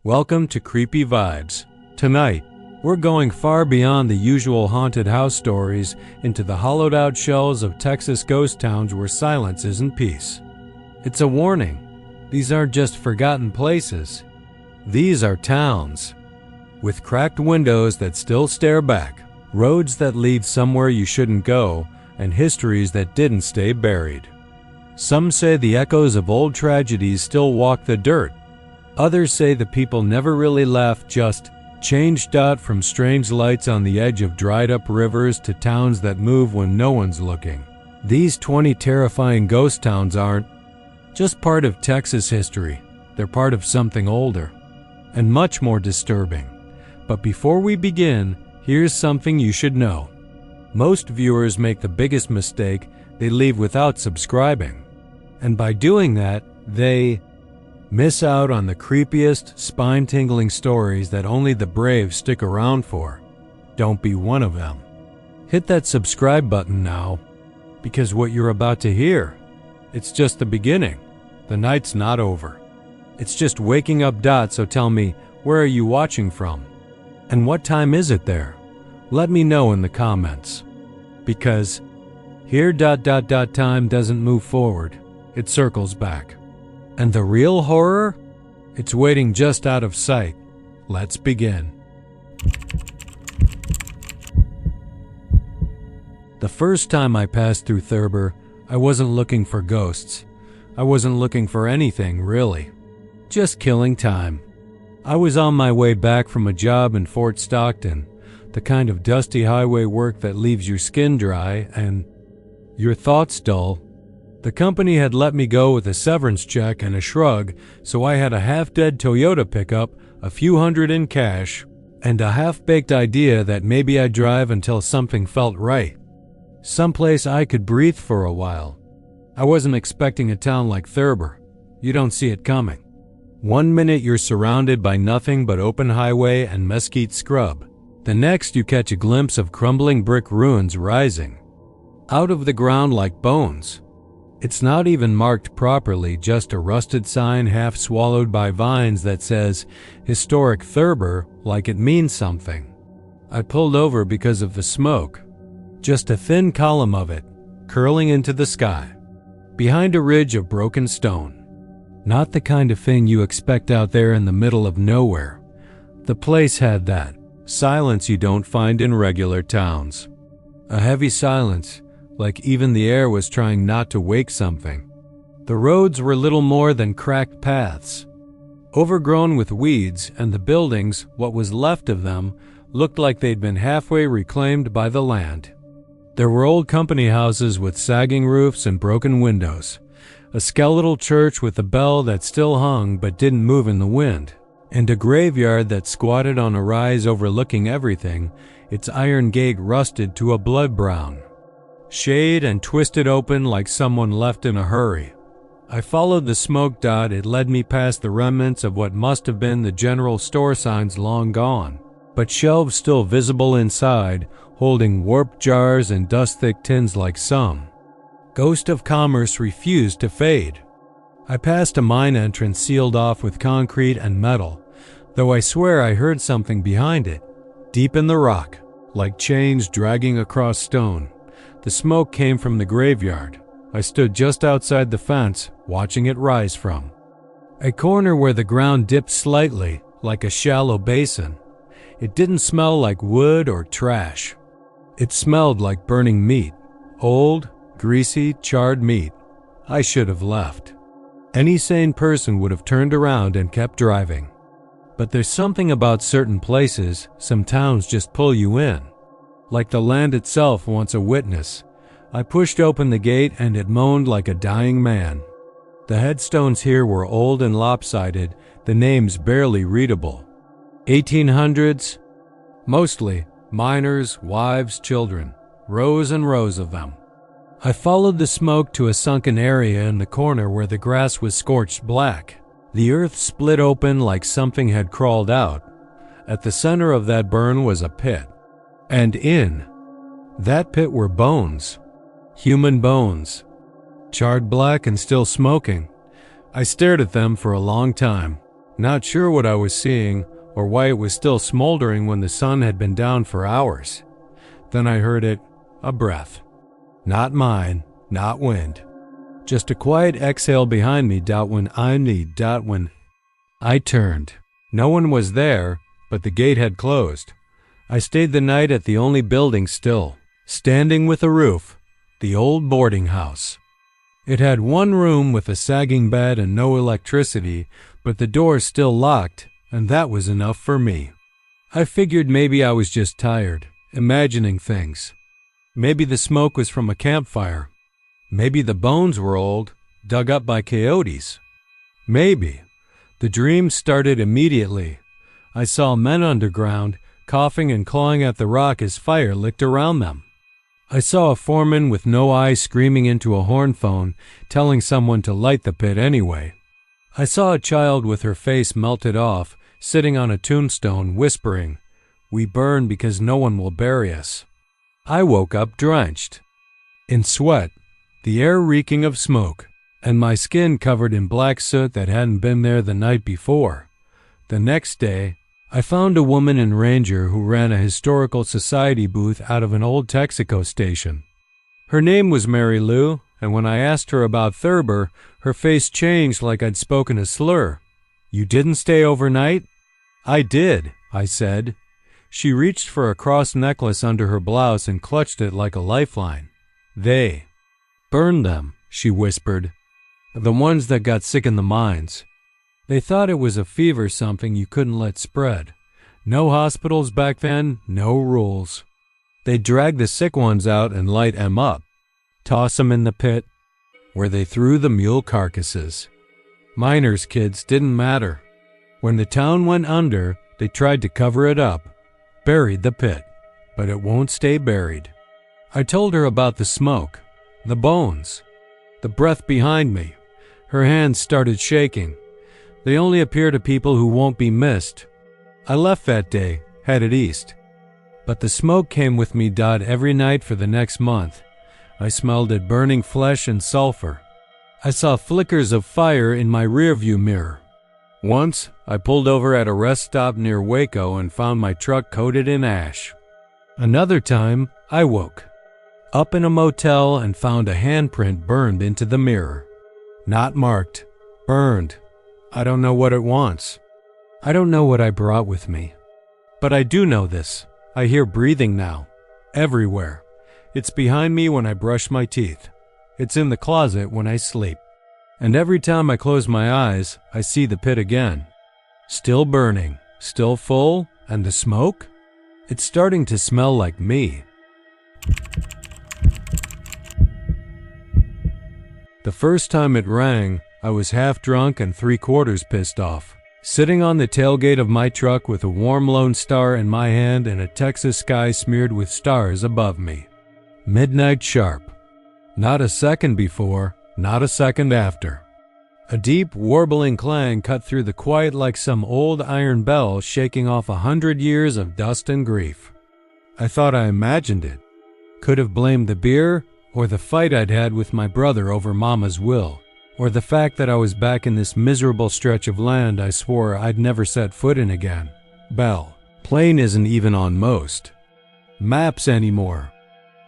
Welcome to Creepy Vibes. Tonight, we're going far beyond the usual haunted house stories into the hollowed-out shells of Texas ghost towns where silence isn't peace. It's a warning. These aren't just forgotten places. These are towns, with cracked windows that still stare back, roads that lead somewhere you shouldn't go, and histories that didn't stay buried. Some say the echoes of old tragedies still walk the dirt. Others say the people never really left, just changed. From strange lights on the edge of dried-up rivers to towns that move when no one's looking. These 20 terrifying ghost towns aren't just part of Texas history. They're part of something older and much more disturbing. But before we begin, here's something you should know. Most viewers make the biggest mistake: they leave without subscribing. And by doing that, they miss out on the creepiest, spine-tingling stories that only the brave stick around for. Don't be one of them. Hit that subscribe button now, because what you're about to hear, it's just the beginning. The night's not over. It's just waking up. So tell me, where are you watching from? And what time is it there? Let me know in the comments. Because here ... time doesn't move forward, it circles back. And the real horror? It's waiting just out of sight. Let's begin. The first time I passed through Thurber, I wasn't looking for ghosts. I wasn't looking for anything, really. Just killing time. I was on my way back from a job in Fort Stockton, the kind of dusty highway work that leaves your skin dry and your thoughts dull. The company had let me go with a severance check and a shrug, so I had a half-dead Toyota pickup, a few hundred in cash, and a half-baked idea that maybe I'd drive until something felt right. Someplace I could breathe for a while. I wasn't expecting a town like Thurber. You don't see it coming. One minute you're surrounded by nothing but open highway and mesquite scrub. The next you catch a glimpse of crumbling brick ruins rising out of the ground like bones. It's not even marked properly, just a rusted sign half swallowed by vines that says Historic Thurber, like it means something. I pulled over because of the smoke. Just a thin column of it, curling into the sky, behind a ridge of broken stone. Not the kind of thing you expect out there in the middle of nowhere. The place had that silence you don't find in regular towns. A heavy silence, like even the air was trying not to wake something. The roads were little more than cracked paths, overgrown with weeds, and the buildings, what was left of them, looked like they'd been halfway reclaimed by the land. There were old company houses with sagging roofs and broken windows, a skeletal church with a bell that still hung but didn't move in the wind, and a graveyard that squatted on a rise overlooking everything, its iron gate rusted to a blood brown shade and twisted open like someone left in a hurry. I followed the smoke. It led me past the remnants of what must have been the general store signs long gone, but shelves still visible inside, holding warped jars and dust-thick tins like some ghost of commerce refused to fade. I passed a mine entrance sealed off with concrete and metal, though I swear I heard something behind it, deep in the rock, like chains dragging across stone. The smoke came from the graveyard. I stood just outside the fence, watching it rise from a corner where the ground dipped slightly, like a shallow basin. It didn't smell like wood or trash. It smelled like burning meat, old, greasy, charred meat. I should have left. Any sane person would have turned around and kept driving. But there's something about certain places, some towns just pull you in. Like the land itself wants a witness. I pushed open the gate and it moaned like a dying man. The headstones here were old and lopsided, the names barely readable. 1800s? Mostly miners, wives, children. Rows and rows of them. I followed the smoke to a sunken area in the corner where the grass was scorched black. The earth split open like something had crawled out. At the center of that burn was a pit. And in that pit were bones. Human bones. Charred black and still smoking. I stared at them for a long time. not sure what I was seeing or why it was still smoldering when the sun had been down for hours. Then I heard it, a breath. Not mine, not wind. Just a quiet exhale behind me. When I turned. No one was there, but the gate had closed. I stayed the night at the only building still, standing with a roof, the old boarding house. It had one room with a sagging bed and no electricity, but the door still locked, and that was enough for me. I figured maybe I was just tired, imagining things. Maybe the smoke was from a campfire. Maybe the bones were old, dug up by coyotes. Maybe. The dream started immediately. I saw men underground, coughing and clawing at the rock as fire licked around them. I saw a foreman with no eyes screaming into a horn phone, telling someone to light the pit anyway. I saw a child with her face melted off, sitting on a tombstone, whispering, "We burn because no one will bury us." I woke up drenched, in sweat, the air reeking of smoke, and my skin covered in black soot that hadn't been there the night before. The next day, I found a woman in Ranger who ran a historical society booth out of an old Texaco station. Her name was Mary Lou, and when I asked her about Thurber, her face changed like I'd spoken a slur. "You didn't stay overnight?" "I did," I said. She reached for a cross necklace under her blouse and clutched it like a lifeline. "They burned them," she whispered. "The ones that got sick in the mines. They thought it was a fever, something you couldn't let spread. No hospitals back then, no rules. They'd drag the sick ones out and light 'em up, toss 'em in the pit, where they threw the mule carcasses. Miners' kids didn't matter. When the town went under, they tried to cover it up, buried the pit, but it won't stay buried." I told her about the smoke, the bones, the breath behind me. Her hands started shaking. They only appear to people who won't be missed. I left that day, headed east. But the smoke came with me every night for the next month. I smelled it burning flesh and sulfur. I saw flickers of fire in my rearview mirror. Once, I pulled over at a rest stop near Waco and found my truck coated in ash. Another time, I woke up in a motel and found a handprint burned into the mirror. Not marked, burned. I don't know what it wants. I don't know what I brought with me. But I do know this. I hear breathing now. Everywhere. It's behind me when I brush my teeth. It's in the closet when I sleep. And every time I close my eyes, I see the pit again. Still burning, still full, and the smoke? It's starting to smell like me. The first time it rang, I was half drunk and 3/4 pissed off, sitting on the tailgate of my truck with a warm Lone Star in my hand and a Texas sky smeared with stars above me. Midnight sharp. Not a second before, not a second after. A deep, warbling clang cut through the quiet like some old iron bell shaking off 100 years of dust and grief. I thought I imagined it. Could have blamed the beer, or the fight I'd had with my brother over Mama's will, or the fact that I was back in this miserable stretch of land I swore I'd never set foot in again. Bell. Plain isn't even on most maps anymore.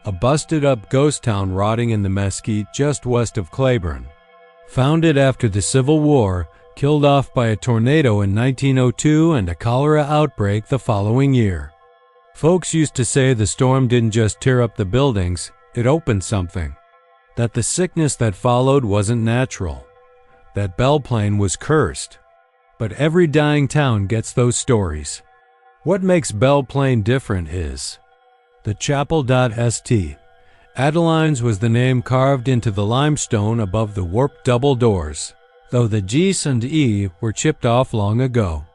A busted-up ghost town rotting in the mesquite just west of Claiborne. Founded after the Civil War, killed off by a tornado in 1902 and a cholera outbreak the following year. Folks used to say the storm didn't just tear up the buildings, it opened something. That the sickness that followed wasn't natural. That Belle Plaine was cursed. But every dying town gets those stories. What makes Belle Plaine different is the chapel.st. Adeline's was the name carved into the limestone above the warped double doors, though the G's and E were chipped off long ago.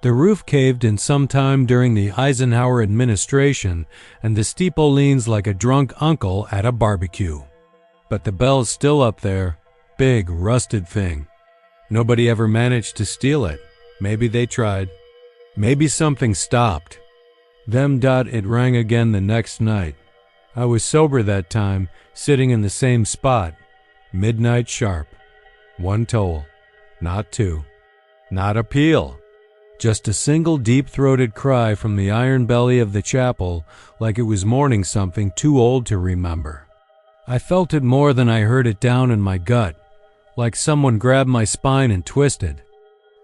The roof caved in sometime during the Eisenhower administration, and the steeple leans like a drunk uncle at a barbecue. But the bell's still up there, big, rusted thing. Nobody ever managed to steal it. Maybe they tried. Maybe something stopped. It rang again the next night. I was sober that time, sitting in the same spot. Midnight sharp. 1 toll, not 2. not a peal. Just a single deep-throated cry from the iron belly of the chapel, like it was mourning something too old to remember. I felt it more than I heard it down in my gut, like someone grabbed my spine and twisted.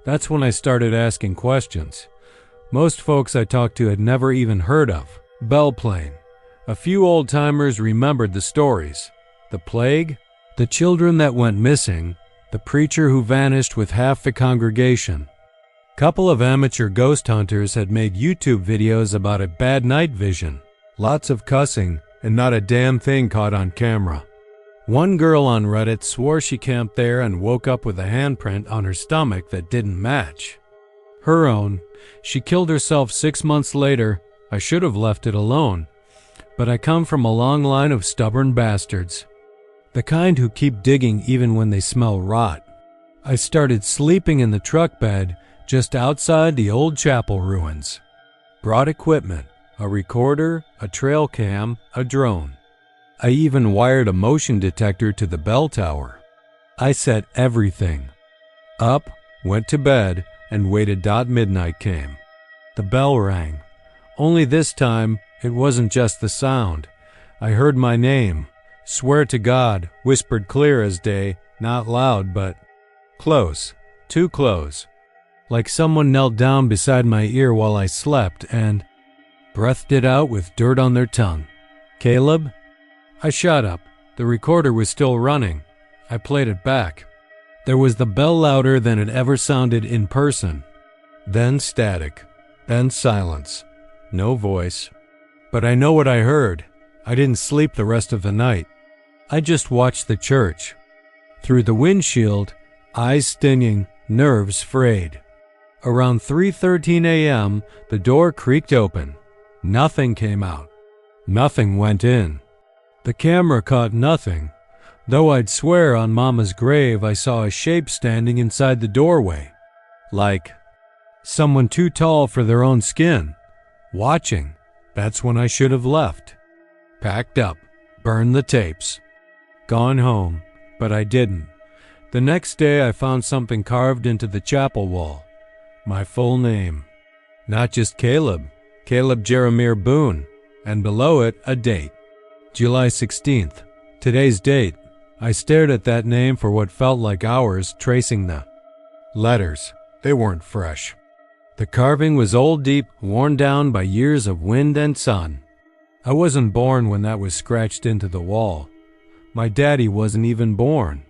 That's when I started asking questions. Most folks I talked to had never even heard of bell playing. A few old-timers remembered the stories. The plague, the children that went missing, the preacher who vanished with half the congregation. Couple of amateur ghost hunters had made YouTube videos about a bad night vision. Lots of cussing, and not a damn thing caught on camera. One girl on Reddit swore she camped there and woke up with a handprint on her stomach that didn't match her own. She killed herself 6 months later. I should have left it alone, but I come from a long line of stubborn bastards. The kind who keep digging even when they smell rot. I started sleeping in the truck bed just outside the old chapel ruins. Brought equipment, a recorder, a trail cam, a drone. I even wired a motion detector to the bell tower. I set everything up, went to bed, and waited. Midnight came. The bell rang. Only this time, it wasn't just the sound. I heard my name. Swear to God, whispered clear as day, not loud, but close, too close. Like someone knelt down beside my ear while I slept and breathed it out with dirt on their tongue. Caleb? I shot up. The recorder was still running. I played it back. There was the bell louder than it ever sounded in person. Then static. Then silence. No voice. But I know what I heard. I didn't sleep the rest of the night. I just watched the church. Through the windshield, eyes stinging, nerves frayed. Around 3:13 a.m., the door creaked open. Nothing came out. Nothing went in. The camera caught nothing, though I'd swear on Mama's grave I saw a shape standing inside the doorway. Like someone too tall for their own skin. Watching. That's when I should have left. Packed up. Burned the tapes. Gone home. But I didn't. The next day I found something carved into the chapel wall. My full name. Not just Caleb. Caleb Jeremiah Boone. And below it, a date. July 16th. Today's date. I stared at that name for what felt like hours, tracing the letters. They weren't fresh. The carving was old, deep, worn down by years of wind and sun. I wasn't born when that was scratched into the wall. My daddy wasn't even born.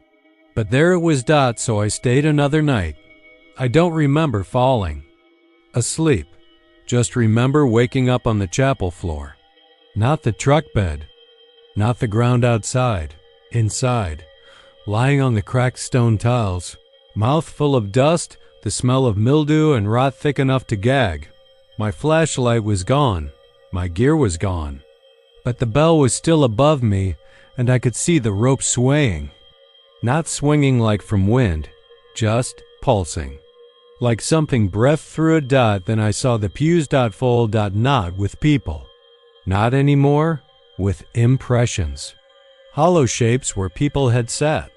But there it was, so I stayed another night. I don't remember falling asleep. Just remember waking up on the chapel floor. Not the truck bed. Not the ground outside. Inside. Lying on the cracked stone tiles. Mouth full of dust, the smell of mildew and rot thick enough to gag. My flashlight was gone. My gear was gone. But the bell was still above me, and I could see the rope swaying. Not swinging like from wind, just pulsing. Like something breathed through a dot, then I saw the pews full not with people. Not anymore, with impressions. Hollow shapes where people had sat.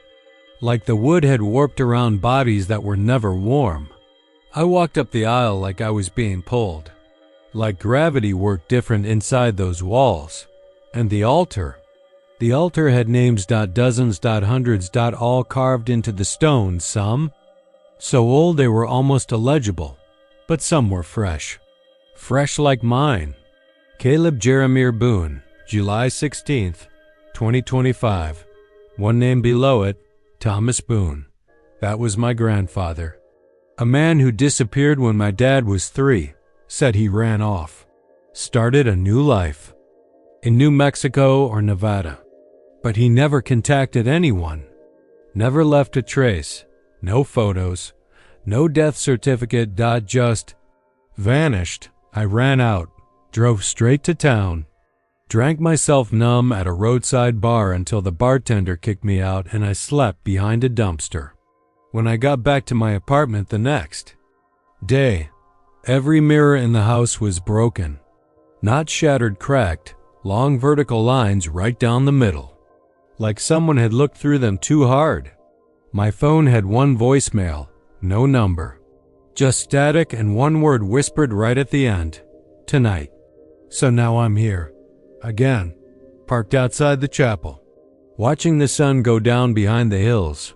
Like the wood had warped around bodies that were never warm. I walked up the aisle like I was being pulled. Like gravity worked different inside those walls. And the altar. The altar had names, dozens, hundreds, all carved into the stone, some so old they were almost illegible, but some were fresh. Fresh like mine. Caleb Jeremiah Boone, July 16th, 2025. One name below it, Thomas Boone. That was my grandfather. A man who disappeared when my dad was 3, said he ran off. Started a new life. In New Mexico or Nevada. But he never contacted anyone. Never left a trace. No photos. No death certificate. Just vanished. I ran out. Drove straight to town. Drank myself numb at a roadside bar until the bartender kicked me out and I slept behind a dumpster. When I got back to my apartment the next day, every mirror in the house was broken. Not shattered, cracked, long vertical lines right down the middle. Like someone had looked through them too hard. My phone had one voicemail, no number. Just static and one word whispered right at the end. Tonight. So now I'm here. Again. Parked outside the chapel. Watching the sun go down behind the hills.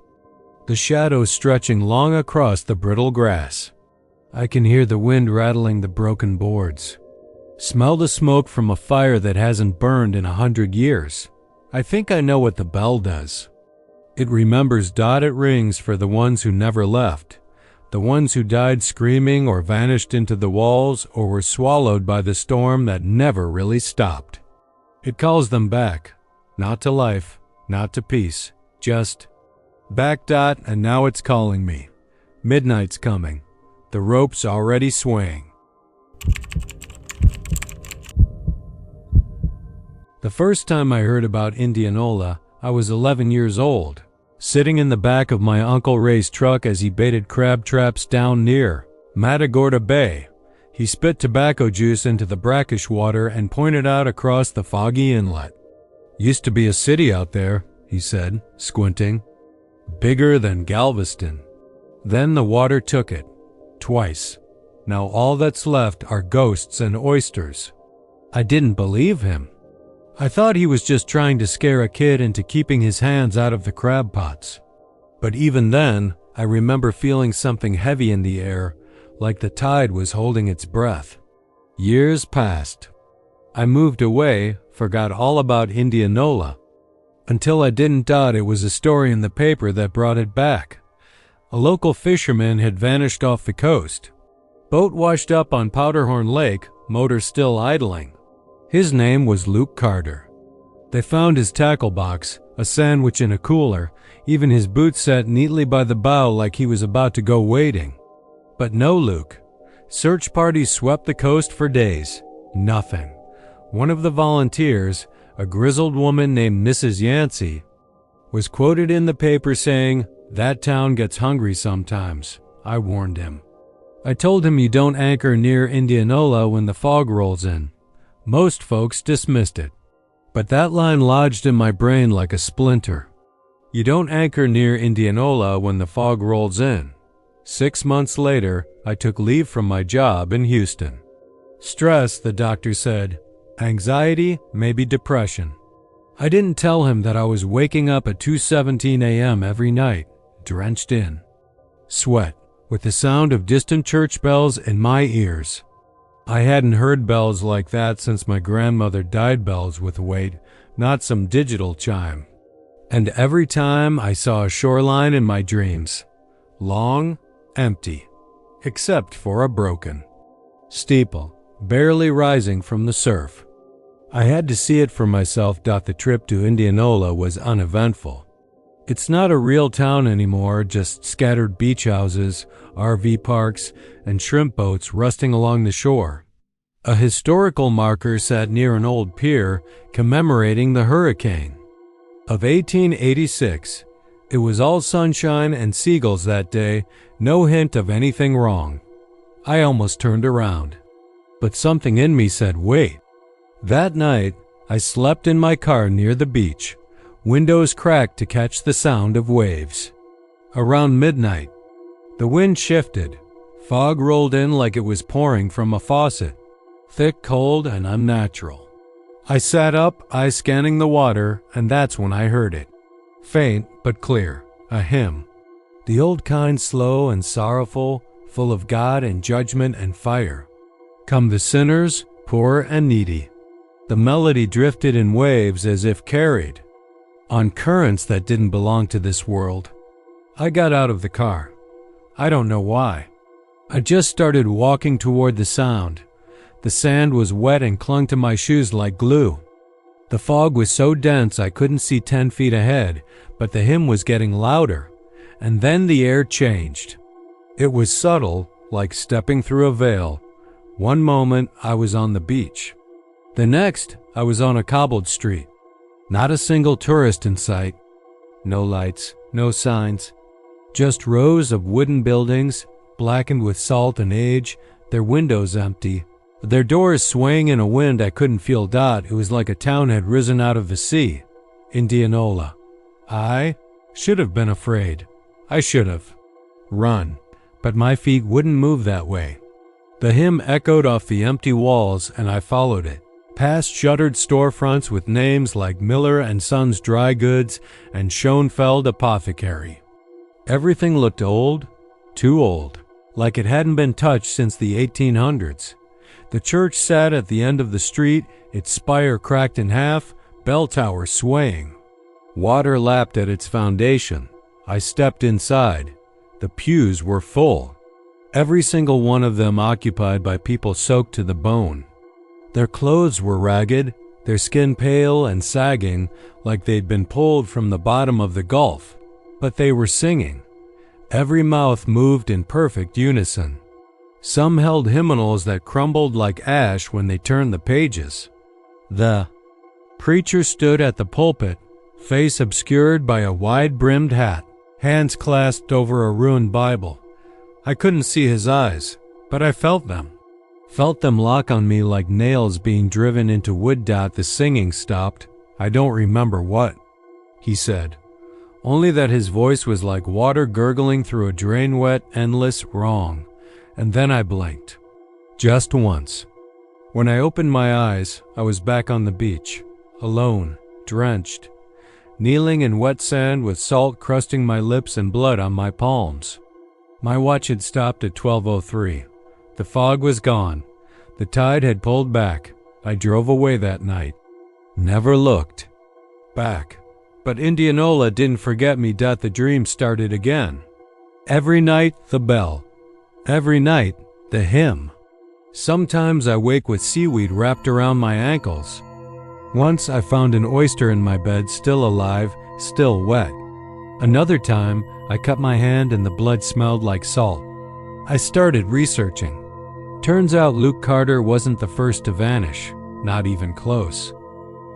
The shadows stretching long across the brittle grass. I can hear the wind rattling the broken boards. Smell the smoke from a fire that hasn't burned in 100 years. I think I know what the bell does. It remembers dotted rings for the ones who never left, the ones who died screaming or vanished into the walls or were swallowed by the storm that never really stopped. It calls them back, not to life, not to peace, just back. And now it's calling me. Midnight's coming. The rope's already swaying. The first time I heard about Indianola, I was 11 years old, sitting in the back of my Uncle Ray's truck as he baited crab traps down near Matagorda Bay. He spit tobacco juice into the brackish water and pointed out across the foggy inlet. Used to be a city out there, he said, squinting. Bigger than Galveston. Then the water took it. Twice. Now all that's left are ghosts and oysters. I didn't believe him. I thought he was just trying to scare a kid into keeping his hands out of the crab pots. But even then, I remember feeling something heavy in the air, like the tide was holding its breath. Years passed. I moved away, forgot all about Indianola, until I didn't doubt it was a story in the paper that brought it back. A local fisherman had vanished off the coast. Boat washed up on Powderhorn Lake, motor still idling. His name was Luke Carter. They found his tackle box, a sandwich in a cooler, even his boots set neatly by the bow like he was about to go wading. But no Luke. Search parties swept the coast for days. Nothing. One of the volunteers, a grizzled woman named Mrs. Yancey, was quoted in the paper saying, "That town gets hungry sometimes." I warned him. I told him you don't anchor near Indianola when the fog rolls in. Most folks dismissed it. But that line lodged in my brain like a splinter. You don't anchor near Indianola when the fog rolls in. 6 months later, I took leave from my job in Houston. Stress, the doctor said. Anxiety, maybe depression. I didn't tell him that I was waking up at 2:17 a.m. every night, drenched in sweat, with the sound of distant church bells in my ears. I hadn't heard bells like that since my grandmother dyed bells with weight, not some digital chime. And every time I saw a shoreline in my dreams. Long, empty, except for a broken steeple, barely rising from the surf. I had to see it for myself. The trip to Indianola was uneventful. It's not a real town anymore, just scattered beach houses, RV parks, and shrimp boats rusting along the shore. A historical marker sat near an old pier commemorating the hurricane of 1886. It was all sunshine and seagulls that day, no hint of anything wrong. I almost turned around. But something in me said, wait. That night, I slept in my car near the beach, windows cracked to catch the sound of waves. Around midnight, the wind shifted. Fog rolled in like it was pouring from a faucet, thick, cold, and unnatural. I sat up, eyes scanning the water, and that's when I heard it. Faint but clear, a hymn. The old kind, slow and sorrowful, full of God and judgment and fire. Come the sinners, poor and needy. The melody drifted in waves as if carried on currents that didn't belong to this world. I got out of the car. I don't know why. I just started walking toward the sound. The sand was wet and clung to my shoes like glue. The fog was so dense I couldn't see 10 feet ahead, but the hymn was getting louder. And then the air changed. It was subtle, like stepping through a veil. One moment I was on the beach. The next I was on a cobbled street. Not a single tourist in sight. No lights, no signs. Just rows of wooden buildings, blackened with salt and age, their windows empty. Their doors swaying in a wind I couldn't feel. It was like a town had risen out of the sea. Indianola. I should have been afraid. I should have run. but my feet wouldn't move that way. The hymn echoed off the empty walls, and I followed it, past shuttered storefronts with names like Miller and Sons Dry Goods and Schoenfeld Apothecary. Everything looked old, too old, like it hadn't been touched since the 1800s. The church sat at the end of the street, its spire cracked in half, bell tower swaying. Water lapped at its foundation. I stepped inside. The pews were full, every single one of them occupied by people soaked to the bone. Their clothes were ragged, their skin pale and sagging like they'd been pulled from the bottom of the Gulf, but they were singing. Every mouth moved in perfect unison. Some held hymnals that crumbled like ash when they turned the pages. The preacher stood at the pulpit, face obscured by a wide-brimmed hat, hands clasped over a ruined Bible. I couldn't see his eyes, but I felt them lock on me like nails being driven into wood. The singing stopped. I don't remember what he said, only that his voice was like water gurgling through a drain-wet, endless wrong. And then I blinked. Just once. When I opened my eyes, I was back on the beach, alone, drenched, kneeling in wet sand with salt crusting my lips and blood on my palms. My watch had stopped at 12:03. The fog was gone. The tide had pulled back. I drove away that night. Never looked back. But Indianola didn't forget me. The dream started again. Every night, the bell. Every night, the hymn. Sometimes I wake with seaweed wrapped around my ankles. Once I found an oyster in my bed, still alive, still wet. Another time, I cut my hand and the blood smelled like salt. I started researching. Turns out Luke Carter wasn't the first to vanish, not even close.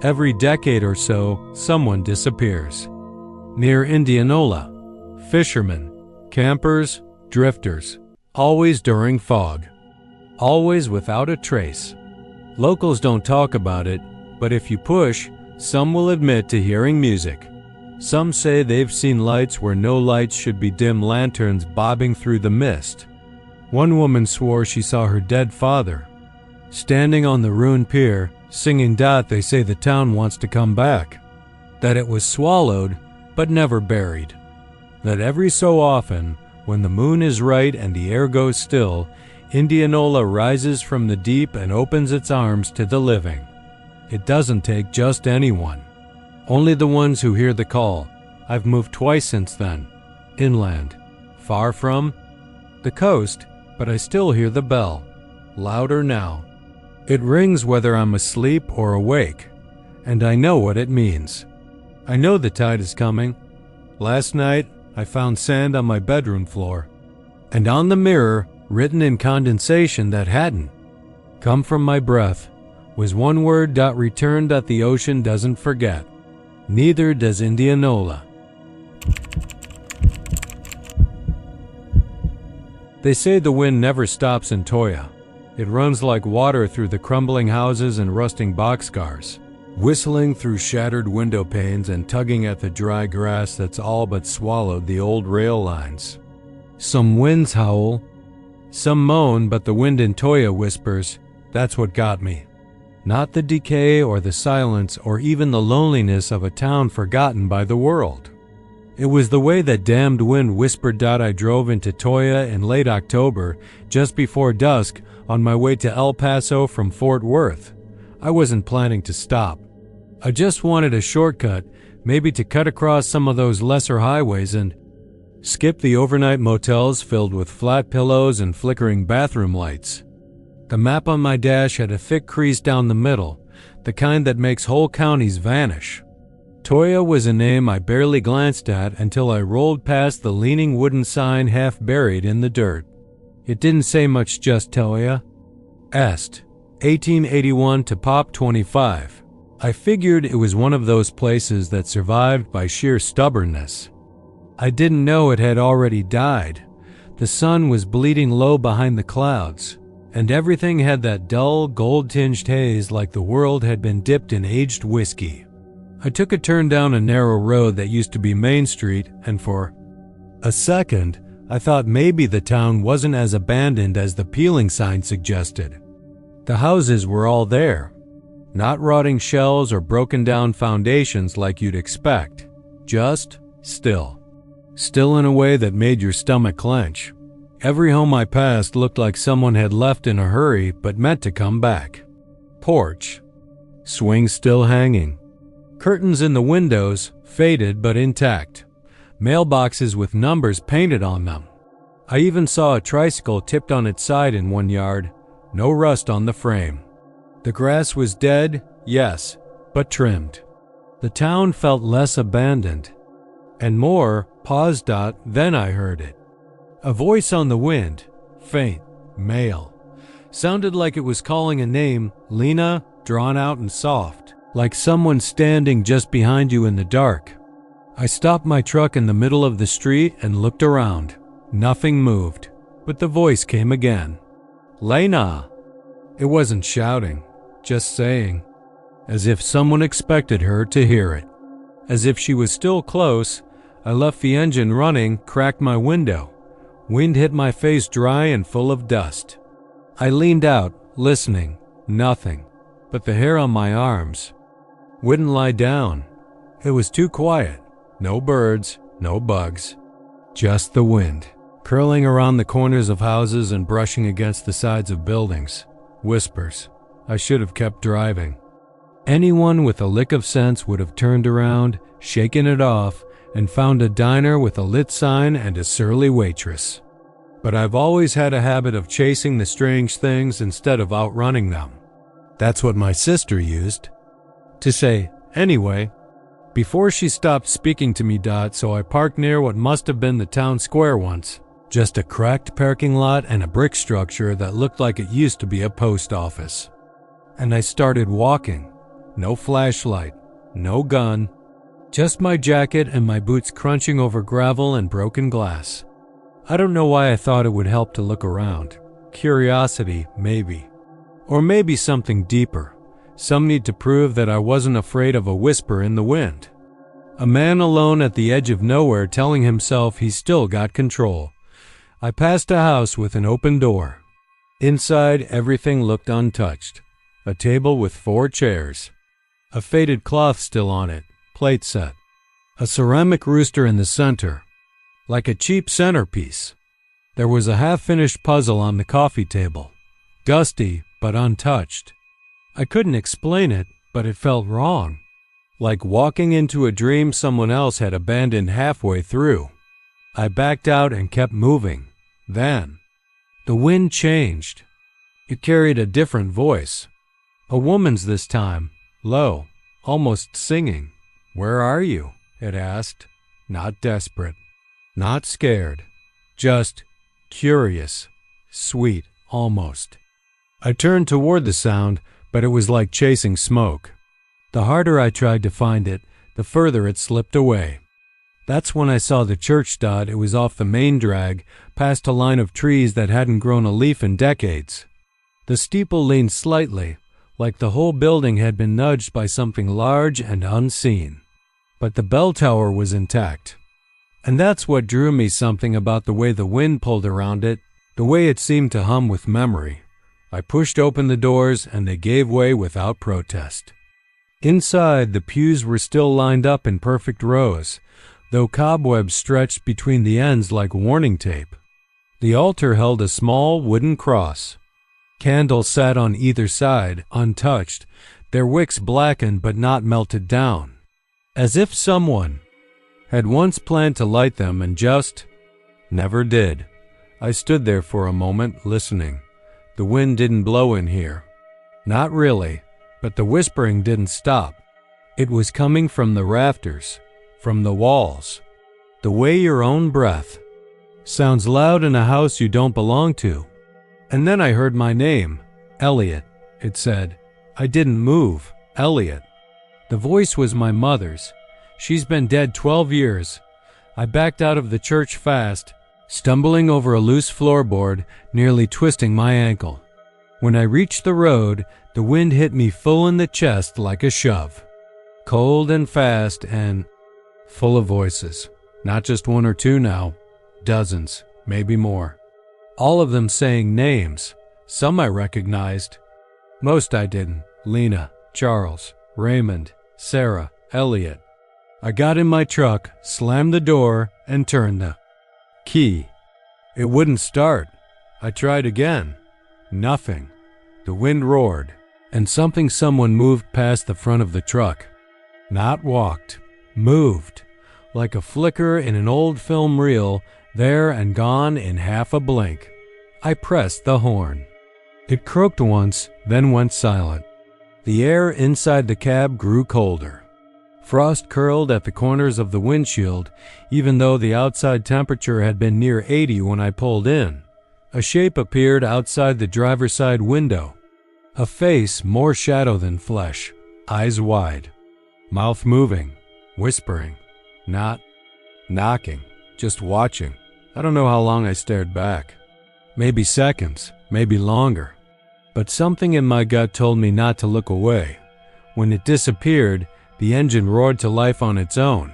Every decade or so, someone disappears. Near Indianola, fishermen, campers, drifters, always during fog, always without a trace. Locals don't talk about it, but if you push, some will admit to hearing music. Some say they've seen lights where no lights should be, dim lanterns bobbing through the mist. One woman swore she saw her dead father standing on the ruined pier, singing. They say the town wants to come back, that it was swallowed but never buried, that every so often, when the moon is right and the air goes still, Indianola rises from the deep and opens its arms to the living. It doesn't take just anyone, only the ones who hear the call. I've moved twice since then, inland, far from the coast, but I still hear the bell, louder now. It rings whether I'm asleep or awake, and I know what it means. I know the tide is coming. Last night, I found sand on my bedroom floor, and on the mirror, written in condensation that hadn't come from my breath, was one word. Return. The ocean doesn't forget. Neither does Indianola. They say the wind never stops in Toyah. It runs like water through the crumbling houses and rusting boxcars, whistling through shattered window panes and tugging at the dry grass that's all but swallowed the old rail lines. Some winds howl, some moan, but the wind in Toyah whispers. That's what got me. Not the decay or the silence or even the loneliness of a town forgotten by the world. It was the way that damned wind whispered. I drove into Toyah in late October, just before dusk, on my way to El Paso from Fort Worth. I wasn't planning to stop. I just wanted a shortcut, maybe to cut across some of those lesser highways and skip the overnight motels filled with flat pillows and flickering bathroom lights. The map on my dash had a thick crease down the middle, the kind that makes whole counties vanish. Toyah was a name I barely glanced at until I rolled past the leaning wooden sign half buried in the dirt. It didn't say much, just Toyah. Est, 1881 to Pop 25. I figured it was one of those places that survived by sheer stubbornness. I didn't know it had already died. The sun was bleeding low behind the clouds, and everything had that dull, gold-tinged haze like the world had been dipped in aged whiskey. I took a turn down a narrow road that used to be Main Street, and for a second, I thought maybe the town wasn't as abandoned as the peeling sign suggested. The houses were all there. Not rotting shells or broken down foundations like you'd expect. Just still. Still in a way that made your stomach clench. Every home I passed looked like someone had left in a hurry but meant to come back. Porch. Swing still hanging. Curtains in the windows, faded but intact. Mailboxes with numbers painted on them. I even saw a tricycle tipped on its side in one yard. No rust on the frame. The grass was dead, yes, but trimmed. The town felt less abandoned. And more, then I heard it. A voice on the wind, faint, male. Sounded like it was calling a name, Lena, drawn out and soft, like someone standing just behind you in the dark. I stopped my truck in the middle of the street and looked around. Nothing moved, but the voice came again. Lena! It wasn't shouting, just saying, as if someone expected her to hear it. As if she was still close, I left the engine running, cracked my window. Wind hit my face dry and full of dust. I leaned out, listening. Nothing, but the hair on my arms. Wouldn't lie down. It was too quiet. No birds, no bugs. Just the wind, curling around the corners of houses and brushing against the sides of buildings. Whispers. I should have kept driving. Anyone with a lick of sense would have turned around, shaken it off, and found a diner with a lit sign and a surly waitress. But I've always had a habit of chasing the strange things instead of outrunning them. That's what my sister used. To say, anyway, before she stopped speaking to me. So I parked near what must have been the town square once. Just a cracked parking lot and a brick structure that looked like it used to be a post office. And I started walking. No flashlight, no gun, just my jacket and my boots crunching over gravel and broken glass. I don't know why I thought it would help to look around. Curiosity, maybe. Or maybe something deeper. Some need to prove that I wasn't afraid of a whisper in the wind. A man alone at the edge of nowhere telling himself he's still got control. I passed a house with an open door. Inside, everything looked untouched. A table with 4 chairs. A faded cloth still on it, plate set. A ceramic rooster in the center, like a cheap centerpiece. There was a half-finished puzzle on the coffee table. Dusty, but untouched. I couldn't explain it, but it felt wrong. Like walking into a dream someone else had abandoned halfway through. I backed out and kept moving. Then, the wind changed. It carried a different voice. A woman's this time, low, almost singing. "Where are you?" it asked. Not desperate, not scared, just curious, sweet, almost. I turned toward the sound, but it was like chasing smoke. The harder I tried to find it, the further it slipped away. That's when I saw the church. It was off the main drag, past a line of trees that hadn't grown a leaf in decades. The steeple leaned slightly, like the whole building had been nudged by something large and unseen. But the bell tower was intact. And that's what drew me, something about the way the wind pulled around it, the way it seemed to hum with memory. I pushed open the doors and they gave way without protest. Inside, the pews were still lined up in perfect rows, though cobwebs stretched between the ends like warning tape. The altar held a small wooden cross. Candles sat on either side, untouched, their wicks blackened but not melted down, as if someone had once planned to light them and just never did. I stood there for a moment, listening. The wind didn't blow in here. Not really, but the whispering didn't stop. It was coming from the rafters, from the walls. The way your own breath sounds loud in a house you don't belong to. And then I heard my name, Elliot, it said. I didn't move, Elliot. The voice was my mother's. She's been dead 12 years. I backed out of the church fast, stumbling over a loose floorboard, nearly twisting my ankle. When I reached the road, the wind hit me full in the chest like a shove. Cold and fast and full of voices. Not just one or two now, dozens, maybe more. All of them saying names. Some I recognized. Most I didn't. Lena, Charles, Raymond, Sarah, Elliot. I got in my truck, slammed the door, and turned the key. It wouldn't start. I tried again. Nothing. The wind roared, and someone moved past the front of the truck. Not walked. Moved. Like a flicker in an old film reel, there and gone in half a blink. I pressed the horn. It croaked once, then went silent. The air inside the cab grew colder. Frost curled at the corners of the windshield, even though the outside temperature had been near 80 when I pulled in. A shape appeared outside the driver's side window. A face more shadow than flesh, eyes wide, mouth moving, whispering, not knocking, just watching. I don't know how long I stared back. Maybe seconds, maybe longer. But something in my gut told me not to look away. When it disappeared, the engine roared to life on its own,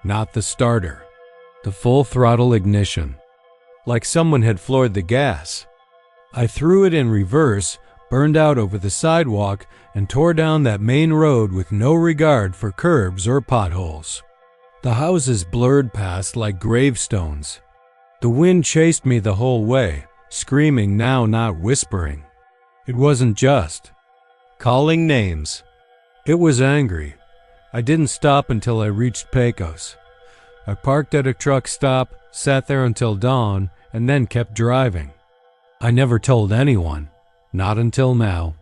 not the starter. The full throttle ignition. Like someone had floored the gas. I threw it in reverse, burned out over the sidewalk, and tore down that main road with no regard for curbs or potholes. The houses blurred past like gravestones. The wind chased me the whole way, screaming now, not whispering. It wasn't just calling names. It was angry. I didn't stop until I reached Pecos. I parked at a truck stop, sat there until dawn, and then kept driving. I never told anyone, not until now.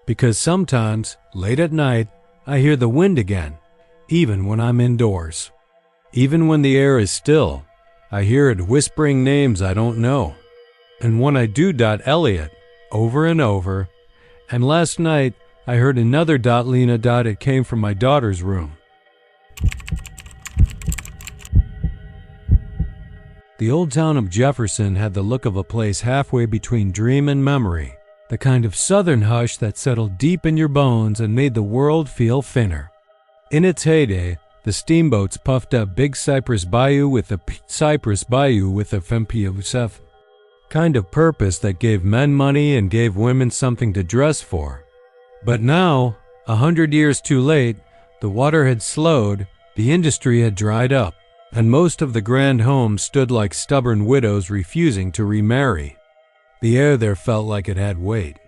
Because sometimes, late at night, I hear the wind again, even when I'm indoors. Even when the air is still, I hear it whispering names I don't know. And when I do Elliot, over and over, and last night I heard another Lena. It came from my daughter's room. The old town of Jefferson had the look of a place halfway between dream and memory, the kind of southern hush that settled deep in your bones and made the world feel thinner. In its heyday, the steamboats puffed up Big Cypress Bayou with a FMPUSF kind of purpose that gave men money and gave women something to dress for. But now, 100 years too late, the water had slowed, the industry had dried up, and most of the grand homes stood like stubborn widows refusing to remarry. The air there felt like it had weight,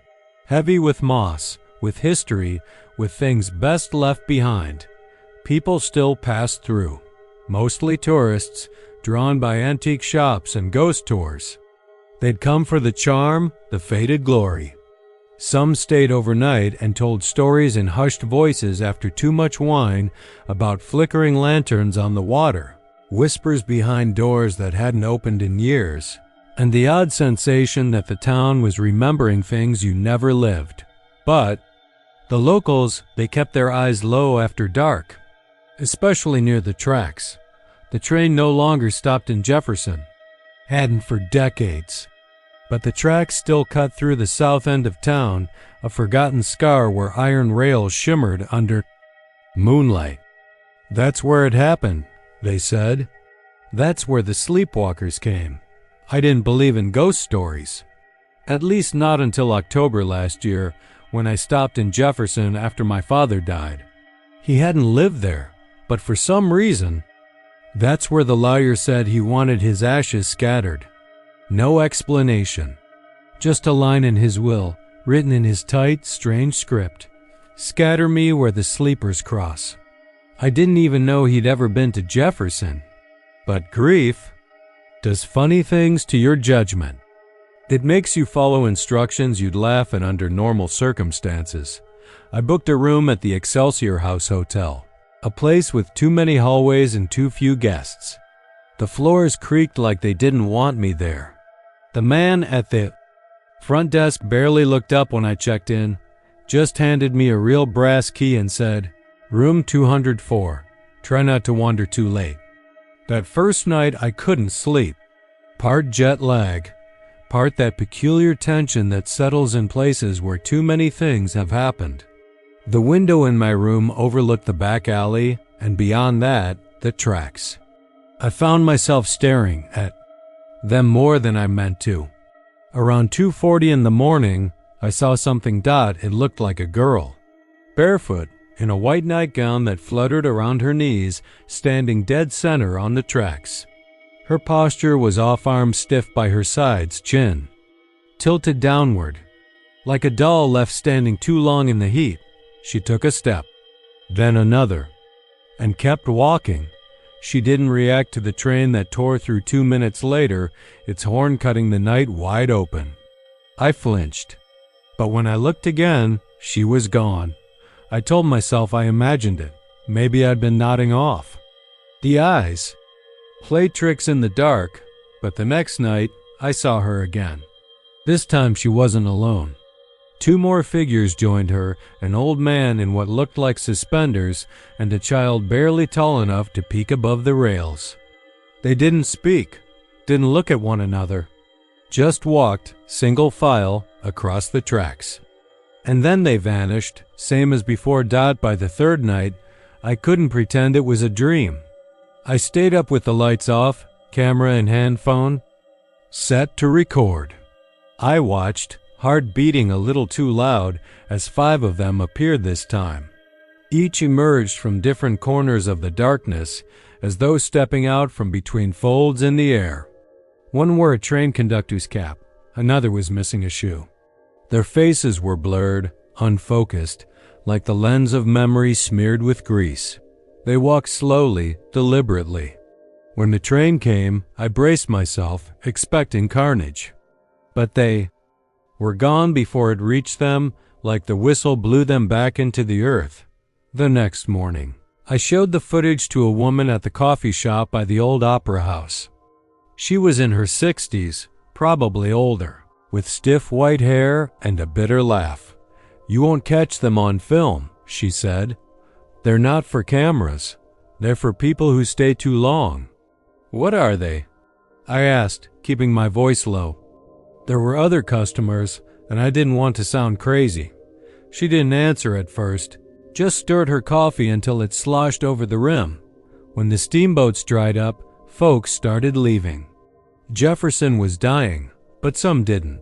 heavy with moss, with history, with things best left behind. People still passed through, mostly tourists, drawn by antique shops and ghost tours. They'd come for the charm, the faded glory. Some stayed overnight and told stories in hushed voices after too much wine about flickering lanterns on the water, whispers behind doors that hadn't opened in years, and the odd sensation that the town was remembering things you never lived. But the locals, they kept their eyes low after dark, especially near the tracks. The train no longer stopped in Jefferson. Hadn't for decades. But the tracks still cut through the south end of town, a forgotten scar where iron rails shimmered under moonlight. That's where it happened, they said. That's where the sleepwalkers came. I didn't believe in ghost stories. At least not until October last year, when I stopped in Jefferson after my father died. He hadn't lived there, but for some reason, that's where the lawyer said he wanted his ashes scattered. No explanation. Just a line in his will, written in his tight, strange script. Scatter me where the sleepers cross. I didn't even know he'd ever been to Jefferson. But grief does funny things to your judgment. It makes you follow instructions you'd laugh at under normal circumstances. I booked a room at the Excelsior House Hotel, a place with too many hallways and too few guests. The floors creaked like they didn't want me there. The man at the front desk barely looked up when I checked in, just handed me a real brass key and said, "Room 204. Try not to wander too late." That first night I couldn't sleep. Part jet lag, part that peculiar tension that settles in places where too many things have happened. The window in my room overlooked the back alley, and beyond that, the tracks. I found myself staring at them more than I meant to. Around 2:40 in the morning, I saw something. It looked like a girl, barefoot, in a white nightgown that fluttered around her knees, standing dead center on the tracks. Her posture was off, arms stiff by her sides, chin tilted downward. Like a doll left standing too long in the heat, she took a step, then another, and kept walking. She didn't react to the train that tore through 2 minutes later, its horn cutting the night wide open. I flinched, but when I looked again, she was gone. I told myself I imagined it. Maybe I'd been nodding off. The eyes played tricks in the dark, but the next night I saw her again. This time she wasn't alone. 2 more figures joined her, an old man in what looked like suspenders and a child barely tall enough to peek above the rails. They didn't speak, didn't look at one another, just walked, single file, across the tracks. And then they vanished, same as before. By the third night, I couldn't pretend it was a dream. I stayed up with the lights off, camera and hand phone, set to record. I watched, heart beating a little too loud, as 5 of them appeared this time. Each emerged from different corners of the darkness, as though stepping out from between folds in the air. One wore a train conductor's cap, another was missing a shoe. Their faces were blurred, unfocused, like the lens of memory smeared with grease. They walked slowly, deliberately. When the train came, I braced myself, expecting carnage. But they were gone before it reached them, like the whistle blew them back into the earth. The next morning, I showed the footage to a woman at the coffee shop by the old opera house. She was in her 60s, probably older, with stiff white hair and a bitter laugh. "You won't catch them on film," she said. "They're not for cameras. They're for people who stay too long." "What are they?" I asked, keeping my voice low. There were other customers, and I didn't want to sound crazy. She didn't answer at first, just stirred her coffee until it sloshed over the rim. When the steamboats dried up, folks started leaving. Jefferson was dying, but some didn't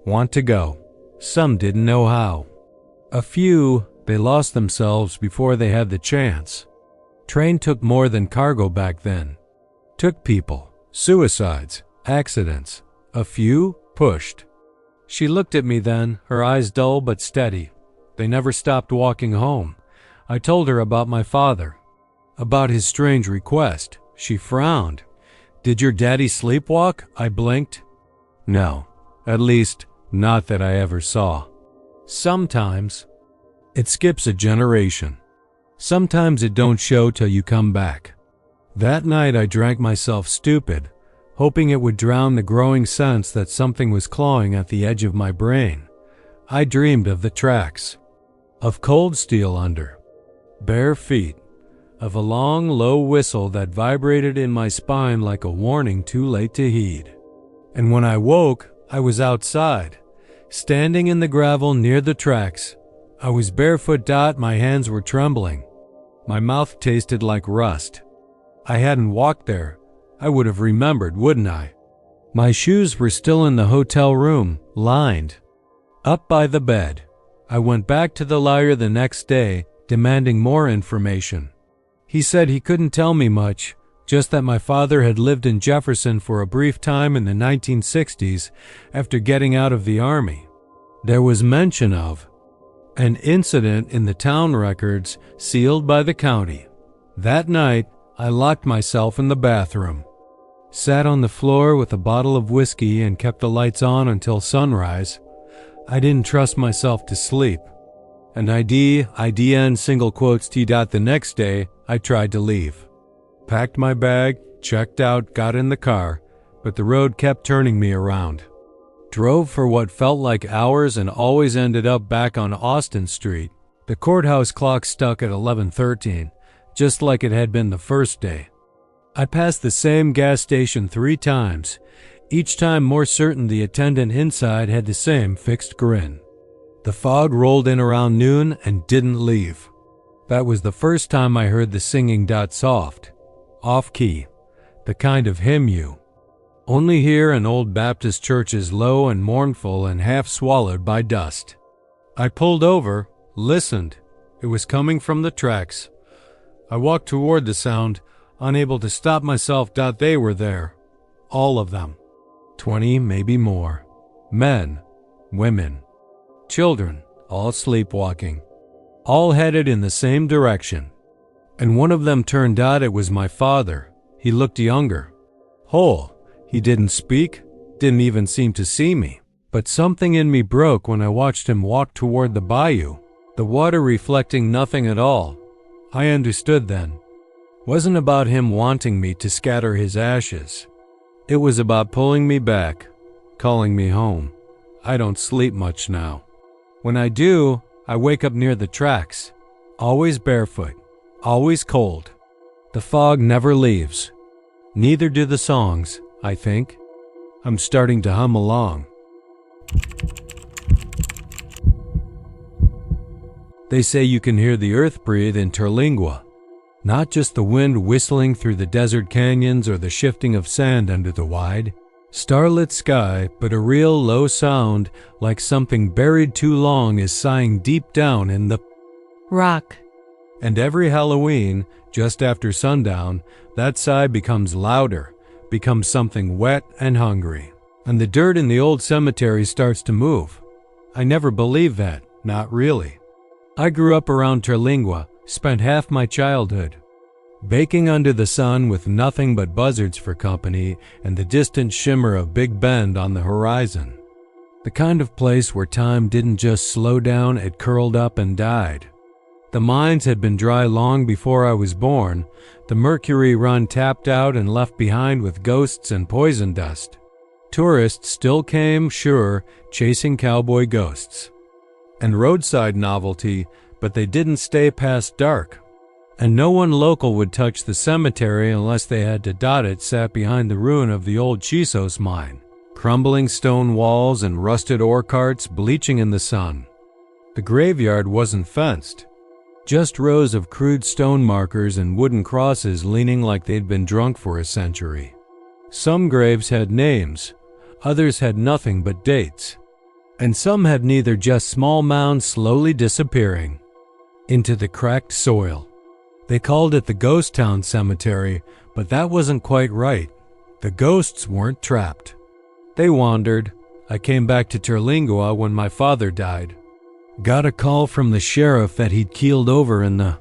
want to go. Some didn't know how. A few, they lost themselves before they had the chance. Train took more than cargo back then. Took people, suicides, accidents. A few pushed. She looked at me then, her eyes dull but steady. They never stopped walking home. I told her about my father, about his strange request. She frowned. "Did your daddy sleepwalk?" I blinked. "No, at least, not that I ever saw." Sometimes it skips a generation. Sometimes it don't show till you come back. That night I drank myself stupid, hoping it would drown the growing sense that something was clawing at the edge of my brain. I dreamed of the tracks, of cold steel under bare feet, of a long, low whistle that vibrated in my spine like a warning too late to heed. And when I woke, I was outside, standing in the gravel near the tracks. I was barefoot. My hands were trembling. My mouth tasted like rust. I hadn't walked there. I would have remembered, wouldn't I? My shoes were still in the hotel room, lined up by the bed. I went back to the lawyer the next day, demanding more information. He said he couldn't tell me much, just that my father had lived in Jefferson for a brief time in the 1960s after getting out of the army. There was mention of an incident in the town records sealed by the county. That night, I locked myself in the bathroom, sat on the floor with a bottle of whiskey and kept the lights on until sunrise. I didn't trust myself to sleep. And IDN single quotes T. The next day, I tried to leave. Packed my bag, checked out, got in the car, but the road kept turning me around. Drove for what felt like hours and always ended up back on Austin Street. The courthouse clock stuck at 11:13, just like it had been the first day. I passed the same gas station 3 times, each time more certain the attendant inside had the same fixed grin. The fog rolled in around noon and didn't leave. That was the first time I heard the singing soft, off-key, the kind of hymn you Only here an old Baptist church is low and mournful and half swallowed by dust. I pulled over, listened. It was coming from the tracks. I walked toward the sound, unable to stop myself. They were there. All of them. 20, maybe more. Men, women, children, all sleepwalking. All headed in the same direction. And one of them turned out. It was my father. He looked younger. Whole. He didn't speak, didn't even seem to see me. But something in me broke when I watched him walk toward the bayou, the water reflecting nothing at all. I understood then. Wasn't about him wanting me to scatter his ashes. It was about pulling me back, calling me home. I don't sleep much now. When I do, I wake up near the tracks, always barefoot, always cold. The fog never leaves. Neither do the songs, I think. I'm starting to hum along. They say you can hear the earth breathe in Terlingua. Not just the wind whistling through the desert canyons or the shifting of sand under the wide, starlit sky, but a real low sound like something buried too long is sighing deep down in the rock. And every Halloween, just after sundown, that sigh becomes louder, becomes something wet and hungry. And the dirt in the old cemetery starts to move. I never believed that, not really. I grew up around Terlingua, spent half my childhood, baking under the sun with nothing but buzzards for company and the distant shimmer of Big Bend on the horizon. The kind of place where time didn't just slow down, it curled up and died. The mines had been dry long before I was born, the mercury run tapped out and left behind with ghosts and poison dust. Tourists still came, sure, chasing cowboy ghosts. And roadside novelty, but they didn't stay past dark. And no one local would touch the cemetery unless they had to dot it sat behind the ruin of the old Chisos mine. Crumbling stone walls and rusted ore carts bleaching in the sun. The graveyard wasn't fenced. Just rows of crude stone markers and wooden crosses leaning like they'd been drunk for a century. Some graves had names, others had nothing but dates. And some had neither, just small mounds slowly disappearing into the cracked soil. They called it the Ghost Town Cemetery, but that wasn't quite right. The ghosts weren't trapped. They wandered. I came back to Terlingua when my father died. Got a call from the sheriff that he'd keeled over in the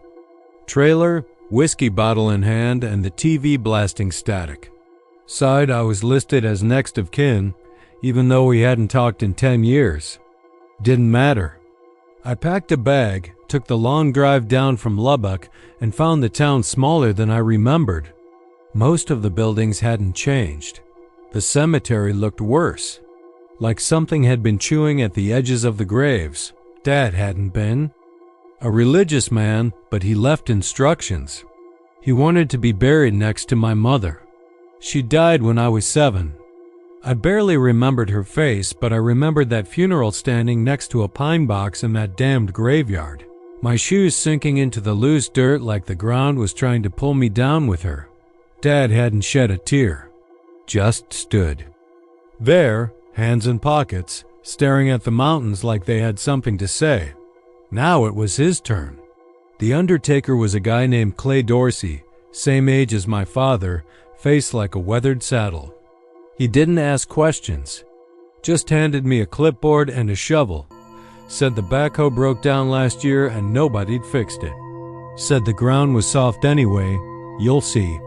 trailer, whiskey bottle in hand, and the TV blasting static. Sighed I was listed as next of kin, even though we hadn't talked in 10 years. Didn't matter. I packed a bag, took the long drive down from Lubbock, and found the town smaller than I remembered. Most of the buildings hadn't changed. The cemetery looked worse, like something had been chewing at the edges of the graves. Dad hadn't been. A religious man, but he left instructions. He wanted to be buried next to my mother. She died when I was 7. I barely remembered her face, but I remembered that funeral standing next to a pine box in that damned graveyard. My shoes sinking into the loose dirt like the ground was trying to pull me down with her. Dad hadn't shed a tear. Just stood. There, hands in pockets, staring at the mountains like they had something to say. Now it was his turn. The undertaker was a guy named Clay Dorsey, same age as my father, face like a weathered saddle. He didn't ask questions, just handed me a clipboard and a shovel. Said the backhoe broke down last year and nobody'd fixed it. Said the ground was soft anyway, you'll see.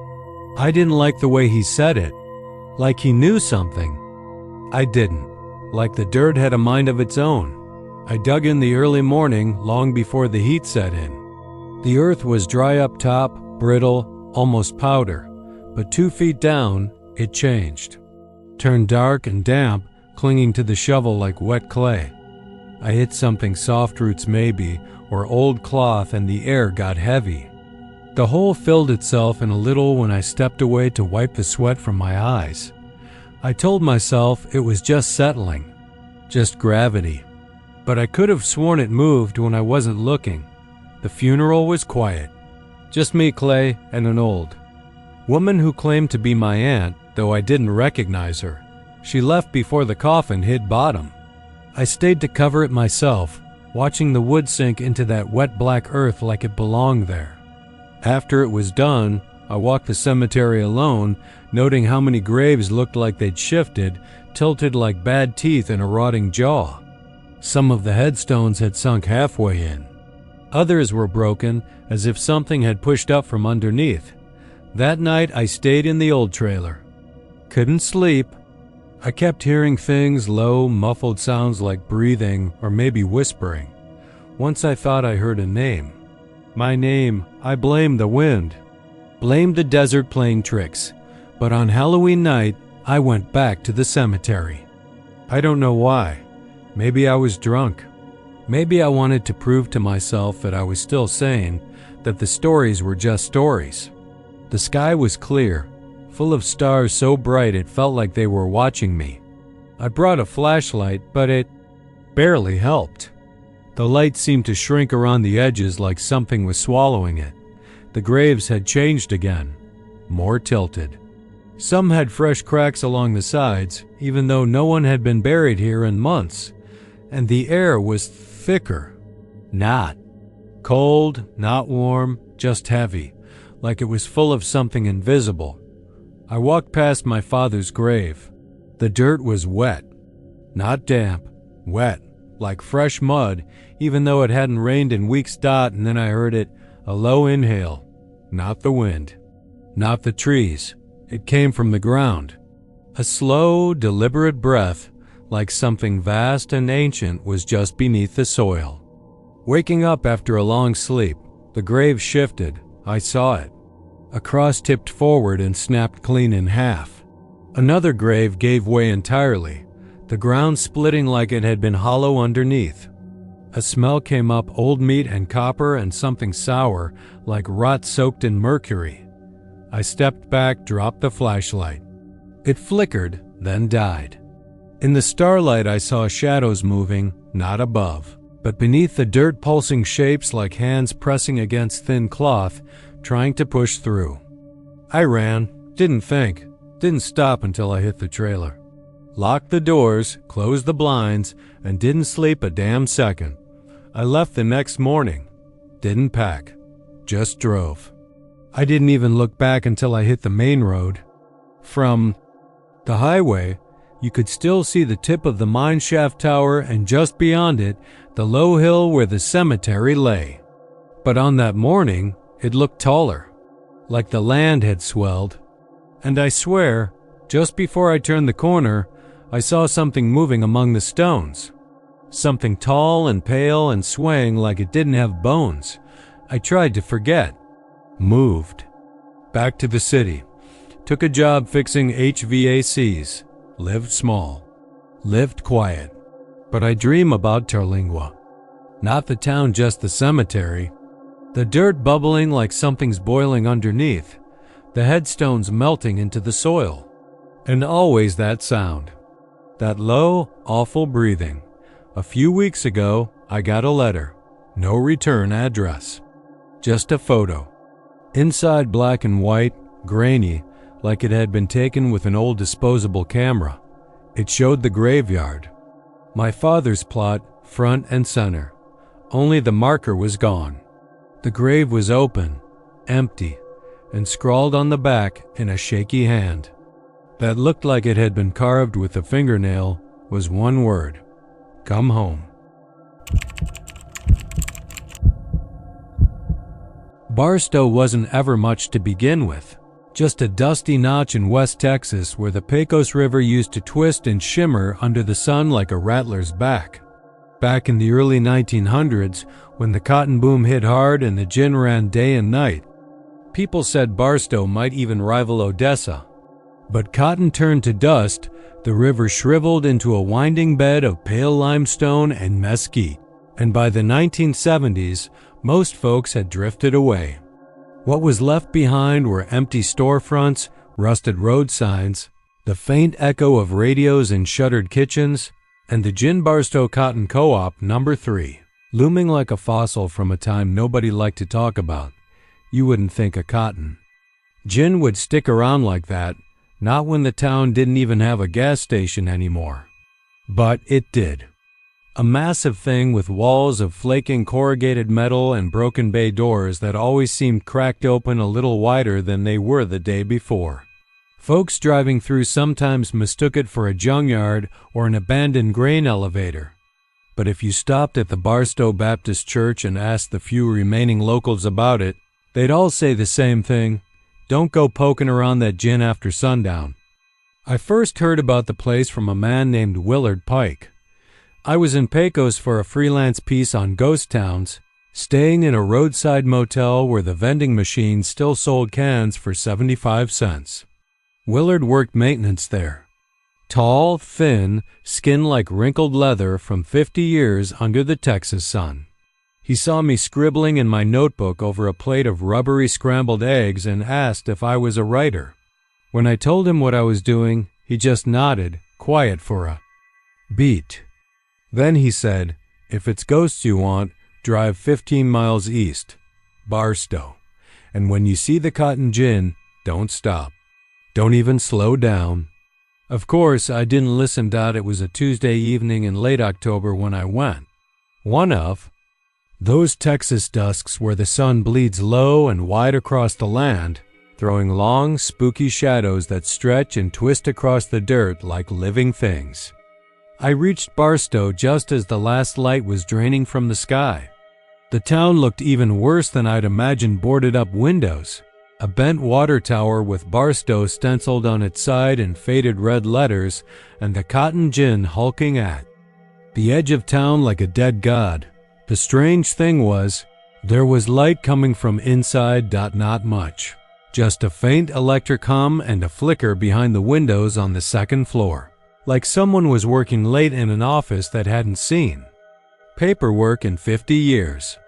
I didn't like the way he said it, like he knew something. I didn't, like the dirt had a mind of its own. I dug in the early morning, long before the heat set in. The earth was dry up top, brittle, almost powder, but 2 feet down, it changed. Turned dark and damp, clinging to the shovel like wet clay. I hit something, soft roots maybe, or old cloth, and the air got heavy. The hole filled itself in a little when I stepped away to wipe the sweat from my eyes. I told myself it was just settling, just gravity. But I could have sworn it moved when I wasn't looking. The funeral was quiet. Just me, Clay, and an old woman who claimed to be my aunt, though I didn't recognize her. She left before the coffin hit bottom. I stayed to cover it myself, watching the wood sink into that wet black earth like it belonged there. After it was done, I walked the cemetery alone, noting how many graves looked like they'd shifted, tilted like bad teeth in a rotting jaw. Some of the headstones had sunk halfway in. Others were broken, as if something had pushed up from underneath. That night, I stayed in the old trailer. Couldn't sleep. I kept hearing things, low, muffled sounds like breathing or maybe whispering. Once I thought I heard a name. My name, I blamed the wind. Blamed the desert playing tricks. But on Halloween night, I went back to the cemetery. I don't know why. Maybe I was drunk. Maybe I wanted to prove to myself that I was still sane, that the stories were just stories. The sky was clear, full of stars so bright it felt like they were watching me. I brought a flashlight, but it barely helped. The light seemed to shrink around the edges like something was swallowing it. The graves had changed again, more tilted. Some had fresh cracks along the sides, even though no one had been buried here in months. And the air was thicker. Not cold, not warm, just heavy, like it was full of something invisible. I walked past my father's grave. The dirt was wet. Not damp, wet, like fresh mud, even though it hadn't rained in weeks. And then I heard it, a low inhale. Not the wind. Not the trees. It came from the ground. A slow, deliberate breath, like something vast and ancient was just beneath the soil. Waking up after a long sleep, the grave shifted. I saw it. A cross tipped forward and snapped clean in half. Another grave gave way entirely, the ground splitting like it had been hollow underneath. A smell came up, old meat and copper and something sour, like rot soaked in mercury. I stepped back, dropped the flashlight. It flickered, then died. In the starlight I saw shadows moving, not above, but beneath the dirt, pulsing shapes like hands pressing against thin cloth, trying to push through. I ran, didn't think, didn't stop until I hit the trailer. Locked the doors, closed the blinds, and didn't sleep a damn second. I left the next morning. Didn't pack, just drove. I didn't even look back until I hit the main road. From the highway, you could still see the tip of the mine shaft tower and just beyond it, the low hill where the cemetery lay. But on that morning, it looked taller, like the land had swelled. And I swear, just before I turned the corner, I saw something moving among the stones. Something tall and pale and swaying like it didn't have bones. I tried to forget. Moved. Back to the city. Took a job fixing HVACs. Lived small. Lived quiet. But I dream about Terlingua. Not the town, just the cemetery. The dirt bubbling like something's boiling underneath. The headstones melting into the soil. And always that sound. That low, awful breathing. A few weeks ago, I got a letter. No return address. Just a photo. Inside black and white, grainy, like it had been taken with an old disposable camera. It showed the graveyard. My father's plot, front and center. Only the marker was gone. The grave was open, empty, and scrawled on the back in a shaky hand. That looked like it had been carved with a fingernail was one word. Come home. Barstow wasn't ever much to begin with. Just a dusty notch in West Texas where the Pecos River used to twist and shimmer under the sun like a rattler's back. Back in the early 1900s, when the cotton boom hit hard and the gin ran day and night, people said Barstow might even rival Odessa. But cotton turned to dust, the river shriveled into a winding bed of pale limestone and mesquite, and by the 1970s, most folks had drifted away. What was left behind were empty storefronts, rusted road signs, the faint echo of radios in shuttered kitchens, and the Gin Barstow Cotton Co-op No. 3, looming like a fossil from a time nobody liked to talk about. You wouldn't think of cotton. Gin would stick around like that, Not when the town didn't even have a gas station anymore. But it did. A massive thing with walls of flaking corrugated metal and broken bay doors that always seemed cracked open a little wider than they were the day before. Folks driving through sometimes mistook it for a junkyard or an abandoned grain elevator. But if you stopped at the Barstow Baptist Church and asked the few remaining locals about it, they'd all say the same thing: don't go poking around that gin after sundown. I first heard about the place from a man named Willard Pike. I was in Pecos for a freelance piece on ghost towns, staying in a roadside motel where the vending machine still sold cans for 75 cents. Willard worked maintenance there. Tall, thin, skin like wrinkled leather from 50 years under the Texas sun. He saw me scribbling in my notebook over a plate of rubbery scrambled eggs and asked if I was a writer. When I told him what I was doing, he just nodded, quiet for a beat. Then he said, if it's ghosts you want, drive 15 miles east, Barstow. And when you see the cotton gin, don't stop. Don't even slow down. Of course, I didn't listen. It was a Tuesday evening in late October when I went. One of those Texas dusks where the sun bleeds low and wide across the land, throwing long, spooky shadows that stretch and twist across the dirt like living things. I reached Barstow just as the last light was draining from the sky. The town looked even worse than I'd imagined. Boarded-up windows, a bent water tower with Barstow stenciled on its side in faded red letters, and the cotton gin hulking at the edge of town like a dead god. The strange thing was, there was light coming from inside. Not much. Just a faint electric hum and a flicker behind the windows on the second floor. Like someone was working late in an office that hadn't seen paperwork in 50 years.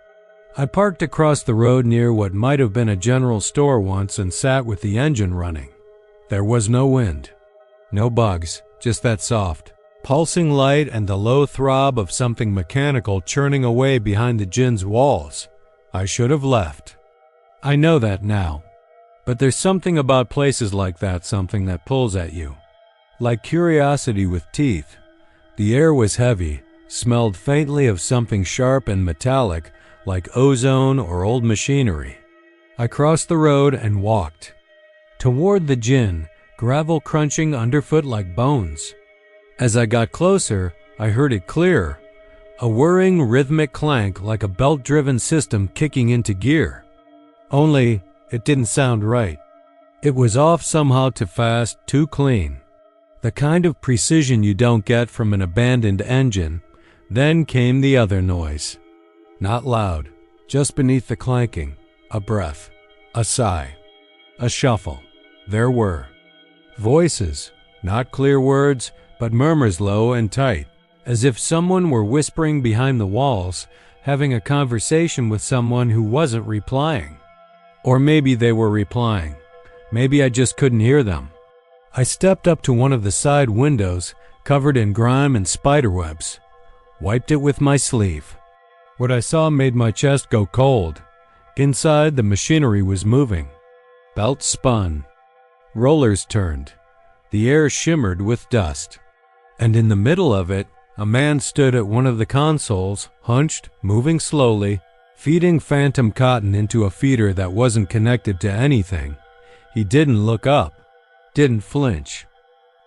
I parked across the road near what might have been a general store once and sat with the engine running. There was no wind, no bugs, just that soft, pulsing light and the low throb of something mechanical churning away behind the gin's walls. I should have left. I know that now. But there's something about places like that, something that pulls at you. Like curiosity with teeth. The air was heavy, smelled faintly of something sharp and metallic, like ozone or old machinery. I crossed the road and walked toward the gin, gravel crunching underfoot like bones. As I got closer, I heard it clearer, a whirring rhythmic clank like a belt-driven system kicking into gear. Only, it didn't sound right. It was off somehow, too fast, too clean. The kind of precision you don't get from an abandoned engine. Then came the other noise. Not loud, just beneath the clanking. A breath, a sigh, a shuffle. There were voices, not clear words, but murmurs low and tight, as if someone were whispering behind the walls, having a conversation with someone who wasn't replying. Or maybe they were replying. Maybe I just couldn't hear them. I stepped up to one of the side windows, covered in grime and spiderwebs, wiped it with my sleeve. What I saw made my chest go cold. Inside, the machinery was moving. Belts spun. Rollers turned. The air shimmered with dust. And in the middle of it, a man stood at one of the consoles, hunched, moving slowly, feeding phantom cotton into a feeder that wasn't connected to anything. He didn't look up. Didn't flinch.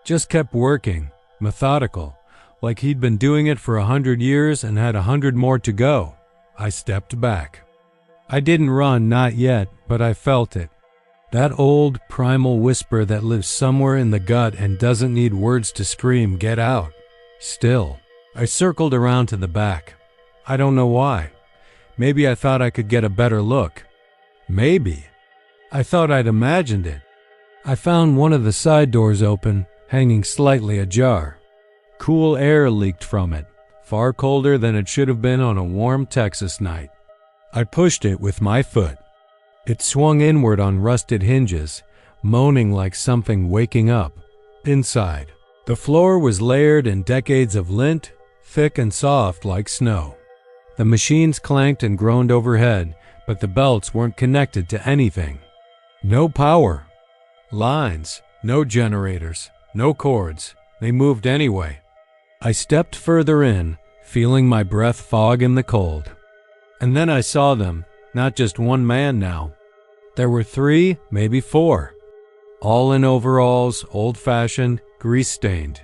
Just kept working, methodical, like he'd been doing it for 100 years and had 100 more to go. I stepped back. I didn't run, not yet, but I felt it. That old, primal whisper that lives somewhere in the gut and doesn't need words to scream, get out. Still, I circled around to the back. I don't know why. Maybe I thought I could get a better look. Maybe. I thought I'd imagined it. I found one of the side doors open, hanging slightly ajar. Cool air leaked from it, far colder than it should have been on a warm Texas night. I pushed it with my foot. It swung inward on rusted hinges, moaning like something waking up. Inside, the floor was layered in decades of lint, thick and soft like snow. The machines clanked and groaned overhead, but the belts weren't connected to anything. No power. Lines, No generators, no cords. They moved anyway. I stepped further in, feeling my breath fog in the cold. And then I saw them, not just one man now. There were 3, maybe 4. All in overalls, old-fashioned, grease-stained.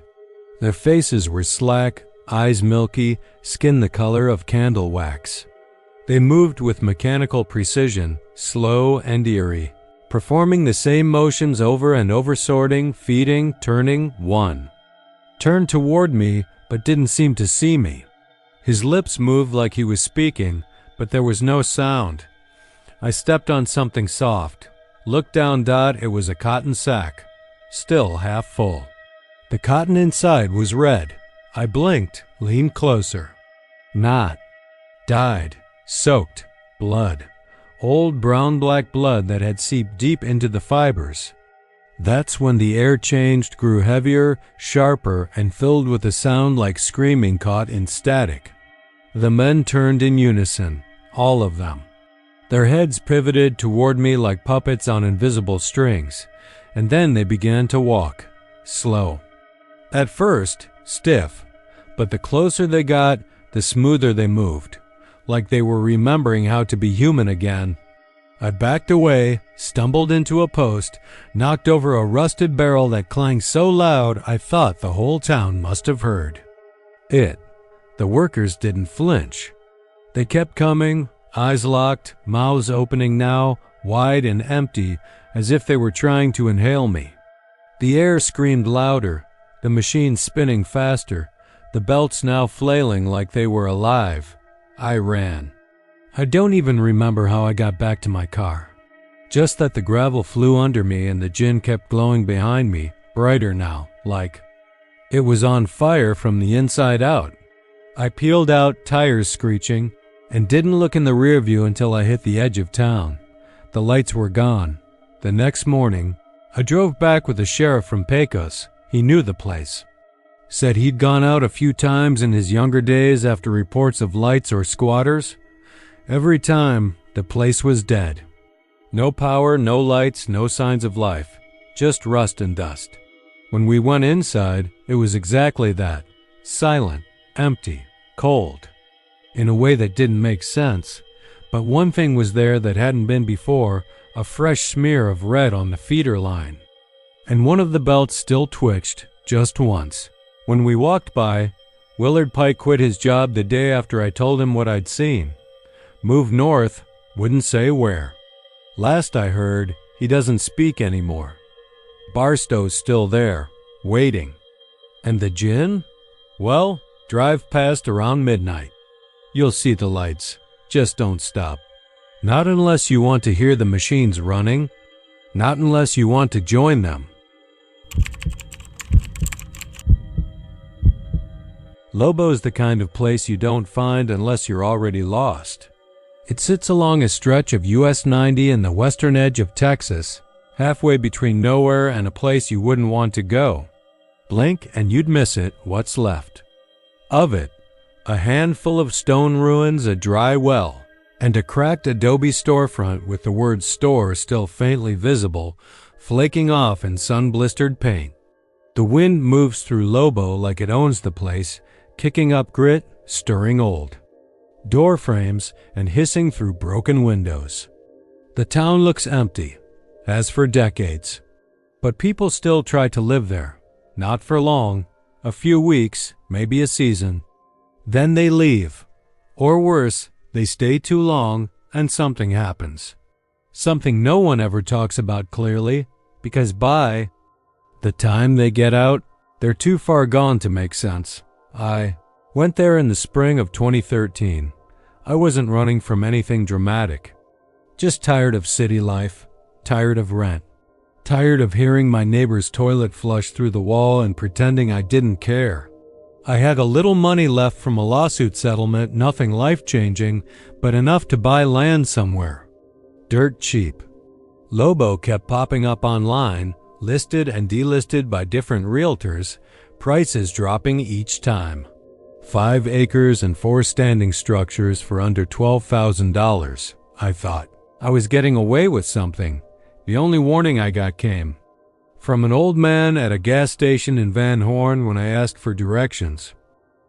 Their faces were slack, eyes milky, skin the color of candle wax. They moved with mechanical precision, slow and eerie, performing the same motions over and over, sorting, feeding, turning. One turned toward me, but didn't seem to see me. His lips moved like he was speaking, but there was no sound. I stepped on something soft. Looked down. It was a cotton sack, still half full. The cotton inside was red. I blinked, leaned closer. Not. Dyed. Soaked. Blood. Old brown-black blood that had seeped deep into the fibers. That's when the air changed, grew heavier, sharper, and filled with a sound like screaming caught in static. The men turned in unison, all of them. Their heads pivoted toward me like puppets on invisible strings, and then they began to walk, slow. At first, stiff, but the closer they got, the smoother they moved, like they were remembering how to be human again. I backed away, stumbled into a post, knocked over a rusted barrel that clanged so loud I thought the whole town must have heard. The workers didn't flinch. They kept coming, eyes locked, mouths opening now, wide and empty, as if they were trying to inhale me. The air screamed louder, the machine spinning faster, the belts now flailing like they were alive. I ran. I don't even remember how I got back to my car. Just that the gravel flew under me and the gin kept glowing behind me, brighter now, like it was on fire from the inside out. I peeled out, tires screeching, and didn't look in the rear view until I hit the edge of town. The lights were gone. The next morning, I drove back with the sheriff from Pecos. He knew the place. Said he'd gone out a few times in his younger days after reports of lights or squatters. Every time, the place was dead. No power, no lights, no signs of life. Just rust and dust. When we went inside, it was exactly that. Silent, empty, cold. In a way that didn't make sense. But one thing was there that hadn't been before, a fresh smear of red on the feeder line. And one of the belts still twitched, just once. When we walked by, Willard Pike quit his job the day after I told him what I'd seen. Moved north, wouldn't say where. Last I heard, he doesn't speak anymore. Barstow's still there, waiting. And the gin? Well, drive past around midnight. You'll see the lights. Just don't stop. Not unless you want to hear the machines running. Not unless you want to join them. Lobo's the kind of place you don't find unless you're already lost. It sits along a stretch of US 90 in the western edge of Texas, halfway between nowhere and a place you wouldn't want to go. Blink and you'd miss it, what's left. Of it, a handful of stone ruins, a dry well, and a cracked adobe storefront with the word store still faintly visible, flaking off in sun-blistered paint. The wind moves through Lobo like it owns the place, kicking up grit, stirring old. Door frames and hissing through broken windows. The town looks empty, as for decades. But people still try to live there. Not for long, a few weeks, maybe a season. Then they leave. Or worse, they stay too long and something happens. Something no one ever talks about clearly, because by the time they get out, they're too far gone to make sense. I went there in the spring of 2013. I wasn't running from anything dramatic. Just tired of city life, tired of rent, tired of hearing my neighbor's toilet flush through the wall and pretending I didn't care. I had a little money left from a lawsuit settlement, nothing life-changing, but enough to buy land somewhere. Dirt cheap. Lobo kept popping up online, listed and delisted by different realtors, prices dropping each time. 5 acres and 4 standing structures for under $12,000, I thought. I was getting away with something. The only warning I got came. from an old man at a gas station in Van Horn when I asked for directions.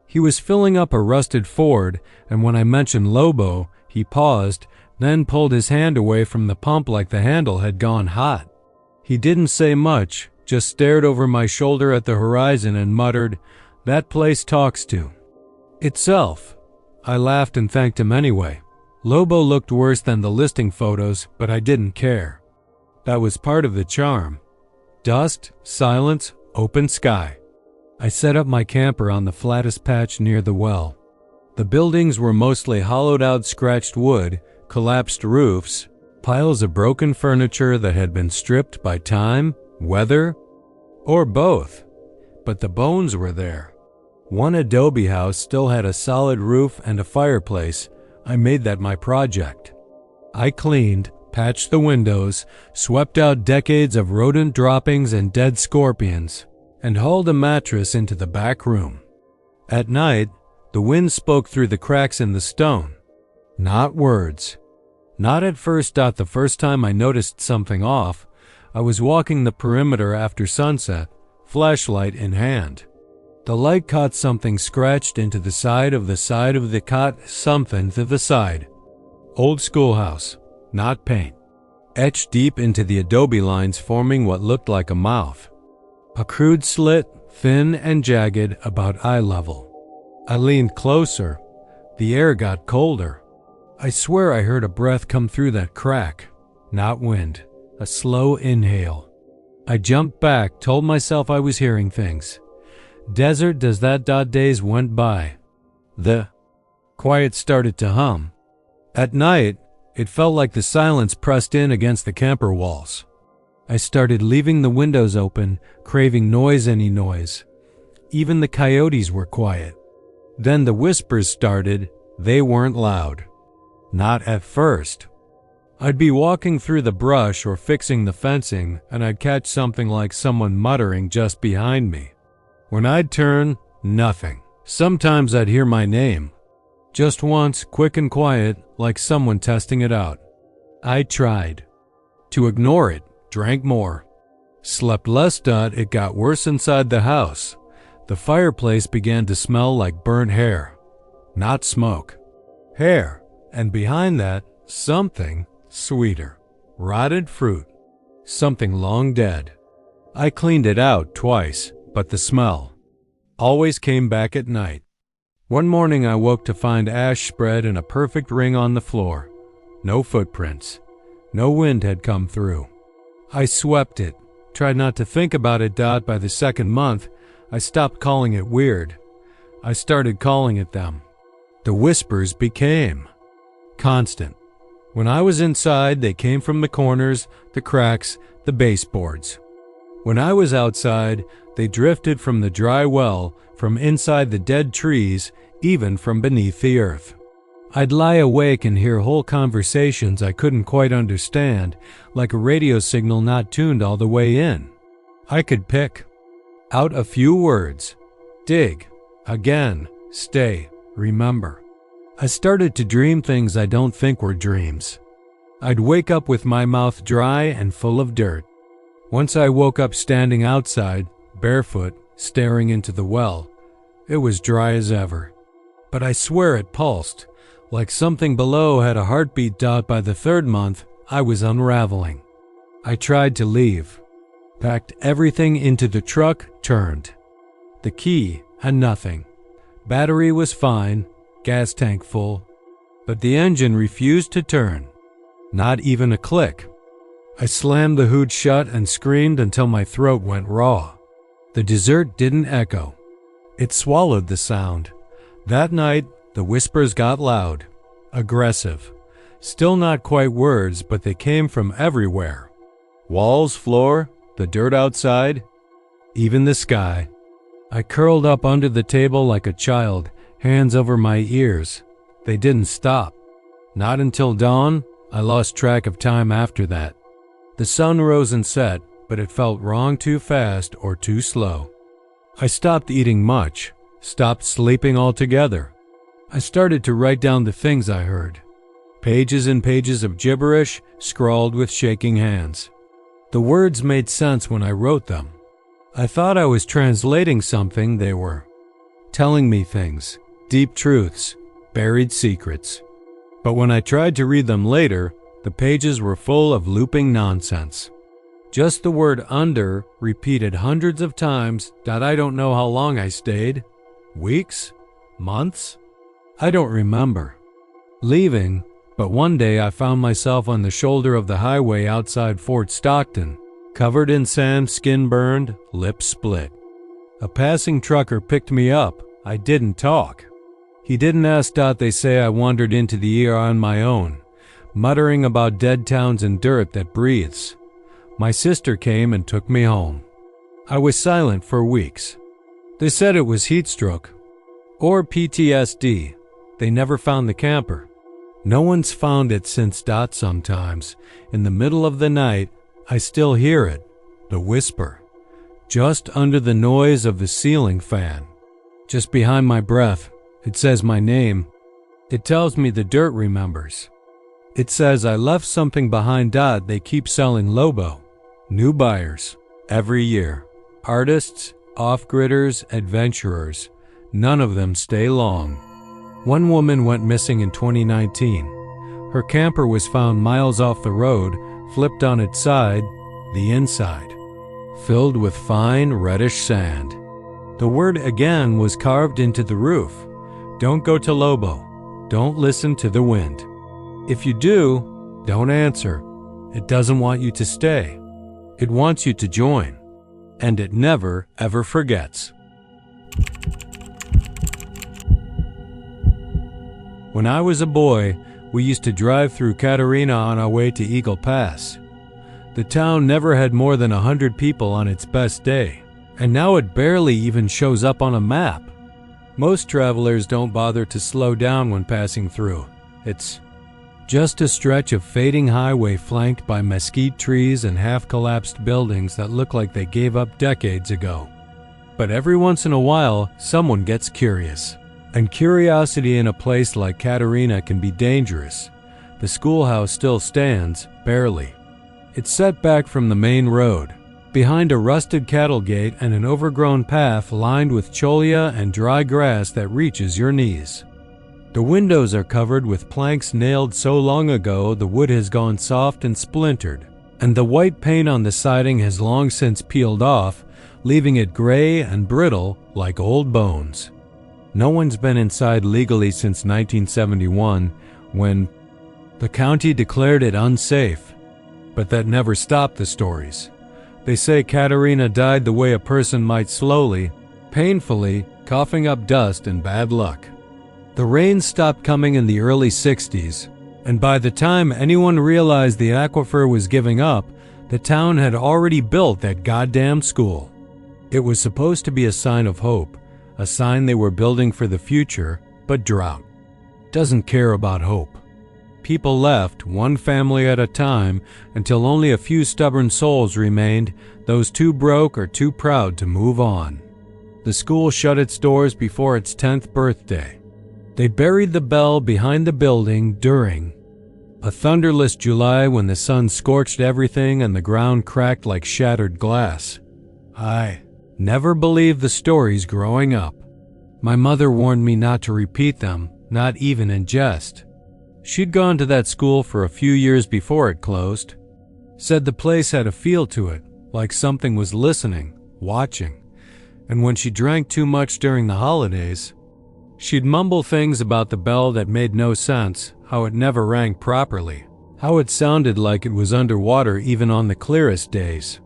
He was filling up a rusted Ford, and when I mentioned Lobo, he paused, then pulled his hand away from the pump like the handle had gone hot. He didn't say much, just stared over my shoulder at the horizon and muttered, "That place talks to itself." I laughed and thanked him anyway. Lobo looked worse than the listing photos, but I didn't care. That was part of the charm. Dust, silence, open sky. I set up my camper on the flattest patch near the well. The buildings were mostly hollowed-out scratched wood, collapsed roofs, piles of broken furniture that had been stripped by time, weather, or both. But the bones were there. One adobe house still had a solid roof and a fireplace. I made that my project. I cleaned, patched the windows, swept out decades of rodent droppings and dead scorpions, and hauled a mattress into the back room. At night, the wind spoke through the cracks in the stone. Not words. Not at first. The first time I noticed something off, I was walking the perimeter after sunset, flashlight in hand. The light caught something scratched into the side of the cot, something to the side. Old schoolhouse, not paint. Etched deep into the adobe lines, forming what looked like a mouth. A crude slit, thin and jagged, about eye level. I leaned closer. The air got colder. I swear I heard a breath come through that crack. Not wind, a slow inhale. I jumped back, told myself I was hearing things. Desert does that. Days went by. The quiet started to hum. At night, it felt like the silence pressed in against the camper walls. I started leaving the windows open, craving noise, any noise. Even the coyotes were quiet. Then the whispers started. They weren't loud. Not at first. I'd be walking through the brush or fixing the fencing, and I'd catch something like someone muttering just behind me. When I'd turn, nothing. Sometimes I'd hear my name. Just once, quick and quiet, like someone testing it out. I tried to ignore it, drank more. Slept less. It got worse inside the house. The fireplace began to smell like burnt hair. Not smoke. Hair. And behind that, something sweeter. Rotted fruit. Something long dead. I cleaned it out twice, but the smell always came back at night. One morning I woke to find ash spread in a perfect ring on the floor. No footprints. No wind had come through. I swept it, tried not to think about it. By the second month, I stopped calling it weird. I started calling it them. The whispers became constant. When I was inside, they came from the corners, the cracks, the baseboards. When I was outside, they drifted from the dry well, from inside the dead trees, even from beneath the earth. I'd lie awake and hear whole conversations I couldn't quite understand, like a radio signal not tuned all the way in. I could pick out a few words. Dig. Again. Stay. Remember. I started to dream things I don't think were dreams. I'd wake up with my mouth dry and full of dirt. Once I woke up standing outside, barefoot, staring into the well. It was dry as ever. But I swear it pulsed, like something below had a heartbeat. By the third month, I was unraveling. I tried to leave. Packed everything into the truck, turned. The key, and nothing. Battery was fine. Gas tank full, but the engine refused to turn. Not even a click. I slammed the hood shut and screamed until my throat went raw. The dessert didn't echo. It swallowed the sound. That night, the whispers got loud, aggressive. Still not quite words, but they came from everywhere. Walls, floor, the dirt outside, even the sky. I curled up under the table like a child, hands over my ears. They didn't stop. Not until dawn. I lost track of time after that. The sun rose and set, but it felt wrong, too fast or too slow. I stopped eating much, stopped sleeping altogether. I started to write down the things I heard. Pages and pages of gibberish, scrawled with shaking hands. The words made sense when I wrote them. I thought I was translating something. They were telling me things, deep truths, buried secrets. But when I tried to read them later, the pages were full of looping nonsense. Just the word under repeated hundreds of times that I don't know how long I stayed. Weeks? Months? I don't remember. Leaving, but one day I found myself on the shoulder of the highway outside Fort Stockton, covered in sand, skin burned, lips split. A passing trucker picked me up. I didn't talk. He didn't ask. They say I wandered into the ER on my own, muttering about dead towns and dirt that breathes. My sister came and took me home. I was silent for weeks. They said it was heat stroke or PTSD. They never found the camper. No one's found it since. Sometimes, in the middle of the night, I still hear it, the whisper, just under the noise of the ceiling fan. Just behind my breath, it says my name. It tells me the dirt remembers. It says I left something behind. They keep selling Lobo. New buyers, every year. Artists, off-gridders, adventurers. None of them stay long. One woman went missing in 2019. Her camper was found miles off the road, flipped on its side, the inside, filled with fine reddish sand. The word again was carved into the roof. Don't go to Lobo. Don't listen to the wind. If you do, don't answer. It doesn't want you to stay. It wants you to join. And it never, ever forgets. When I was a boy, we used to drive through Catarina on our way to Eagle Pass. The town never had more than 100 people on its best day, and now it barely even shows up on a map. Most travelers don't bother to slow down when passing through. It's just a stretch of fading highway flanked by mesquite trees and half-collapsed buildings that look like they gave up decades ago. But every once in a while, someone gets curious. And curiosity in a place like Catarina can be dangerous. The schoolhouse still stands, barely. It's set back from the main road, behind a rusted cattle gate and an overgrown path lined with Toyah and dry grass that reaches your knees. The windows are covered with planks nailed so long ago the wood has gone soft and splintered, and the white paint on the siding has long since peeled off, leaving it gray and brittle like old bones. No one's been inside legally since 1971, when the county declared it unsafe. But that never stopped the stories. They say Catarina died the way a person might slowly, painfully, coughing up dust and bad luck. The rain stopped coming in the early 60s, and by the time anyone realized the aquifer was giving up, the town had already built that goddamn school. It was supposed to be a sign of hope, a sign they were building for the future, but drought doesn't care about hope. People left, one family at a time, until only a few stubborn souls remained, those too broke or too proud to move on. The school shut its doors before its 10th birthday. They buried the bell behind the building during a thunderless July when the sun scorched everything and the ground cracked like shattered glass. I never believed the stories growing up. My mother warned me not to repeat them, not even in jest. She'd gone to that school for a few years before it closed. Said the place had a feel to it, like something was listening, watching. And when she drank too much during the holidays, she'd mumble things about the bell that made no sense, how it never rang properly, how it sounded like it was underwater even on the clearest days.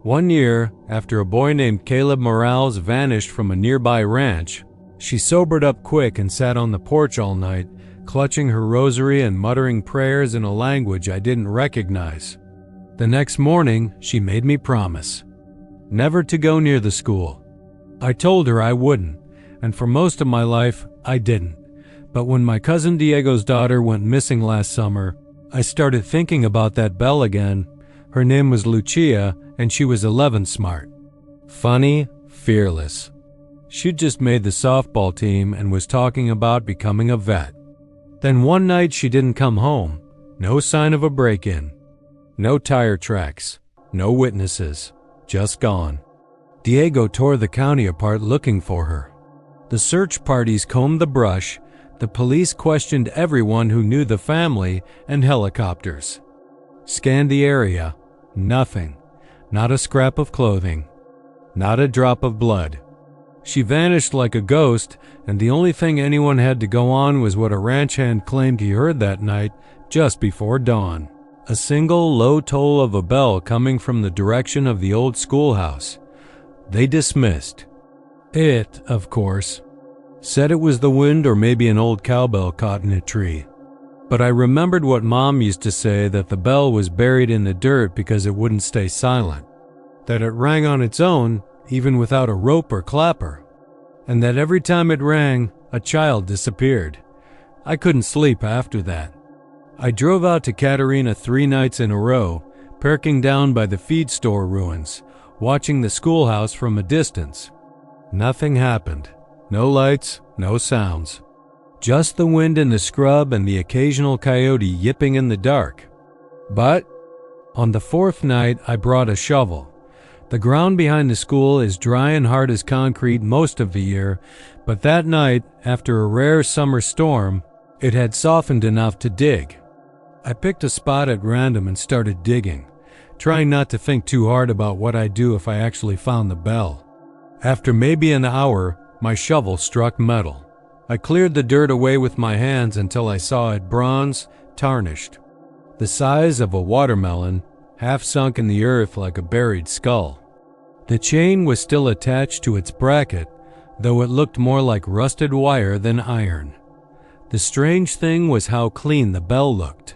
One year, after a boy named Caleb Morales vanished from a nearby ranch, she sobered up quick and sat on the porch all night, clutching her rosary and muttering prayers in a language I didn't recognize. The next morning, she made me promise never to go near the school. I told her I wouldn't, and for most of my life, I didn't. But when my cousin Diego's daughter went missing last summer, I started thinking about that bell again. Her name was Lucia, and she was 11 smart. Funny, fearless. She'd just made the softball team and was talking about becoming a vet. Then one night she didn't come home. No sign of a break-in. No tire tracks. no witnesses, just gone. Diego tore the county apart looking for her. The search parties combed the brush, the police questioned everyone who knew the family, and helicopters scanned the area. Nothing. Not a scrap of clothing. Not a drop of blood. She vanished like a ghost, and the only thing anyone had to go on was what a ranch hand claimed he heard that night just before dawn. A single low toll of a bell coming from the direction of the old schoolhouse. They dismissed. It, of course, said it was the wind or maybe an old cowbell caught in a tree. But I remembered what Mom used to say, that the bell was buried in the dirt because it wouldn't stay silent, that it rang on its own even without a rope or clapper, and that every time it rang, a child disappeared. I couldn't sleep after that. I drove out to Catarina 3 nights in a row, parking down by the feed store ruins, watching the schoolhouse from a distance. Nothing happened. No lights, no sounds. Just the wind in the scrub and the occasional coyote yipping in the dark. But on the 4th night, I brought a shovel. The ground behind the school is dry and hard as concrete most of the year, but that night, after a rare summer storm, it had softened enough to dig. I picked a spot at random and started digging, trying not to think too hard about what I'd do if I actually found the bell. After maybe an hour, my shovel struck metal. I cleared the dirt away with my hands until I saw it bronze, tarnished, the size of a watermelon, half sunk in the earth like a buried skull. The chain was still attached to its bracket, though it looked more like rusted wire than iron. The strange thing was how clean the bell looked.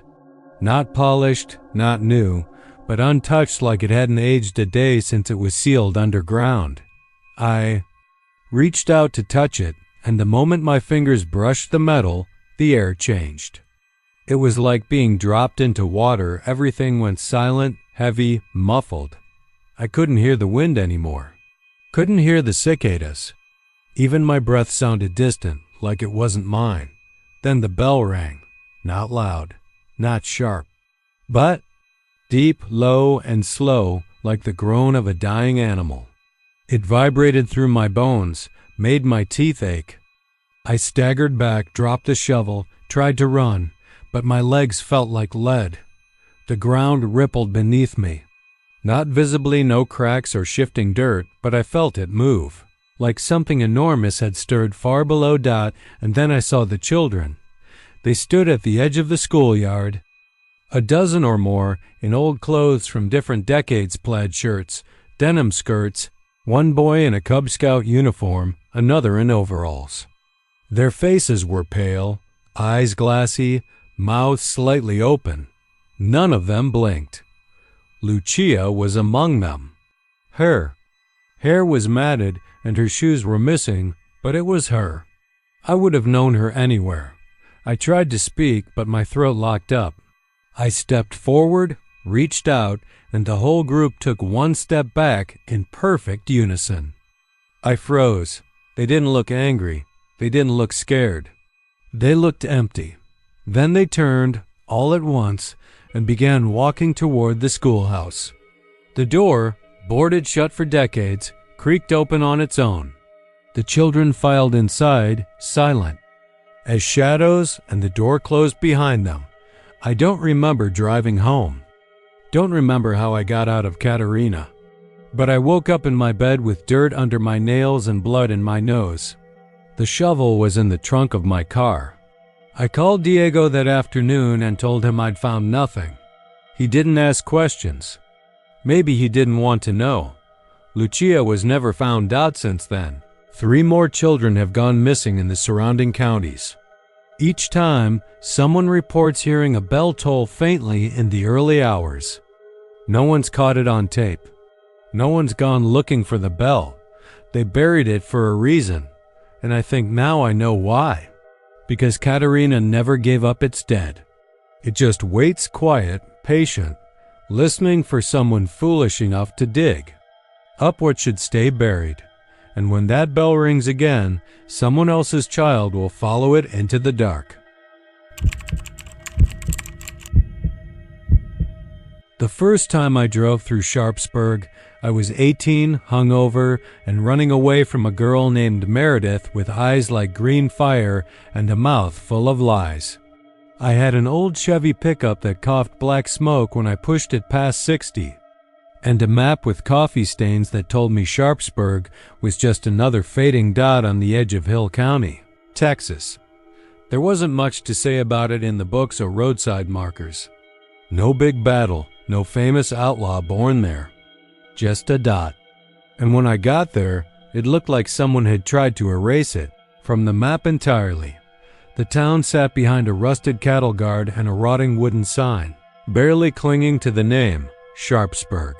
Not polished, not new, but untouched like it hadn't aged a day since it was sealed underground. I reached out to touch it, and the moment my fingers brushed the metal, the air changed. It was like being dropped into water. Everything went silent, heavy, muffled. I couldn't hear the wind anymore. Couldn't hear the cicadas. Even my breath sounded distant, like it wasn't mine. Then the bell rang. Not loud, not sharp, but deep, low, and slow, like the groan of a dying animal. It vibrated through my bones, made my teeth ache. I staggered back, dropped the shovel, tried to run, but my legs felt like lead. The ground rippled beneath me. Not visibly, no cracks or shifting dirt, but I felt it move, like something enormous had stirred far below Dot, and then I saw the children. They stood at the edge of the schoolyard, a dozen or more, in old clothes from different decades, plaid shirts, denim skirts, one boy in a Cub Scout uniform, another in overalls. Their faces were pale, eyes glassy, mouths slightly open. None of them blinked. Lucia was among them. Her hair was matted and her shoes were missing, but it was her. I would have known her anywhere. I tried to speak, but my throat locked up. I stepped forward, reached out, and the whole group took one step back in perfect unison. I froze. They didn't look angry. They didn't look scared. They looked empty. Then they turned, all at once, and began walking toward the schoolhouse. The door, boarded shut for decades, creaked open on its own. The children filed inside, silent. As shadows and the door closed behind them, I don't remember driving home. Don't remember how I got out of Catarina. But I woke up in my bed with dirt under my nails and blood in my nose. The shovel was in the trunk of my car. I called Diego that afternoon and told him I'd found nothing. He didn't ask questions. Maybe he didn't want to know. Lucia was never found out since then. 3 more children have gone missing in the surrounding counties. Each time, someone reports hearing a bell toll faintly in the early hours. No one's caught it on tape. No one's gone looking for the bell. They buried it for a reason, and I think now I know why. Because Catarina never gave up its dead. It just waits quiet, patient, listening for someone foolish enough to dig up what should stay buried. And when that bell rings again, someone else's child will follow it into the dark. The first time I drove through Sharpsburg, I was 18, hungover, and running away from a girl named Meredith with eyes like green fire and a mouth full of lies. I had an old Chevy pickup that coughed black smoke when I pushed it past 60, and a map with coffee stains that told me Sharpsburg was just another fading dot on the edge of Hill County, Texas. There wasn't much to say about it in the books or roadside markers. No big battle, no famous outlaw born there. Just a dot. And when I got there, it looked like someone had tried to erase it from the map entirely. The town sat behind a rusted cattle guard and a rotting wooden sign, barely clinging to the name, Sharpsburg.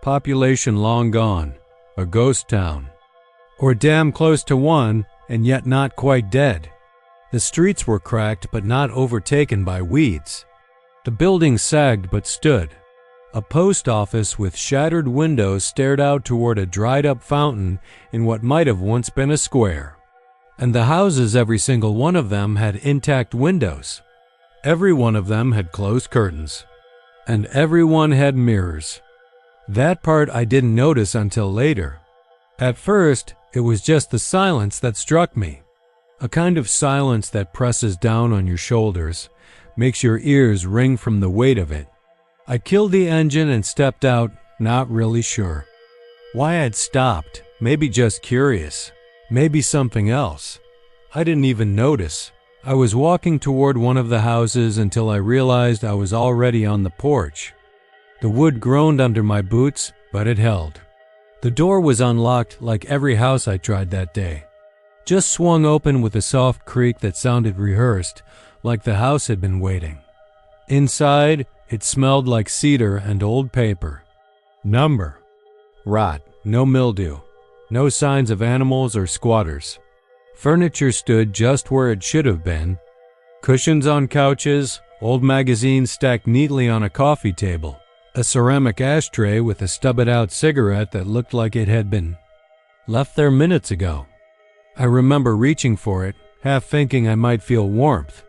Population long gone, a ghost town. Or damn close to one, and yet not quite dead. The streets were cracked but not overtaken by weeds. The building sagged but stood. A post office with shattered windows stared out toward a dried-up fountain in what might have once been a square. And the houses, every single one of them, had intact windows. Every one of them had closed curtains. And every one had mirrors. That part I didn't notice until later. At first, it was just the silence that struck me. A kind of silence that presses down on your shoulders, makes your ears ring from the weight of it. I killed the engine and stepped out, not really sure. Why I'd stopped, maybe just curious, maybe something else. I didn't even notice. I was walking toward one of the houses until I realized I was already on the porch. The wood groaned under my boots, but it held. The door was unlocked like every house I tried that day. Just swung open with a soft creak that sounded rehearsed, like the house had been waiting. Inside, it smelled like cedar and old paper. Number. Rot, no mildew. No signs of animals or squatters. Furniture stood just where it should have been. Cushions on couches, old magazines stacked neatly on a coffee table. A ceramic ashtray with a stubbed-out cigarette that looked like it had been left there minutes ago. I remember reaching for it, half thinking I might feel warmth.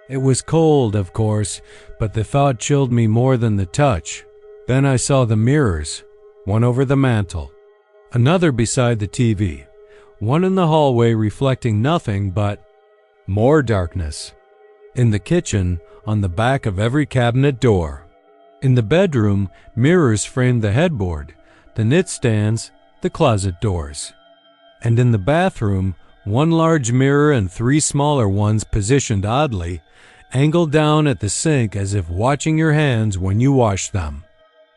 It was cold, of course, but the thought chilled me more than the touch. Then I saw the mirrors, one over the mantel, another beside the TV, one in the hallway reflecting nothing but more darkness. In the kitchen, on the back of every cabinet door. In the bedroom, mirrors framed the headboard, the knitstands, the closet doors. And in the bathroom, one large mirror and three smaller ones positioned oddly, angled down at the sink as if watching your hands when you wash them.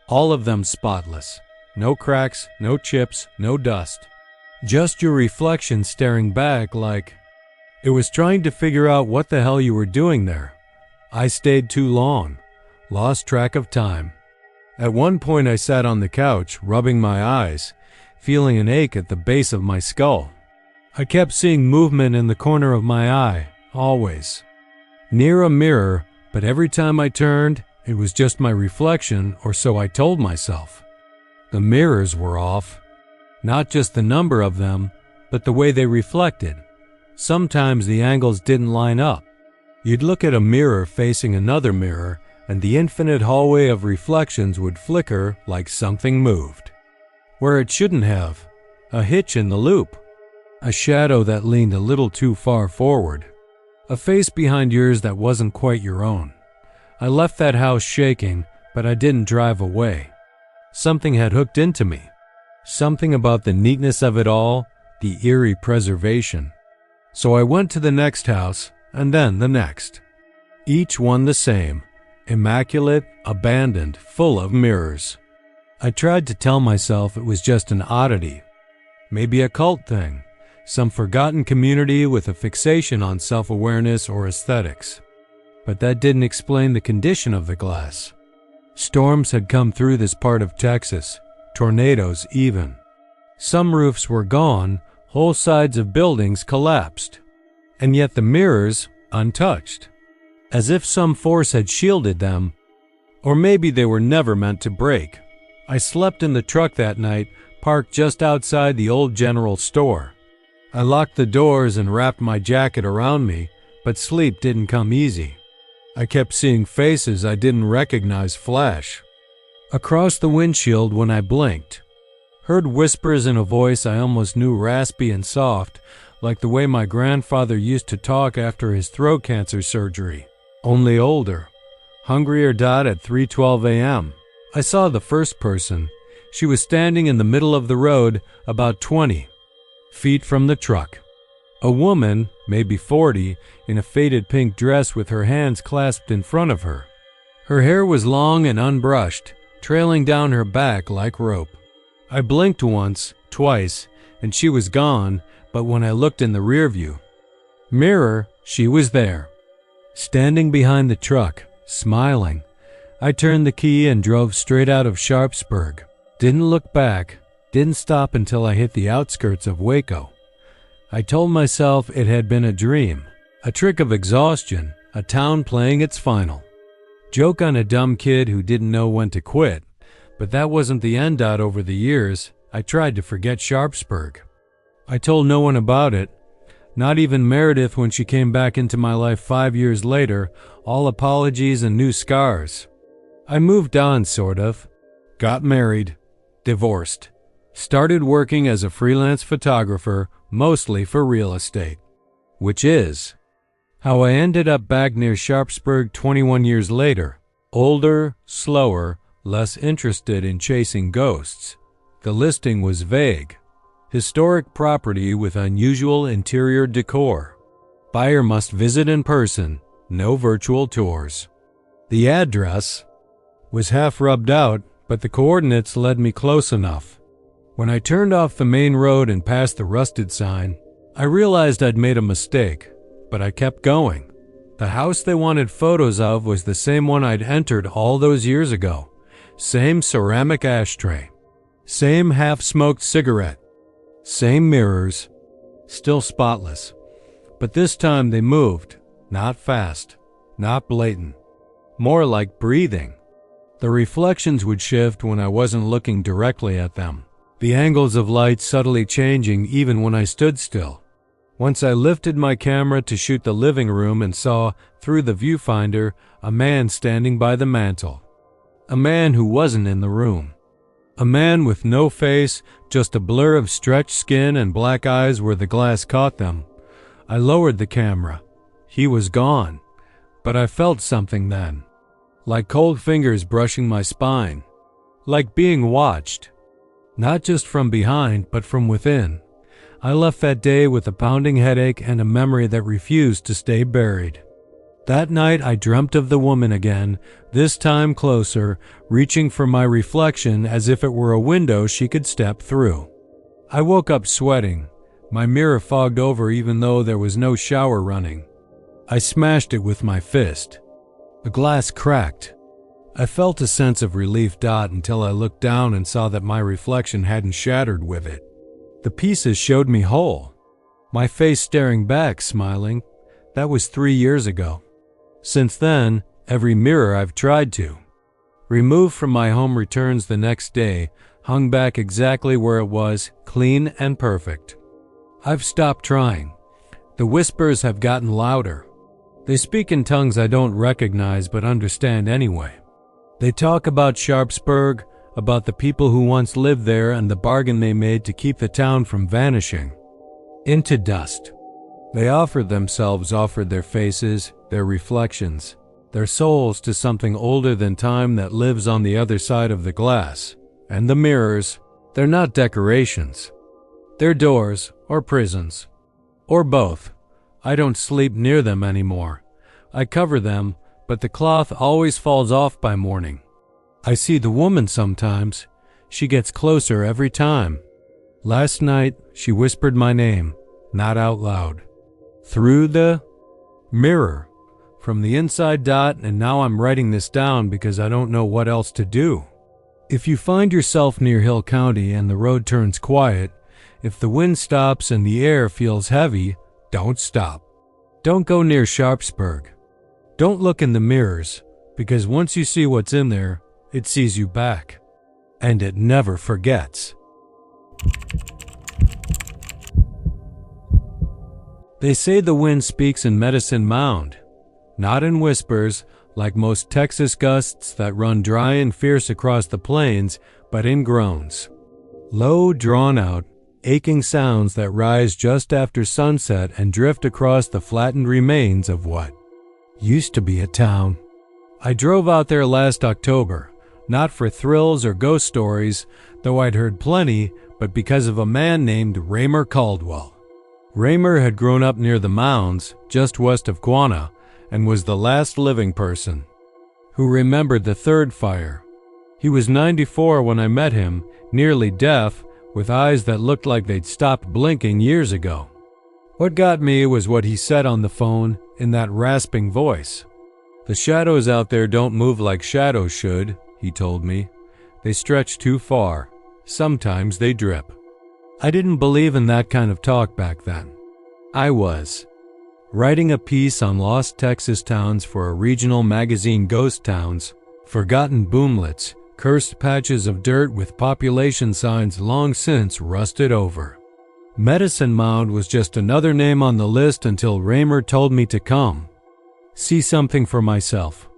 All of them spotless. No cracks, no chips, no dust. Just your reflection staring back like it was trying to figure out what the hell you were doing there. I stayed too long, lost track of time. At one point I sat on the couch, rubbing my eyes, feeling an ache at the base of my skull. I kept seeing movement in the corner of my eye, always. Near a mirror, but every time I turned, it was just my reflection, or so I told myself. The mirrors were off. Not just the number of them, but the way they reflected. Sometimes the angles didn't line up. You'd look at a mirror facing another mirror, and the infinite hallway of reflections would flicker like something moved. Where it shouldn't have. A hitch in the loop. A shadow that leaned a little too far forward. A face behind yours that wasn't quite your own. I left that house shaking, but I didn't drive away. Something had hooked into me. Something about the neatness of it all, the eerie preservation. So I went to the next house, and then the next. Each one the same. Immaculate, abandoned, full of mirrors. I tried to tell myself it was just an oddity. Maybe a cult thing. Some forgotten community with a fixation on self-awareness or aesthetics. But that didn't explain the condition of the glass. Storms had come through this part of Texas, tornadoes even. Some roofs were gone, whole sides of buildings collapsed. And yet the mirrors, untouched. As if some force had shielded them. Or maybe they were never meant to break. I slept in the truck that night, parked just outside the old general store. I locked the doors and wrapped my jacket around me, but sleep didn't come easy. I kept seeing faces I didn't recognize flash. across the windshield when I blinked. Heard whispers in a voice I almost knew raspy and soft, like the way my grandfather used to talk after his throat cancer surgery, only older. Hungrier dot at 3:12 a.m. I saw the first person. She was standing in the middle of the road, about 20 feet from the truck. A woman, maybe 40, in a faded pink dress with her hands clasped in front of her. Her hair was long and unbrushed, trailing down her back like rope. I blinked once, twice, and she was gone, but when I looked in the rearview mirror, she was there, standing behind the truck, smiling. I turned the key and drove straight out of Sharpsburg. Didn't look back, didn't stop until I hit the outskirts of Waco. I told myself it had been a dream, a trick of exhaustion, a town playing its final. Joke on a dumb kid who didn't know when to quit, but that wasn't the end. Over the years, I tried to forget Sharpsburg. I told no one about it, not even Meredith when she came back into my life 5 years later, all apologies and new scars. I moved on, sort of. Got married, divorced, started working as a freelance photographer, mostly for real estate, which is how I ended up back near Sharpsburg 21 years later, older, slower, less interested in chasing ghosts. The listing was vague. Historic property with unusual interior decor. Buyer must visit in person, no virtual tours. The address was half rubbed out, but the coordinates led me close enough. When I turned off the main road and passed the rusted sign, I realized I'd made a mistake, but I kept going. The house they wanted photos of was the same one I'd entered all those years ago. Same ceramic ashtray. Same half-smoked cigarette. Same mirrors. Still spotless. But this time they moved. Not fast. Not blatant. More like breathing. The reflections would shift when I wasn't looking directly at them. The angles of light subtly changing even when I stood still. Once I lifted my camera to shoot the living room and saw, through the viewfinder, a man standing by the mantel. A man who wasn't in the room. A man with no face, just a blur of stretched skin and black eyes where the glass caught them. I lowered the camera. He was gone. But I felt something then. Like cold fingers brushing my spine. Like being watched. Not just from behind, but from within. I left that day with a pounding headache and a memory that refused to stay buried. That night I dreamt of the woman again, this time closer, reaching for my reflection as if it were a window she could step through. I woke up sweating, my mirror fogged over even though there was no shower running. I smashed it with my fist. The glass cracked. I felt a sense of relief until I looked down and saw that my reflection hadn't shattered with it. The pieces showed me whole. My face staring back, smiling. That was 3 years ago. Since then, every mirror I've tried to remove from my home returns the next day, hung back exactly where it was, clean and perfect. I've stopped trying. The whispers have gotten louder. They speak in tongues I don't recognize but understand anyway. They talk about Sharpsburg, about the people who once lived there and the bargain they made to keep the town from vanishing into dust. They offered their faces, their reflections, their souls to something older than time that lives on the other side of the glass. And the mirrors, they're not decorations. They're doors, or prisons, or both. I don't sleep near them anymore. I cover them, but the cloth always falls off by morning. I see the woman sometimes. She gets closer every time. Last night, she whispered my name, not out loud. Through the mirror, from the inside and now I'm writing this down because I don't know what else to do. If you find yourself near Hill County and the road turns quiet, if the wind stops and the air feels heavy, don't stop. Don't go near Sharpsburg. Don't look in the mirrors, because once you see what's in there, it sees you back. And it never forgets. They say the wind speaks in Medicine Mound, not in whispers, like most Texas gusts that run dry and fierce across the plains, but in groans. Low, drawn-out, aching sounds that rise just after sunset and drift across the flattened remains of what used to be a town. I drove out there last October, not for thrills or ghost stories, though I'd heard plenty, but because of a man named Raymer Caldwell. Raymer had grown up near the mounds, just west of Quanah, and was the last living person who remembered the third fire. He was 94 when I met him, nearly deaf, with eyes that looked like they'd stopped blinking years ago. What got me was what he said on the phone in that rasping voice. "The shadows out there don't move like shadows should," he told me. "They stretch too far. Sometimes they drip." I didn't believe in that kind of talk back then. I was writing a piece on lost Texas towns for a regional magazine, Ghost Towns, forgotten boomlets, cursed patches of dirt with population signs long since rusted over. Medicine Mound was just another name on the list until Raymer told me to come see something for myself.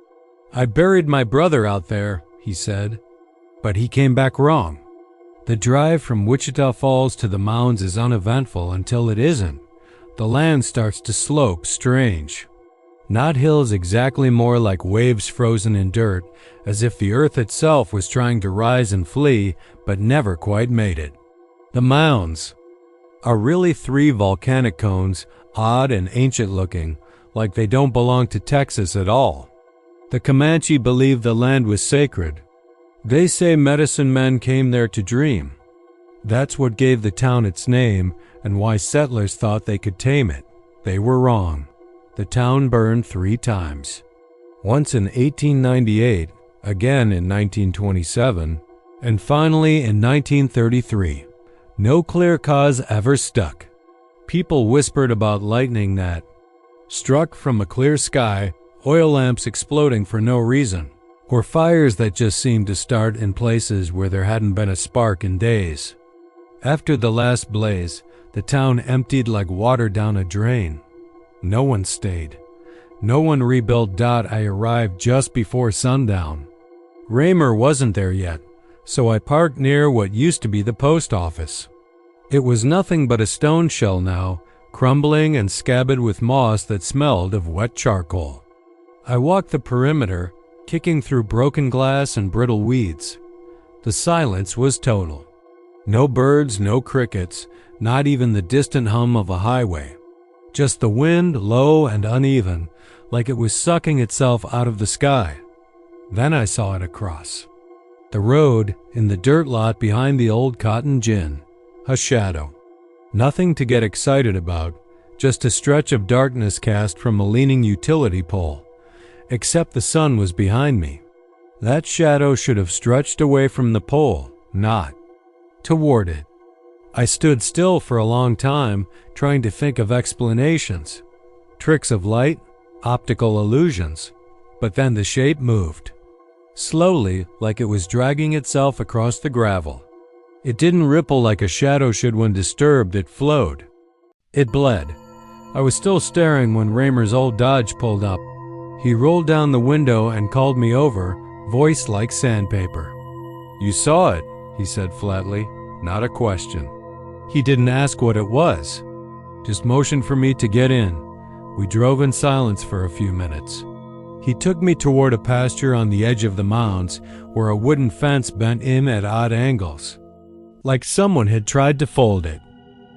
"I buried my brother out there," he said, "but he came back wrong. The drive from Wichita Falls to the mounds is uneventful until it isn't. The land starts to slope strange. Not hills exactly, more like waves frozen in dirt, as if the earth itself was trying to rise and flee, but never quite made it. The mounds are really 3 volcanic cones, odd and ancient looking, like they don't belong to Texas at all. The Comanche believed the land was sacred. They say medicine men came there to dream. That's what gave the town its name and why settlers thought they could tame it. They were wrong. The town burned 3 times. Once in 1898, again in 1927, and finally in 1933. No clear cause ever stuck. People whispered about lightning that struck from a clear sky, oil lamps exploding for no reason, or fires that just seemed to start in places where there hadn't been a spark in days. After the last blaze, the town emptied like water down a drain. No one stayed. No one rebuilt. I arrived just before sundown. Raymer wasn't there yet, so I parked near what used to be the post office. It was nothing but a stone shell now, crumbling and scabbed with moss that smelled of wet charcoal. I walked the perimeter, kicking through broken glass and brittle weeds. The silence was total. No birds, no crickets, not even the distant hum of a highway. Just the wind, low and uneven, like it was sucking itself out of the sky. Then I saw it across the road, in the dirt lot behind the old cotton gin. A shadow. Nothing to get excited about, just a stretch of darkness cast from a leaning utility pole. Except the sun was behind me. That shadow should have stretched away from the pole, not toward it. I stood still for a long time, trying to think of explanations. Tricks of light, optical illusions. But then the shape moved. Slowly, like it was dragging itself across the gravel. It didn't ripple like a shadow should when disturbed, it flowed. It bled. I was still staring when Raymer's old Dodge pulled up. He rolled down the window and called me over, voice like sandpaper. "You saw it," he said flatly, not a question. He didn't ask what it was, just motioned for me to get in. We drove in silence for a few minutes. He took me toward a pasture on the edge of the mounds where a wooden fence bent in at odd angles, like someone had tried to fold it.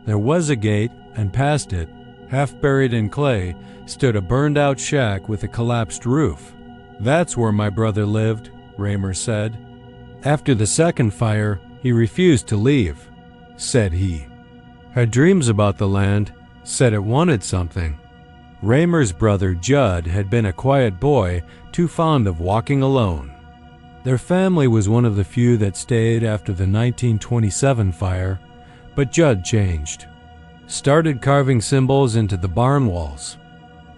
There was a gate, and past it, half buried in clay, stood a burned-out shack with a collapsed roof. "That's where my brother lived," Raymer said. "After the second fire, he refused to leave," said he. "Had dreams about the land, said it wanted something." Raymer's brother Judd had been a quiet boy, too fond of walking alone. Their family was one of the few that stayed after the 1927 fire, but Judd changed. Started carving symbols into the barn walls.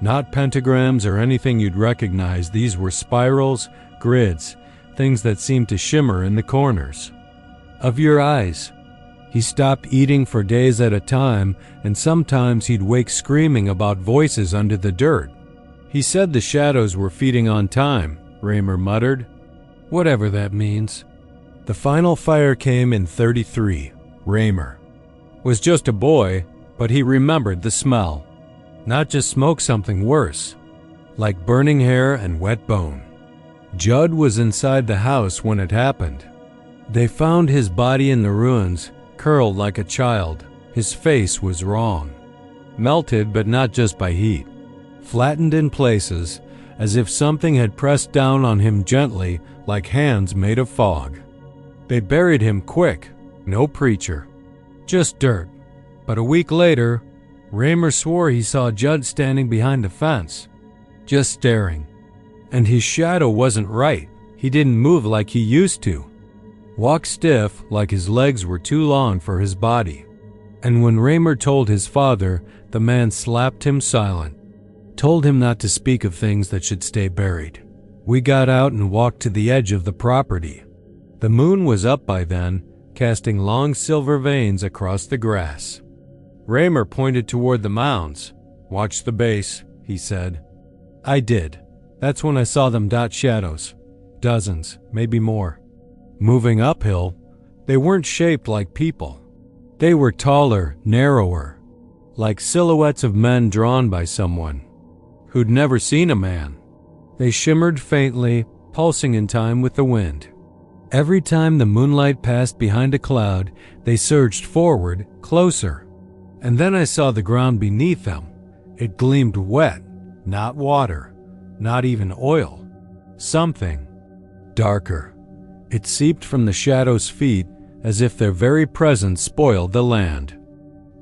Not pentagrams or anything you'd recognize. These were spirals, grids, things that seemed to shimmer in the corners of your eyes. He stopped eating for days at a time, and sometimes he'd wake screaming about voices under the dirt. He said the shadows were feeding on time, Raymer muttered. Whatever that means. The final fire came in 33. Raymer was just a boy, but he remembered the smell. Not just smoke, something worse, like burning hair and wet bone. Judd was inside the house when it happened. They found his body in the ruins, curled like a child. His face was wrong. Melted, but not just by heat. Flattened in places, as if something had pressed down on him gently, like hands made of fog. They buried him quick, no preacher. Just dirt. But a week later, Raymer swore he saw Judd standing behind the fence, just staring. And his shadow wasn't right. He didn't move like he used to. Walked stiff, like his legs were too long for his body. And when Raymer told his father, the man slapped him silent. Told him not to speak of things that should stay buried. We got out and walked to the edge of the property. The moon was up by then, casting long silver veins across the grass. Raymer pointed toward the mounds. Watch the base, he said. I did. That's when I saw them dot shadows. Dozens, maybe more. Moving uphill, they weren't shaped like people. They were taller, narrower, like silhouettes of men drawn by someone who'd never seen a man. They shimmered faintly, pulsing in time with the wind. Every time the moonlight passed behind a cloud, they surged forward, closer. And then I saw the ground beneath them. It gleamed wet, not water, not even oil. Something darker. It seeped from the shadow's feet as if their very presence spoiled the land.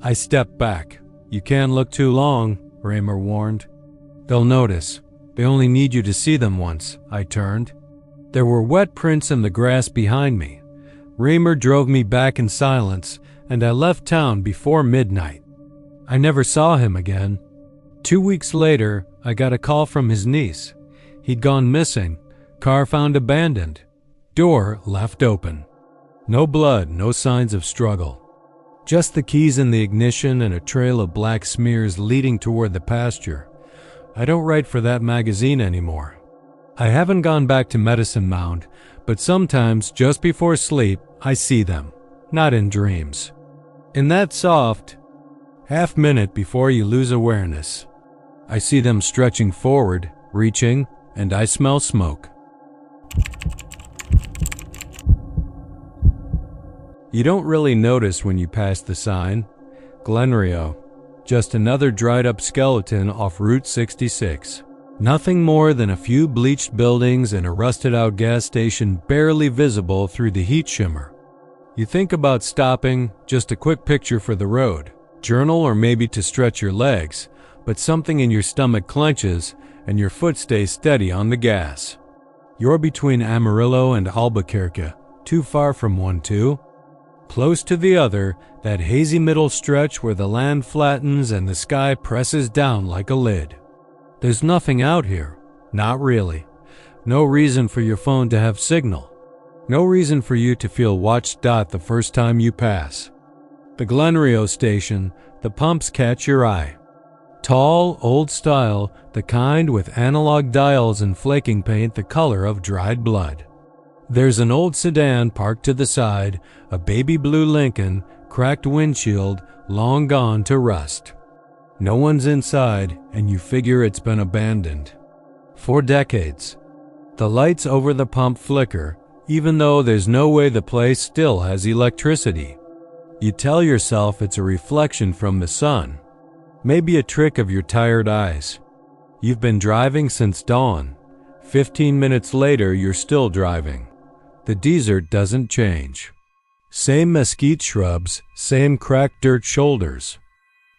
I stepped back. You can't look too long, Raymer warned. They'll notice. They only need you to see them once, I turned. There were wet prints in the grass behind me. Raymer drove me back in silence, and I left town before midnight. I never saw him again. 2 weeks later, I got a call from his niece. He'd gone missing. Car found abandoned. Door left open. No blood, no signs of struggle. Just the keys in the ignition and a trail of black smears leading toward the pasture. I don't write for that magazine anymore. I haven't gone back to Medicine Mound, but sometimes, just before sleep, I see them. Not in dreams. In that soft half minute before you lose awareness, I see them stretching forward, reaching, and I smell smoke. You don't really notice when you pass the sign. Glenrio. Just another dried-up skeleton off Route 66. Nothing more than a few bleached buildings and a rusted-out gas station barely visible through the heat shimmer. You think about stopping, just a quick picture for the road, journal, or maybe to stretch your legs, but something in your stomach clenches and your foot stays steady on the gas. You're between Amarillo and Albuquerque, too far from one too. Close to the other, that hazy middle stretch where the land flattens and the sky presses down like a lid. There's nothing out here. Not really. No reason for your phone to have signal. No reason for you to feel watched the first time you pass. The Glenrio station, the pumps catch your eye. Tall, old style, the kind with analog dials and flaking paint the color of dried blood. There's an old sedan parked to the side, a baby blue Lincoln, cracked windshield, long gone to rust. No one's inside, and you figure it's been abandoned. For decades. The lights over the pump flicker, even though there's no way the place still has electricity. You tell yourself it's a reflection from the sun. Maybe a trick of your tired eyes. You've been driving since dawn. 15 minutes later, you're still driving. The desert doesn't change. Same mesquite shrubs, same cracked dirt shoulders.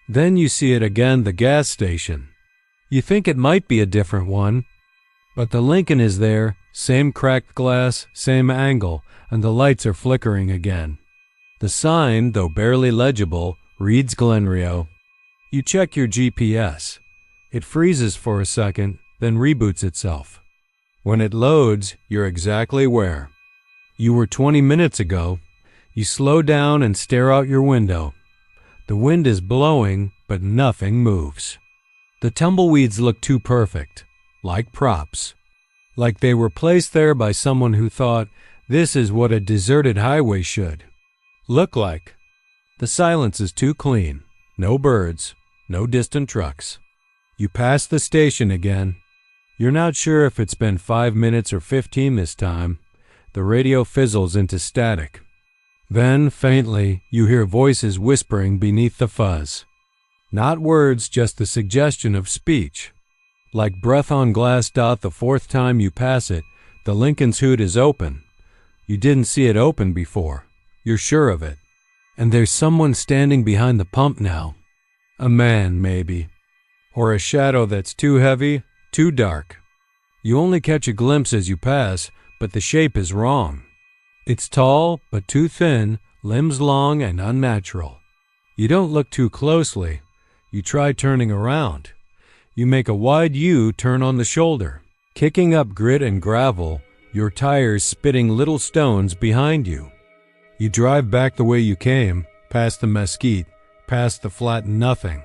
Then you see it again, the gas station. You think it might be a different one, but the Lincoln is there, same cracked glass, same angle, and the lights are flickering again. The sign, though barely legible, reads Glenrio. You check your GPS. It freezes for a second, then reboots itself. When it loads, you're exactly where you were 20 minutes ago. You slow down and stare out your window. The wind is blowing, but nothing moves. The tumbleweeds look too perfect, like props. Like they were placed there by someone who thought this is what a deserted highway should look like. The silence is too clean. No birds, no distant trucks. You pass the station again. You're not sure if it's been 5 minutes or 15 this time. The radio fizzles into static. Then, faintly, you hear voices whispering beneath the fuzz. Not words, just the suggestion of speech. Like breath on glass. The fourth time you pass it, the Lincoln's hood is open. You didn't see it open before. You're sure of it. And there's someone standing behind the pump now. A man, maybe. Or a shadow that's too heavy, too dark. You only catch a glimpse as you pass, but the shape is wrong. It's tall, but too thin, limbs long and unnatural. You don't look too closely. You try turning around. You make a wide U-turn on the shoulder, kicking up grit and gravel, your tires spitting little stones behind you. You drive back the way you came, past the mesquite, past the flat nothing.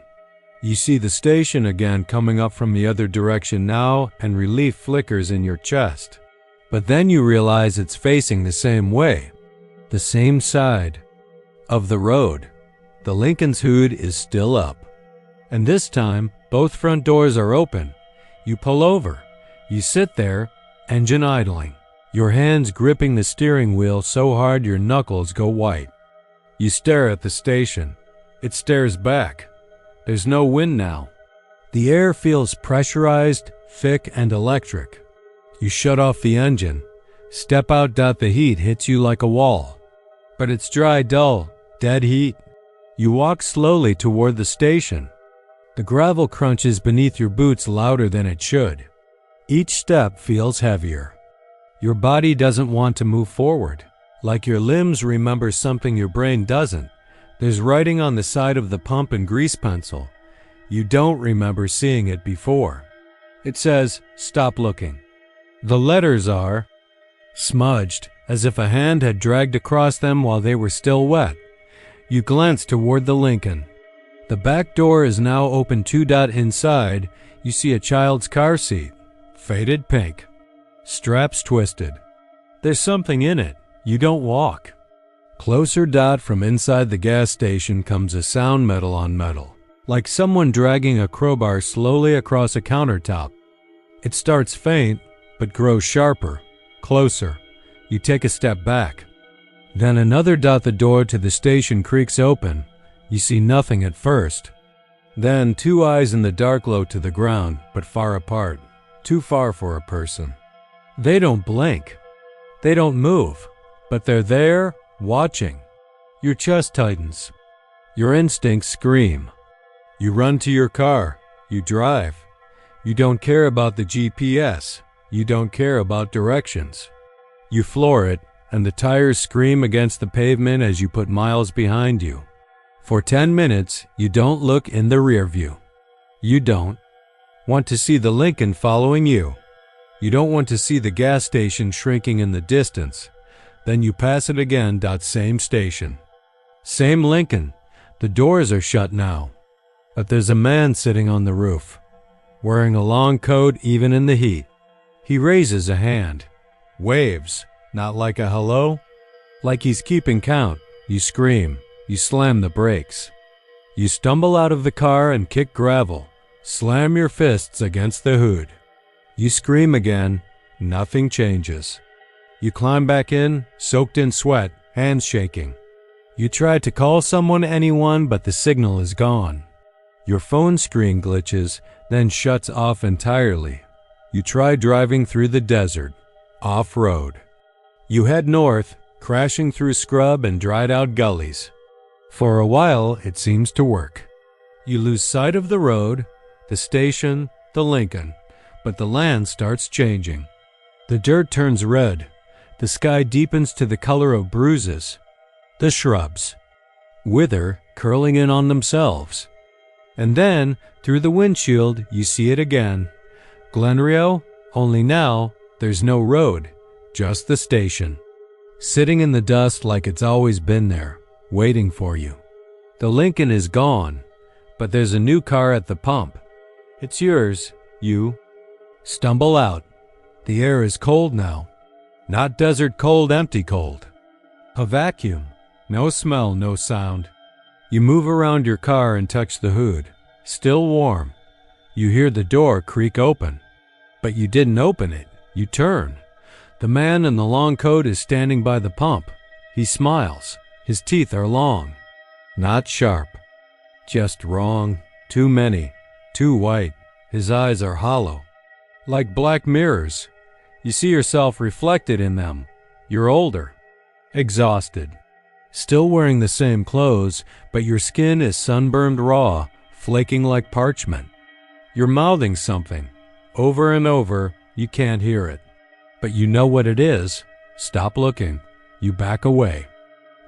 You see the station again coming up from the other direction now, and relief flickers in your chest. But then you realize it's facing the same way, the same side of the road. The Lincoln's hood is still up. And this time, both front doors are open. You pull over. You sit there, engine idling, your hands gripping the steering wheel so hard your knuckles go white. You stare at the station. It stares back. There's no wind now. The air feels pressurized, thick, and electric. You shut off the engine. Step out. The heat hits you like a wall. But it's dry, dull, dead heat. You walk slowly toward the station. The gravel crunches beneath your boots louder than it should. Each step feels heavier. Your body doesn't want to move forward. Like your limbs remember something your brain doesn't. There's writing on the side of the pump in grease pencil. You don't remember seeing it before. It says, "Stop looking." The letters are smudged, as if a hand had dragged across them while they were still wet. You glance toward the Lincoln. The back door is now open. Inside, you see a child's car seat, faded pink, straps twisted. There's something in it. You don't walk. Closer. From inside the gas station comes a sound, metal on metal, like someone dragging a crowbar slowly across a countertop. It starts faint, but grows sharper, closer. You take a step back. Then another. The door to the station creaks open. You see nothing at first. Then two eyes in the dark, low to the ground, but far apart, too far for a person. They don't blink. They don't move, but they're there, watching. Your chest tightens. Your instincts scream. You run to your car. You drive. You don't care about the GPS. You don't care about directions. You floor it, and the tires scream against the pavement as you put miles behind you. For 10 minutes, you don't look in the rear view. You don't want to see the Lincoln following you. You don't want to see the gas station shrinking in the distance. Then you pass it again. Same station. Same Lincoln. The doors are shut now. But there's a man sitting on the roof, wearing a long coat even in the heat. He raises a hand, waves, not like a hello, like he's keeping count. You scream. You slam the brakes. You stumble out of the car and kick gravel. Slam your fists against the hood. You scream again. Nothing changes. You climb back in, soaked in sweat, hands shaking. You try to call someone, anyone, but the signal is gone. Your phone screen glitches, then shuts off entirely. You try driving through the desert, off-road. You head north, crashing through scrub and dried-out gullies. For a while, it seems to work. You lose sight of the road, the station, the Lincoln, but the land starts changing. The dirt turns red. The sky deepens to the color of bruises. The shrubs wither, curling in on themselves. And then, through the windshield, you see it again. Glenrio, only now, there's no road, just the station. Sitting in the dust like it's always been there, waiting for you. The Lincoln is gone, but there's a new car at the pump. It's yours, you. Stumble out. The air is cold now. Not desert cold, empty cold. A vacuum. No smell, no sound. You move around your car and touch the hood. Still warm. You hear the door creak open. But you didn't open it. You turn. The man in the long coat is standing by the pump. He smiles. His teeth are long. Not sharp. Just wrong. Too many. Too white. His eyes are hollow. Like black mirrors. You see yourself reflected in them. You're older. Exhausted. Still wearing the same clothes, but your skin is sunburned raw, flaking like parchment. You're mouthing something. Over and over, you can't hear it. But you know what it is. Stop looking. You back away.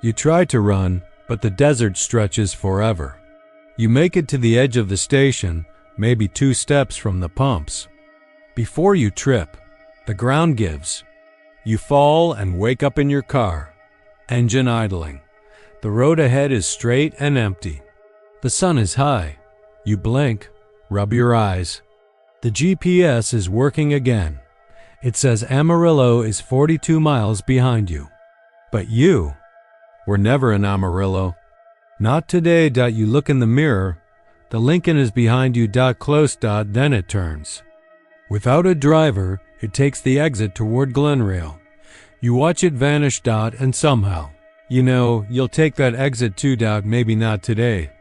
You try to run, but the desert stretches forever. You make it to the edge of the station, maybe 2 steps from the pumps. Before you trip, the ground gives. You fall and wake up in your car. Engine idling. The road ahead is straight and empty. The sun is high. You blink, rub your eyes. The GPS is working again. It says Amarillo is 42 miles behind you. But you were never in Amarillo. Not today. You look in the mirror. The Lincoln is behind you. Close. Then it turns. Without a driver, it takes the exit toward Glenrail. You watch it vanish. And somehow, you'll take that exit too. Maybe not today.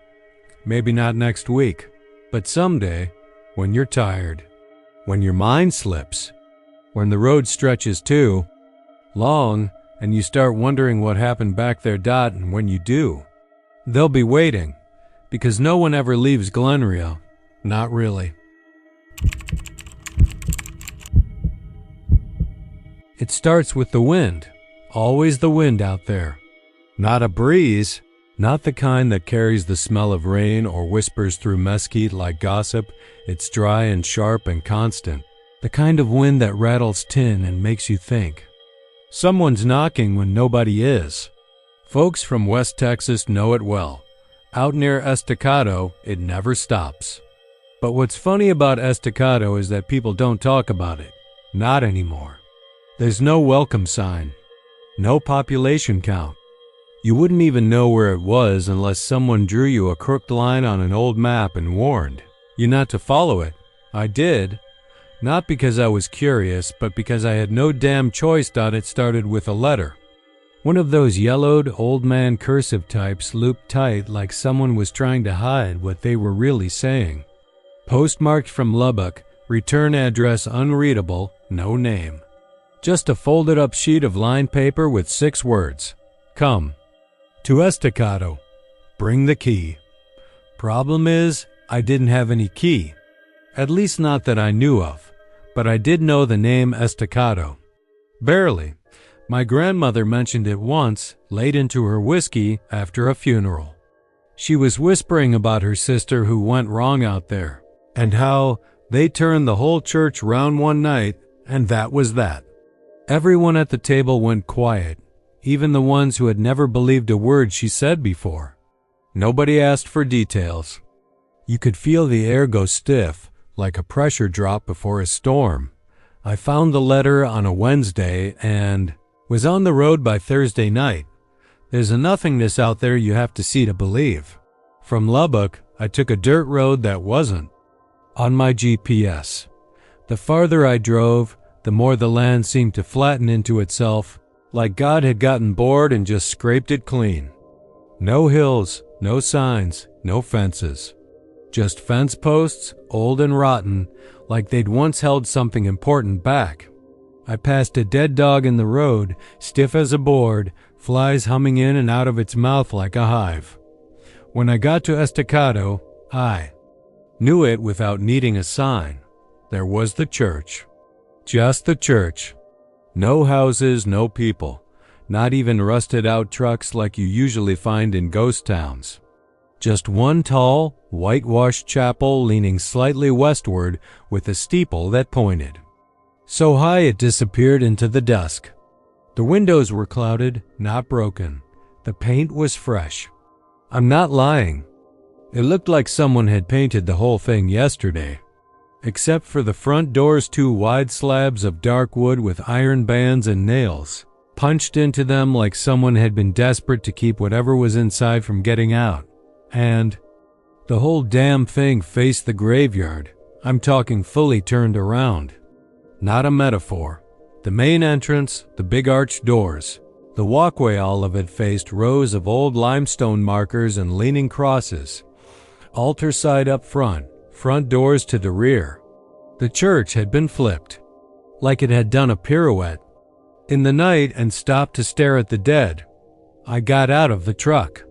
Maybe not next week. But someday, when you're tired, when your mind slips, when the road stretches too long and you start wondering what happened back there. And when you do, they'll be waiting, because no one ever leaves Glenrail. Not really. It starts with the wind. Always the wind out there. Not a breeze. Not the kind that carries the smell of rain or whispers through mesquite like gossip. It's dry and sharp and constant. The kind of wind that rattles tin and makes you think. Someone's knocking when nobody is. Folks from West Texas know it well. Out near Estacado, it never stops. But what's funny about Estacado is that people don't talk about it. Not anymore. There's no welcome sign. No population count. You wouldn't even know where it was unless someone drew you a crooked line on an old map and warned you not to follow it. I did. Not because I was curious, but because I had no damn choice. It started with a letter. One of those yellowed old man cursive types looped tight like someone was trying to hide what they were really saying. Postmarked from Lubbock, return address unreadable, no name. Just a folded up sheet of lined paper with 6 words. Come. To Estacado. Bring the key. Problem is, I didn't have any key. At least not that I knew of. But I did know the name Estacado. Barely. My grandmother mentioned it once, late into her whiskey, after a funeral. She was whispering about her sister who went wrong out there, and how they turned the whole church round one night, and that was that. Everyone at the table went quiet, even the ones who had never believed a word she said before. Nobody asked for details. You could feel the air go stiff, like a pressure drop before a storm. I found the letter on a Wednesday and was on the road by Thursday night. There's a nothingness out there you have to see to believe. From Lubbock, I took a dirt road that wasn't on my GPS. The farther I drove, the more the land seemed to flatten into itself, like God had gotten bored and just scraped it clean. No hills, no signs, no fences. Just fence posts, old and rotten, like they'd once held something important back. I passed a dead dog in the road, stiff as a board, flies humming in and out of its mouth like a hive. When I got to Estacado, I knew it without needing a sign. There was the church. Just the church. No houses, no people. Not even rusted-out trucks like you usually find in ghost towns. Just one tall, whitewashed chapel leaning slightly westward with a steeple that pointed. So high it disappeared into the dusk. The windows were clouded, not broken. The paint was fresh. I'm not lying. It looked like someone had painted the whole thing yesterday. except for the front door's two wide slabs of dark wood with iron bands and nails, punched into them like someone had been desperate to keep whatever was inside from getting out. And the whole damn thing faced the graveyard. I'm talking fully turned around. Not a metaphor. The main entrance, the big arched doors. The walkway, all of it faced rows of old limestone markers and leaning crosses. Altar side up front, front doors to the rear. The church had been flipped, like it had done a pirouette. In the night and stopped to stare at the dead, I got out of the truck.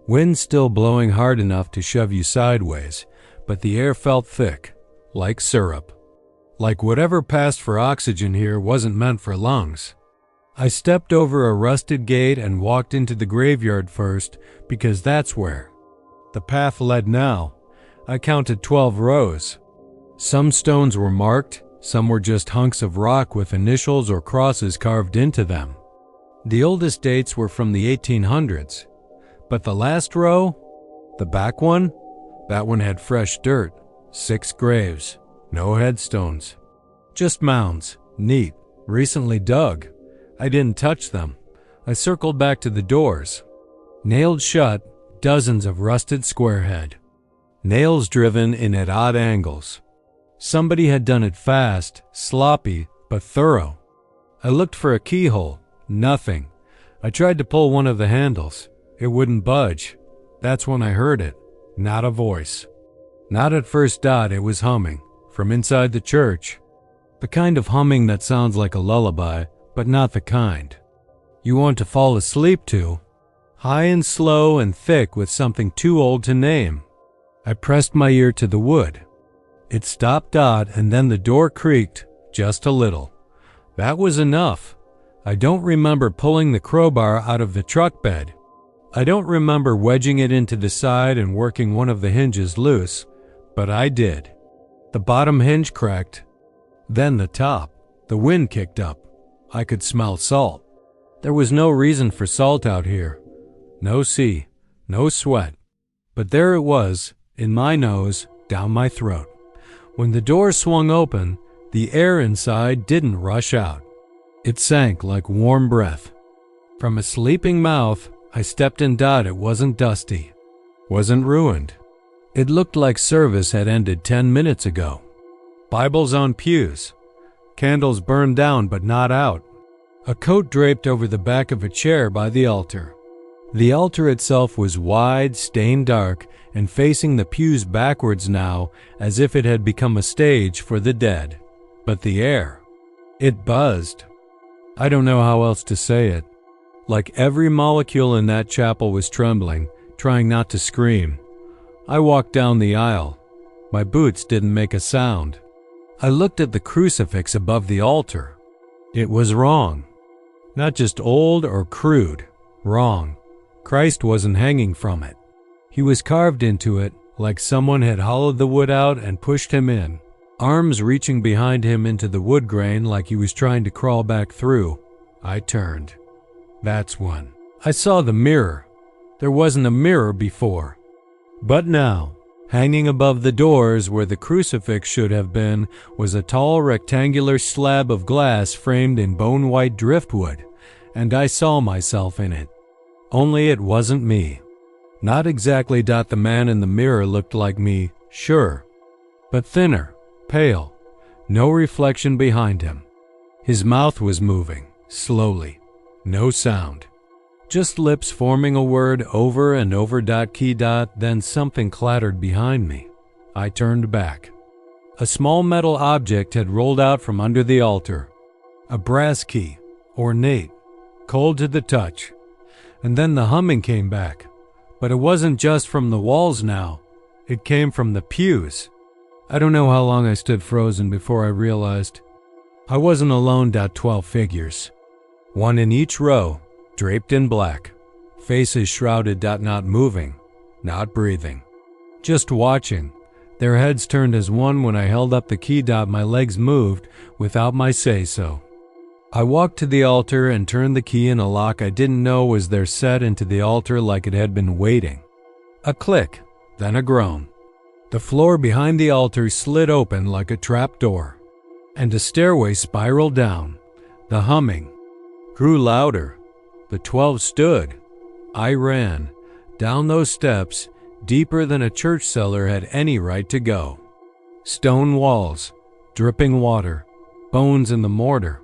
Wind still blowing hard enough to shove you sideways, but the air felt thick, like syrup. Like whatever passed for oxygen here wasn't meant for lungs. I stepped over a rusted gate and walked into the graveyard first because that's where the path led now. I counted 12 rows. Some stones were marked, some were just hunks of rock with initials or crosses carved into them. The oldest dates were from the 1800s, but the last row, the back one, that one had fresh dirt, 6 graves, no headstones. Just mounds, neat, recently dug. I didn't touch them. I circled back to the doors. Nailed shut, dozens of rusted squarehead. Nails driven in at odd angles. Somebody had done it fast, sloppy, but thorough. I looked for a keyhole. Nothing. I tried to pull one of the handles. It wouldn't budge. That's when I heard it. Not a voice. Not at first dot, it was humming. From inside the church. The kind of humming that sounds like a lullaby, but not the kind you want to fall asleep to. High and slow and thick with something too old to name. I pressed my ear to the wood. It stopped dot and then the door creaked, just a little. That was enough. I don't remember pulling the crowbar out of the truck bed. I don't remember wedging it into the side and working one of the hinges loose, but I did. The bottom hinge cracked. Then the top. The wind kicked up. I could smell salt. There was no reason for salt out here. No sea, no sweat. But there it was, in my nose, down my throat. When the door swung open, the air inside didn't rush out. It sank like warm breath. From a sleeping mouth, I stepped in dot. It wasn't dusty. Wasn't ruined. It looked like service had ended 10 minutes ago. Bibles on pews. Candles burned down but not out. A coat draped over the back of a chair by the altar. The altar itself was wide, stained dark, and facing the pews backwards now, as if it had become a stage for the dead. But the air, it buzzed. I don't know how else to say it. Like every molecule in that chapel was trembling, trying not to scream. I walked down the aisle. My boots didn't make a sound. I looked at the crucifix above the altar. It was wrong. Not just old or crude. Wrong. Christ wasn't hanging from it. He was carved into it, like someone had hollowed the wood out and pushed him in, arms reaching behind him into the wood grain like he was trying to crawl back through. I turned. That's when I saw the mirror. There wasn't a mirror before. But now, hanging above the doors where the crucifix should have been, was a tall rectangular slab of glass framed in bone-white driftwood, and I saw myself in it. Only it wasn't me. Not exactly the man in the mirror looked like me, sure, but thinner, pale, no reflection behind him. His mouth was moving, slowly, no sound. Just lips forming a word over and over key, then something clattered behind me. I turned back. A small metal object had rolled out from under the altar. A brass key, ornate, cold to the touch. And then the humming came back. But it wasn't just from the walls now. It came from the pews. I don't know how long I stood frozen before I realized I wasn't alone. 12 figures. One in each row, draped in black. Faces shrouded. Not moving, not breathing. Just watching. Their heads turned as one when I held up the key. My legs moved without my say-so. I walked to the altar and turned the key in a lock I didn't know was there set into the altar like it had been waiting. A click, then a groan. The floor behind the altar slid open like a trapdoor, and a stairway spiraled down. The humming grew louder. The 12 stood. I ran down those steps, deeper than a church cellar had any right to go. Stone walls, dripping water, bones in the mortar.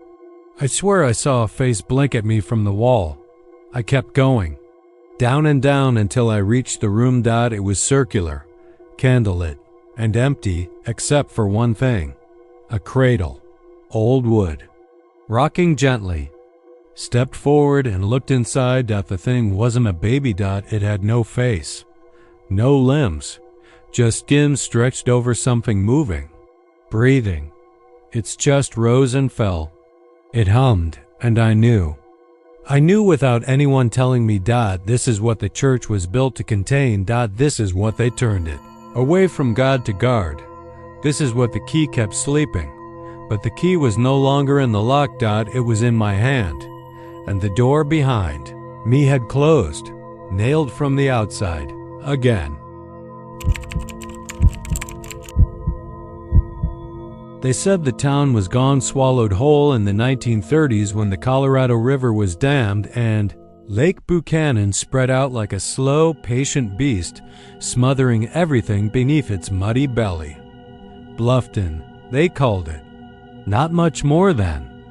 I swear I saw a face blink at me from the wall. I kept going, down and down until I reached the room. It was circular, candlelit, and empty except for one thing. A cradle, old wood, rocking gently. Stepped forward and looked inside. The thing wasn't a baby. It had no face, no limbs, just skin stretched over something moving, breathing. Its chest rose and fell. It hummed, and I knew. I knew without anyone telling me. This is what the church was built to contain. This is what they turned it. Away from God to guard. This is what the key kept sleeping. But the key was no longer in the lock. It was in my hand. And the door behind me had closed, nailed from the outside, again. They said the town was gone, swallowed whole in the 1930s when the Colorado River was dammed and Lake Buchanan spread out like a slow, patient beast, smothering everything beneath its muddy belly. Bluffton, they called it. Not much more than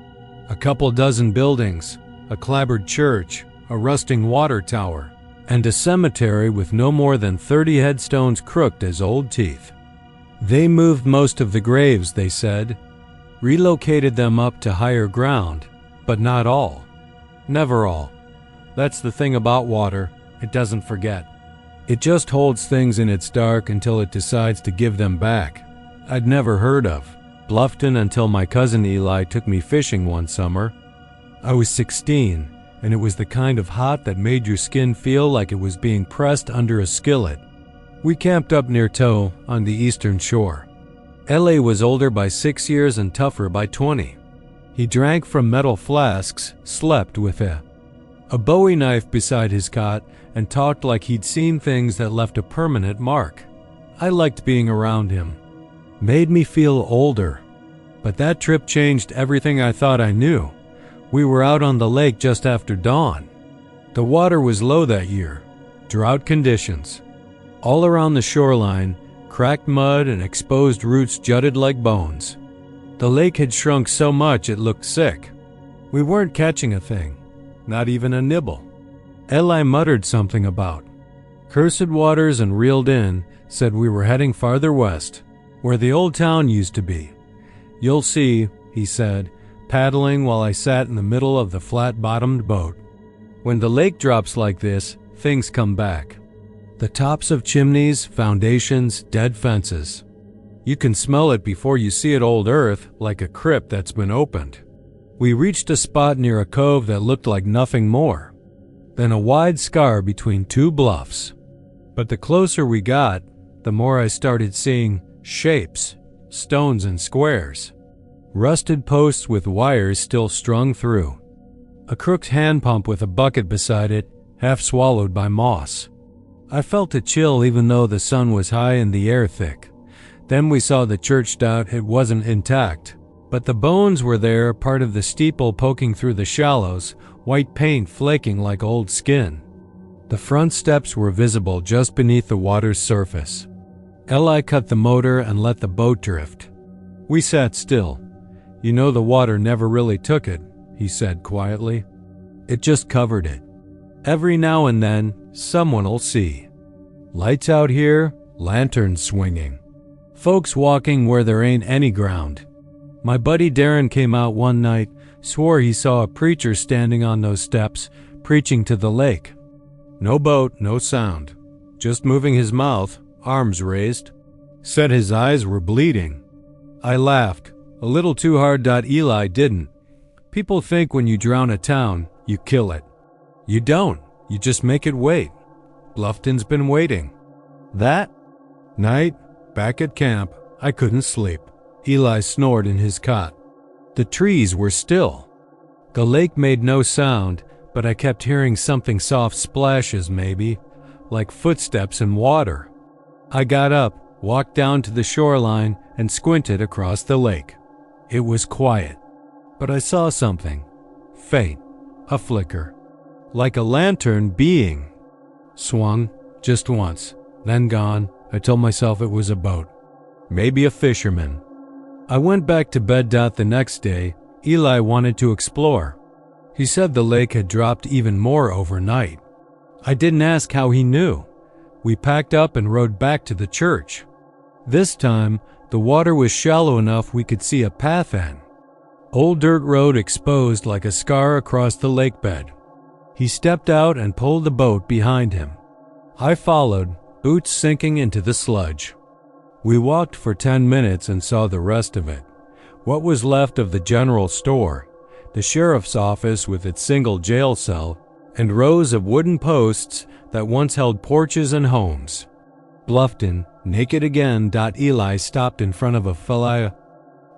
a couple dozen buildings, a clapboard church, a rusting water tower, and a cemetery with no more than 30 headstones crooked as old teeth. They moved most of the graves, they said, relocated them up to higher ground, but not all. Never all. That's the thing about water, it doesn't forget. It just holds things in its dark until it decides to give them back. I'd never heard of Bluffton until my cousin Eli took me fishing one summer. I was 16, and it was the kind of hot that made your skin feel like it was being pressed under a skillet. We camped up near Toyah on the eastern shore. L.A. was older by 6 years and tougher by 20. He drank from metal flasks, slept with a Bowie knife beside his cot, and talked like he'd seen things that left a permanent mark. I liked being around him. Made me feel older. But that trip changed everything I thought I knew. We were out on the lake just after dawn. The water was low that year. Drought conditions. All around the shoreline, cracked mud and exposed roots jutted like bones. The lake had shrunk so much it looked sick. We weren't catching a thing, not even a nibble. Eli muttered something about cursed waters and reeled in, said we were heading farther west, where the old town used to be. You'll see, he said, paddling while I sat in the middle of the flat-bottomed boat. When the lake drops like this, things come back. The tops of chimneys, foundations, dead fences. You can smell it before you see it. Old earth, like a crypt that's been opened. We reached a spot near a cove that looked like nothing more than a wide scar between two bluffs. But the closer we got, the more I started seeing shapes, stones and squares. Rusted posts with wires still strung through. A crooked hand pump with a bucket beside it, half swallowed by moss. I felt a chill even though the sun was high and the air thick. Then we saw the church. It wasn't intact, but the bones were there, part of the steeple poking through the shallows, white paint flaking like old skin. The front steps were visible just beneath the water's surface. Eli cut the motor and let the boat drift. We sat still. You know, the water never really took it, he said quietly. It just covered it. Every now and then, someone'll see. Lights out here, lanterns swinging. Folks walking where there ain't any ground. My buddy Darren came out one night, swore he saw a preacher standing on those steps, preaching to the lake. No boat, no sound. Just moving his mouth, arms raised. Said his eyes were bleeding. I laughed. A little too hard. Eli didn't. People think when you drown a town, you kill it. You don't. You just make it wait. Bluffton's been waiting. That night, back at camp, I couldn't sleep. Eli snored in his cot. The trees were still. The lake made no sound, but I kept hearing something soft splashes maybe, like footsteps in water. I got up, walked down to the shoreline, and squinted across the lake. It was quiet, but I saw something. Faint, a flicker, like a lantern being. Swung, just once, then gone. I told myself it was a boat. Maybe a fisherman. I went back to bed. The next day, Eli wanted to explore. He said the lake had dropped even more overnight. I didn't ask how he knew. We packed up and rode back to the church. This time, the water was shallow enough we could see a path in. Old dirt road exposed like a scar across the lake bed. He stepped out and pulled the boat behind him. I followed, boots sinking into the sludge. We walked for 10 minutes and saw the rest of it. What was left of the general store, the sheriff's office with its single jail cell, and rows of wooden posts that once held porches and homes. Bluffton, naked again. Eli stopped in front of a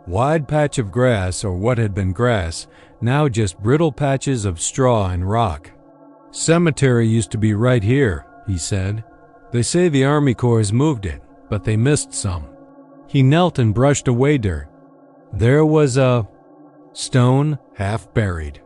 wide patch of grass, or what had been grass, now just brittle patches of straw and rock. Cemetery used to be right here, he said. They say the Army Corps moved it, but they missed some. He knelt and brushed away dirt. There was a stone half buried.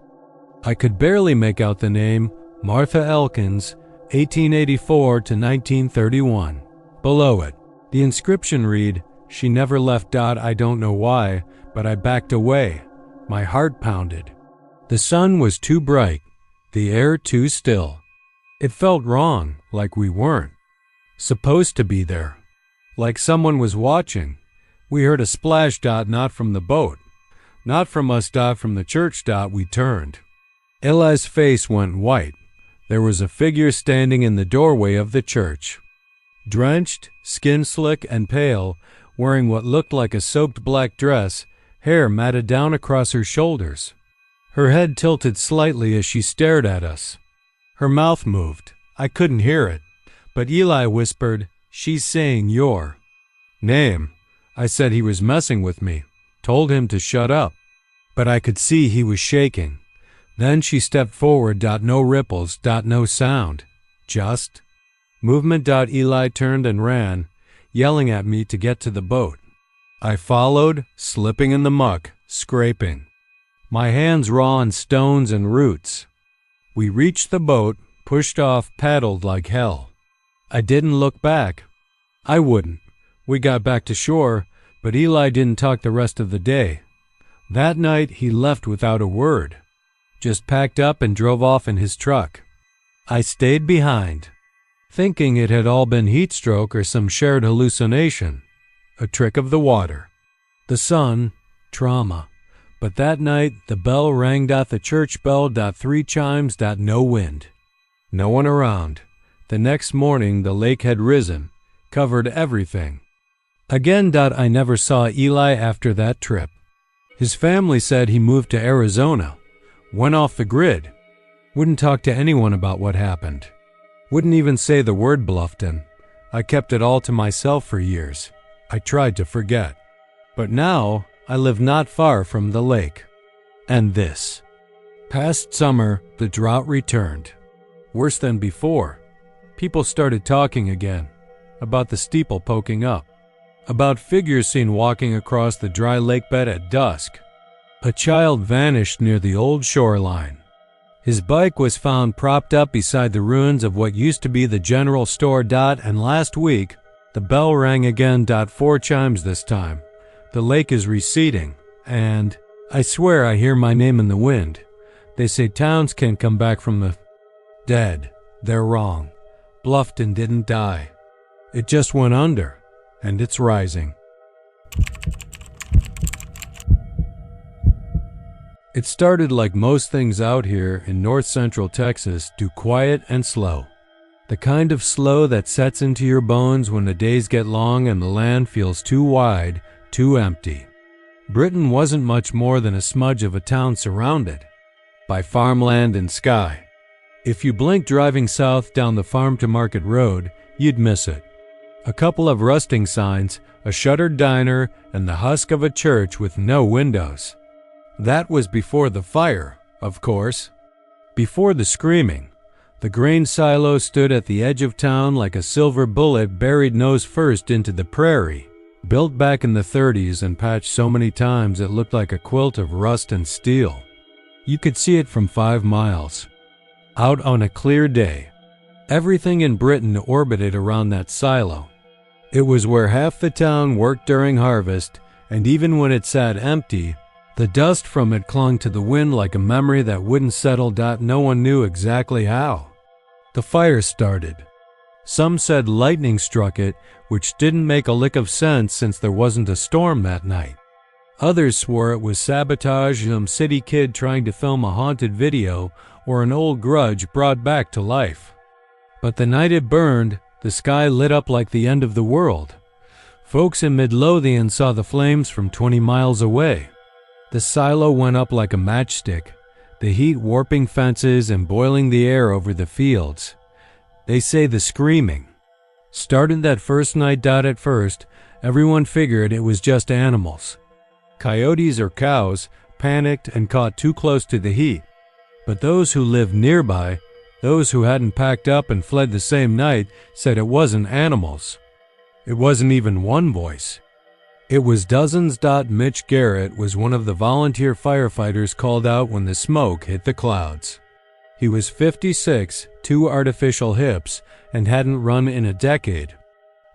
I could barely make out the name, Martha Elkins, 1884 to 1931. Below it, the inscription read, "She never left." I don't know why, but I backed away. My heart pounded. The sun was too bright, the air too still. It felt wrong, like we weren't supposed to be there, like someone was watching. We heard a splash. Not from the boat, not from us. From the church. We turned. Eli's face went white. There was a figure standing in the doorway of the church. Drenched, skin slick and pale, wearing what looked like a soaked black dress, hair matted down across her shoulders. Her head tilted slightly as she stared at us. Her mouth moved. I couldn't hear it, but Eli whispered, "She's saying your name." I said he was messing with me, told him to shut up, but I could see he was shaking. Then she stepped forward. No ripples. No sound. Just movement. Eli turned and ran, yelling at me to get to the boat. I followed, slipping in the muck, scraping, my hands raw on stones and roots. We reached the boat, pushed off, paddled like hell. I didn't look back. I wouldn't. We got back to shore, but Eli didn't talk the rest of the day. That night he left without a word, just packed up and drove off in his truck. I stayed behind, thinking it had all been heat stroke or some shared hallucination, a trick of the water, the sun, trauma. But that night the bell rang. The church bell. 3 chimes. No wind, no one around. The next morning the lake had risen, covered everything. Again. I never saw Eli after that trip. His family said he moved to Arizona, went off the grid, wouldn't talk to anyone about what happened, wouldn't even say the word Bluffton. I kept it all to myself for years. I tried to forget. But now I live not far from the lake. And this past summer, the drought returned. Worse than before. People started talking again about the steeple poking up, about figures seen walking across the dry lake bed at dusk. A child vanished near the old shoreline. His bike was found propped up beside the ruins of what used to be the general store. And last week, the bell rang again. 4 chimes this time. The lake is receding, and I swear I hear my name in the wind. They say towns can't come back from the dead. They're wrong. Bluffton didn't die. It just went under, and it's rising. It started like most things out here in north-central Texas, quiet and slow. The kind of slow that sets into your bones when the days get long and the land feels too wide, too empty. Britain wasn't much more than a smudge of a town surrounded by farmland and sky. If you blinked driving south down the farm-to-market road, you'd miss it. A couple of rusting signs, a shuttered diner, and the husk of a church with no windows. That was before the fire, of course. Before the screaming. The grain silo stood at the edge of town like a silver bullet buried nose first into the prairie, built back in the 30s and patched so many times it looked like a quilt of rust and steel. You could see it from 5 miles. Out on a clear day, everything in Britain orbited around that silo. It was where half the town worked during harvest, and even when it sat empty, the dust from it clung to the wind like a memory that wouldn't settle. No one knew exactly how. The fire started. Some said lightning struck it, which didn't make a lick of sense since there wasn't a storm that night. Others swore it was sabotage, some city kid trying to film a haunted video, or an old grudge brought back to life. But the night it burned, the sky lit up like the end of the world. Folks in Midlothian saw the flames from 20 miles away. The silo went up like a matchstick, the heat warping fences and boiling the air over the fields. They say the screaming started that first night. At first, everyone figured it was just animals. Coyotes or cows panicked and caught too close to the heat. But those who lived nearby, those who hadn't packed up and fled the same night, said it wasn't animals. It wasn't even one voice. It was dozens. Mitch Garrett was one of the volunteer firefighters called out when the smoke hit the clouds. He was 56, 2 artificial hips, and hadn't run in a decade.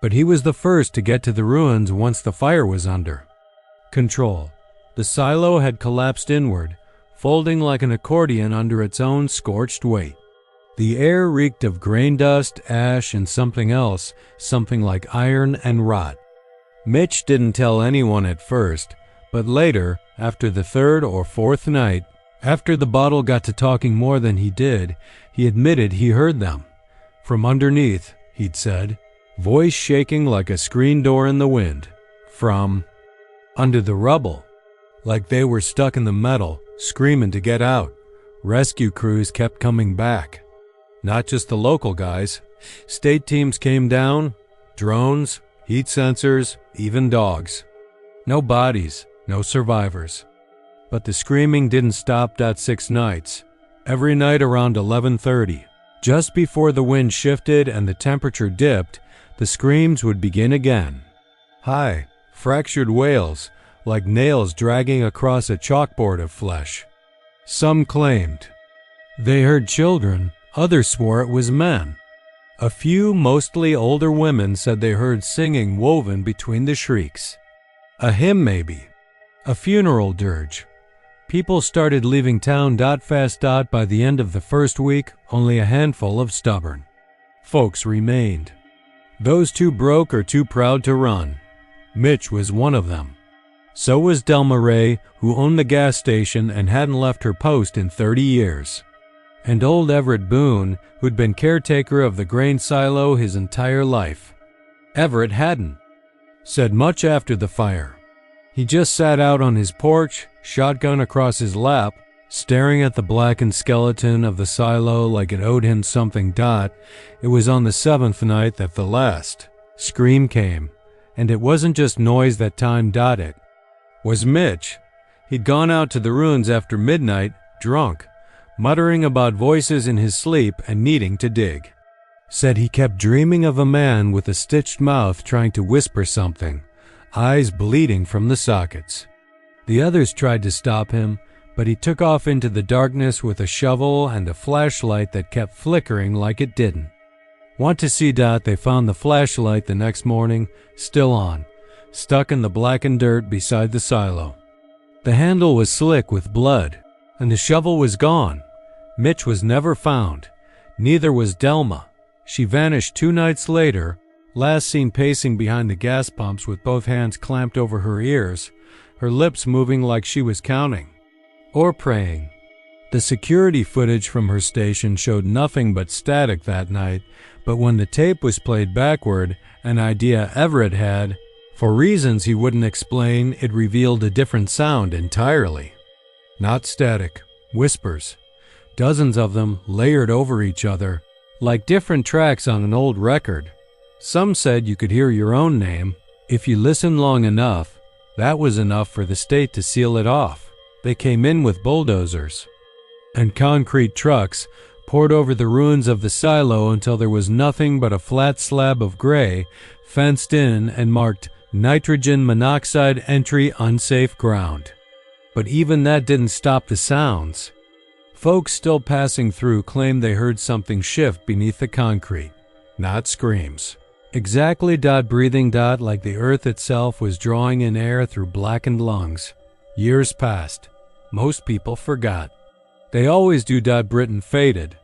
But he was the first to get to the ruins once the fire was under control. The silo had collapsed inward, folding like an accordion under its own scorched weight. The air reeked of grain dust, ash, and something else, something like iron and rot. Mitch didn't tell anyone at first, but later, after the 3rd or 4th night, after the bottle got to talking more than he did, he admitted he heard them. From underneath, he'd said, voice shaking like a screen door in the wind. From under the rubble, like they were stuck in the metal, screaming to get out. Rescue crews kept coming back. Not just the local guys. State teams came down, drones, heat sensors, even dogs. No bodies, no survivors. But the screaming didn't stop. 6 nights. Every night around 11:30, just before the wind shifted and the temperature dipped, the screams would begin again. High, fractured wails, like nails dragging across a chalkboard of flesh. Some claimed they heard children, others swore it was men. A few, mostly older women, said they heard singing woven between the shrieks. A hymn maybe. A funeral dirge. People started leaving town. Fast. By the end of the first week, only a handful of stubborn folks remained. Those too broke or too proud to run. Mitch was one of them. So was Delma Ray, who owned the gas station and hadn't left her post in 30 years. And old Everett Boone, who'd been caretaker of the grain silo his entire life. Everett hadn't said much after the fire. He just sat out on his porch, shotgun across his lap, staring at the blackened skeleton of the silo like it owed him something. It was on the 7th night that the last scream came, and it wasn't just noise that timed. It was Mitch. He'd gone out to the ruins after midnight, drunk, muttering about voices in his sleep and needing to dig. Said he kept dreaming of a man with a stitched mouth trying to whisper something, eyes bleeding from the sockets. The others tried to stop him, but he took off into the darkness with a shovel and a flashlight that kept flickering like it didn't. Want to see? They found the flashlight the next morning, still on, stuck in the blackened dirt beside the silo. The handle was slick with blood, and the shovel was gone. Mitch was never found. Neither was Delma. She vanished 2 nights later, last seen pacing behind the gas pumps with both hands clamped over her ears, her lips moving like she was counting or praying. The security footage from her station showed nothing but static that night, but when the tape was played backward, an idea Everett had, for reasons he wouldn't explain, it revealed a different sound entirely. Not static, whispers. Dozens of them layered over each other, like different tracks on an old record. Some said you could hear your own name. If you listened long enough, that was enough for the state to seal it off. They came in with bulldozers and concrete trucks, poured over the ruins of the silo until there was nothing but a flat slab of gray, fenced in and marked nitrogen monoxide entry unsafe ground. But even that didn't stop the sounds. Folks still passing through claimed they heard something shift beneath the concrete, not screams. Exactly breathing like the earth itself was drawing in air through blackened lungs. Years passed. Most people forgot. They always do. Britain faded.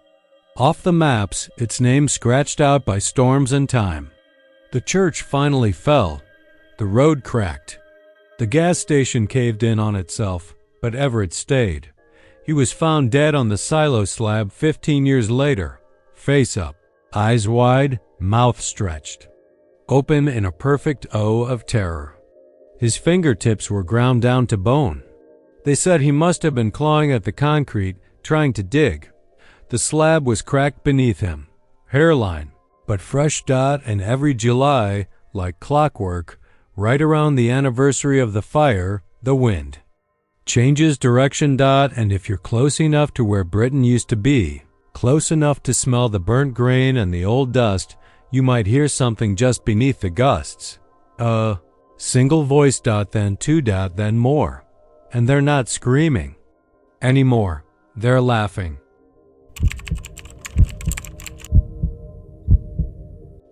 Off the maps, its name scratched out by storms and time. The church finally fell. The road cracked. The gas station caved in on itself, but Everett stayed. He was found dead on the silo slab 15 years later, face up, eyes wide, mouth stretched, open in a perfect O of terror. His fingertips were ground down to bone. They said he must have been clawing at the concrete, trying to dig. The slab was cracked beneath him, hairline, but fresh. And every July, like clockwork, right around the anniversary of the fire, the wind changes direction. And if you're close enough to where Britain used to be, close enough to smell the burnt grain and the old dust, you might hear something just beneath the gusts. Single voice. Then two. Then more. And they're not screaming anymore. They're laughing.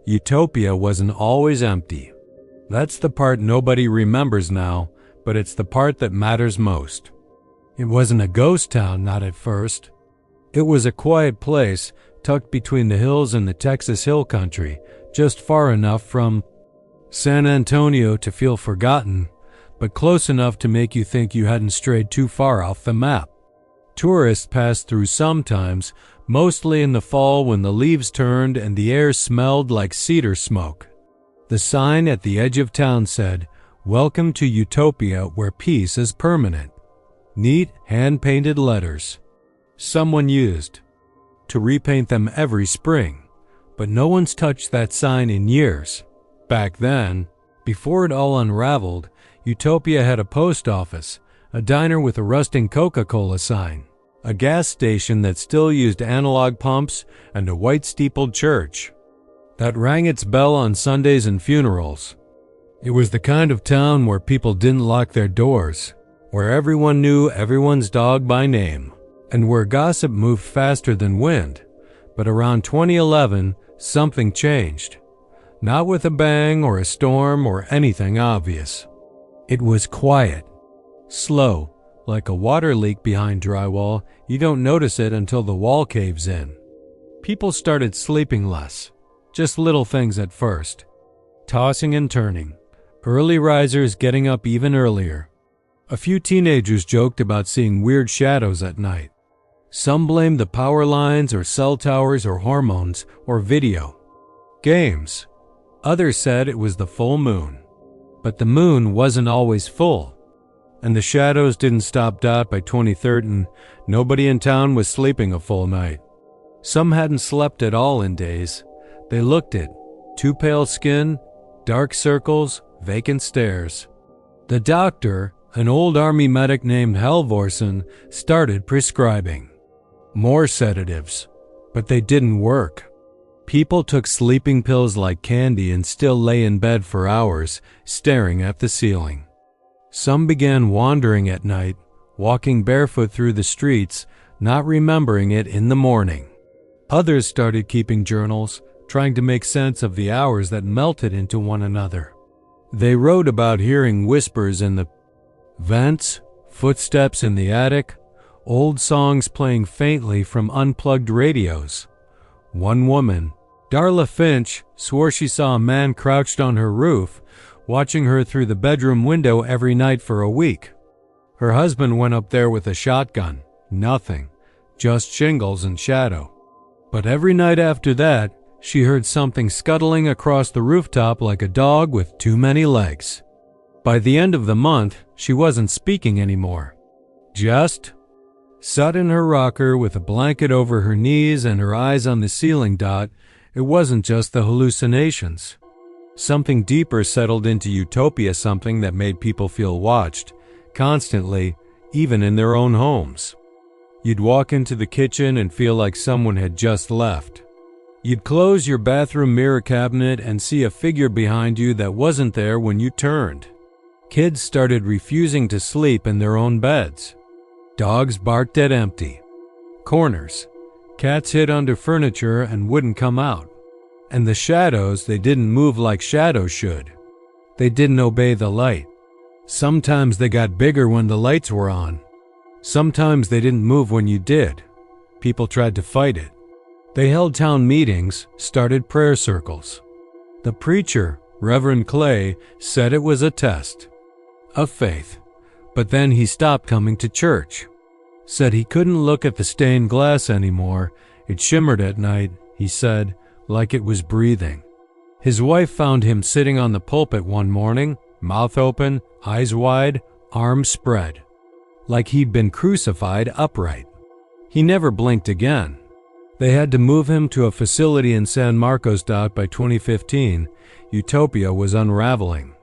Utopia wasn't always empty. That's the part nobody remembers now, but it's the part that matters most. It wasn't a ghost town, not at first. It was a quiet place tucked between the hills and the Texas Hill Country, just far enough from San Antonio to feel forgotten, but close enough to make you think you hadn't strayed too far off the map. Tourists passed through sometimes, mostly in the fall when the leaves turned and the air smelled like cedar smoke. The sign at the edge of town said, "Welcome to Utopia, where peace is permanent." Neat, hand-painted letters. Someone used to repaint them every spring, but no one's touched that sign in years. Back then, before it all unraveled, Utopia had a post office, a diner with a rusting Coca-Cola sign, a gas station that still used analog pumps, and a white-steepled church that rang its bell on Sundays and funerals. It was the kind of town where people didn't lock their doors, where everyone knew everyone's dog by name, and where gossip moved faster than wind. But around 2011, something changed. Not with a bang or a storm or anything obvious. It was quiet. Slow, like a water leak behind drywall. You don't notice it until the wall caves in. People started sleeping less. Just little things at first. Tossing and turning. Early risers getting up even earlier. A few teenagers joked about seeing weird shadows at night. Some blamed the power lines or cell towers or hormones or video games. Others said it was the full moon. But the moon wasn't always full. And the shadows didn't stop. By 2013, nobody in town was sleeping a full night. Some hadn't slept at all in days. They looked it. Too pale skin, dark circles, vacant stares. The doctor, an old army medic named Halvorsen, started prescribing more sedatives, but they didn't work. People took sleeping pills like candy and still lay in bed for hours, staring at the ceiling. Some began wandering at night, walking barefoot through the streets, not remembering it in the morning. Others started keeping journals, trying to make sense of the hours that melted into one another. They wrote about hearing whispers in the vents, footsteps in the attic, old songs playing faintly from unplugged radios. One woman, Darla Finch, swore she saw a man crouched on her roof, watching her through the bedroom window every night for a week. Her husband went up there with a shotgun. Nothing, just shingles and shadow. But every night after that, she heard something scuttling across the rooftop like a dog with too many legs. By the end of the month, she wasn't speaking anymore. Just sat in her rocker with a blanket over her knees and her eyes on the ceiling. It wasn't just the hallucinations. Something deeper settled into Utopia, something that made people feel watched, constantly, even in their own homes. You'd walk into the kitchen and feel like someone had just left. You'd close your bathroom mirror cabinet and see a figure behind you that wasn't there when you turned. Kids started refusing to sleep in their own beds. Dogs barked dead empty. Corners. Cats hid under furniture and wouldn't come out. And the shadows, they didn't move like shadows should. They didn't obey the light. Sometimes they got bigger when the lights were on. Sometimes they didn't move when you did. People tried to fight it. They held town meetings, started prayer circles. The preacher, Reverend Clay, said it was a test of faith. But then he stopped coming to church. Said he couldn't look at the stained glass anymore. It shimmered at night, he said, like it was breathing. His wife found him sitting on the pulpit one morning, mouth open, eyes wide, arms spread, like he'd been crucified upright. He never blinked again. They had to move him to a facility in San Marcos. By 2015, Utopia was unraveling.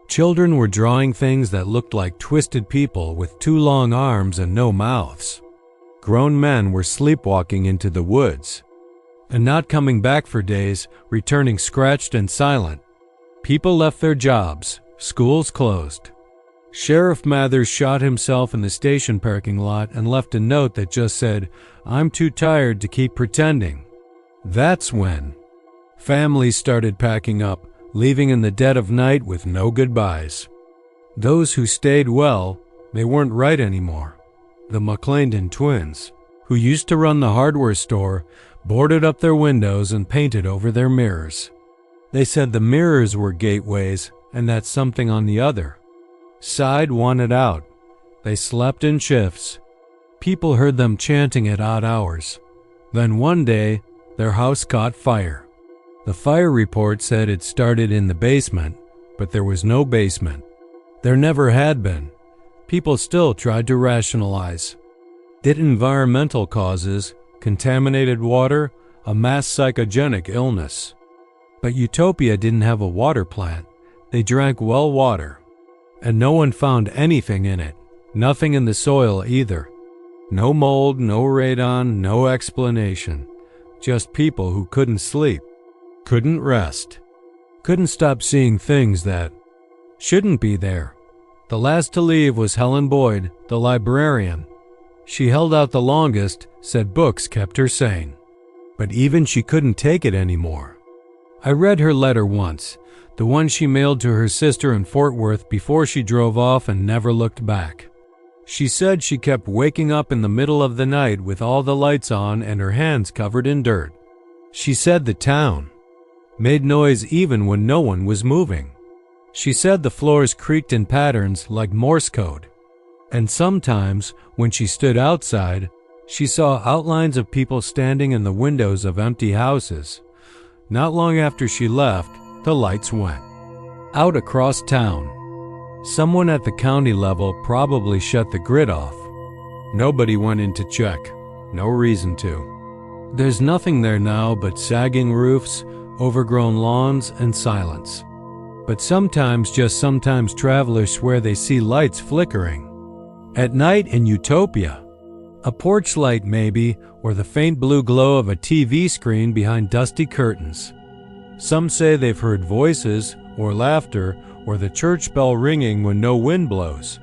Children were drawing things that looked like twisted people with too long arms and no mouths. Grown men were sleepwalking into the woods and not coming back for days, returning scratched and silent. People left their jobs. Schools closed. Sheriff Mathers shot himself in the station parking lot and left a note that just said, "I'm too tired to keep pretending." That's when families started packing up, leaving in the dead of night with no goodbyes. Those who stayed, well, they weren't right anymore. The McClendon twins, who used to run the hardware store, boarded up their windows and painted over their mirrors. They said the mirrors were gateways and that something on the other side wanted out. They slept in shifts. People heard them chanting at odd hours. Then one day, their house caught fire. The fire report said it started in the basement, but there was no basement. There never had been. People still tried to rationalize. Did environmental causes, contaminated water, a mass psychogenic illness? But Utopia didn't have a water plant. They drank well water. And no one found anything in it. Nothing in the soil either. No mold, no radon, no explanation. Just people who couldn't sleep, couldn't rest, couldn't stop seeing things that shouldn't be there. The last to leave was Helen Boyd, the librarian. She held out the longest, said books kept her sane. But even she couldn't take it anymore. I read her letter once, the one she mailed to her sister in Fort Worth before she drove off and never looked back. She said she kept waking up in the middle of the night with all the lights on and her hands covered in dirt. She said the town made noise even when no one was moving. She said the floors creaked in patterns like Morse code. And sometimes, when she stood outside, she saw outlines of people standing in the windows of empty houses. Not long after she left, the lights went out across town. Someone at the county level probably shut the grid off. Nobody went in to check. No reason to. There's nothing there now but sagging roofs, overgrown lawns, and silence. But sometimes, just sometimes, travelers swear they see lights flickering. At night in Utopia. A porch light maybe, or the faint blue glow of a TV screen behind dusty curtains. Some say they've heard voices, or laughter, or the church bell ringing when no wind blows.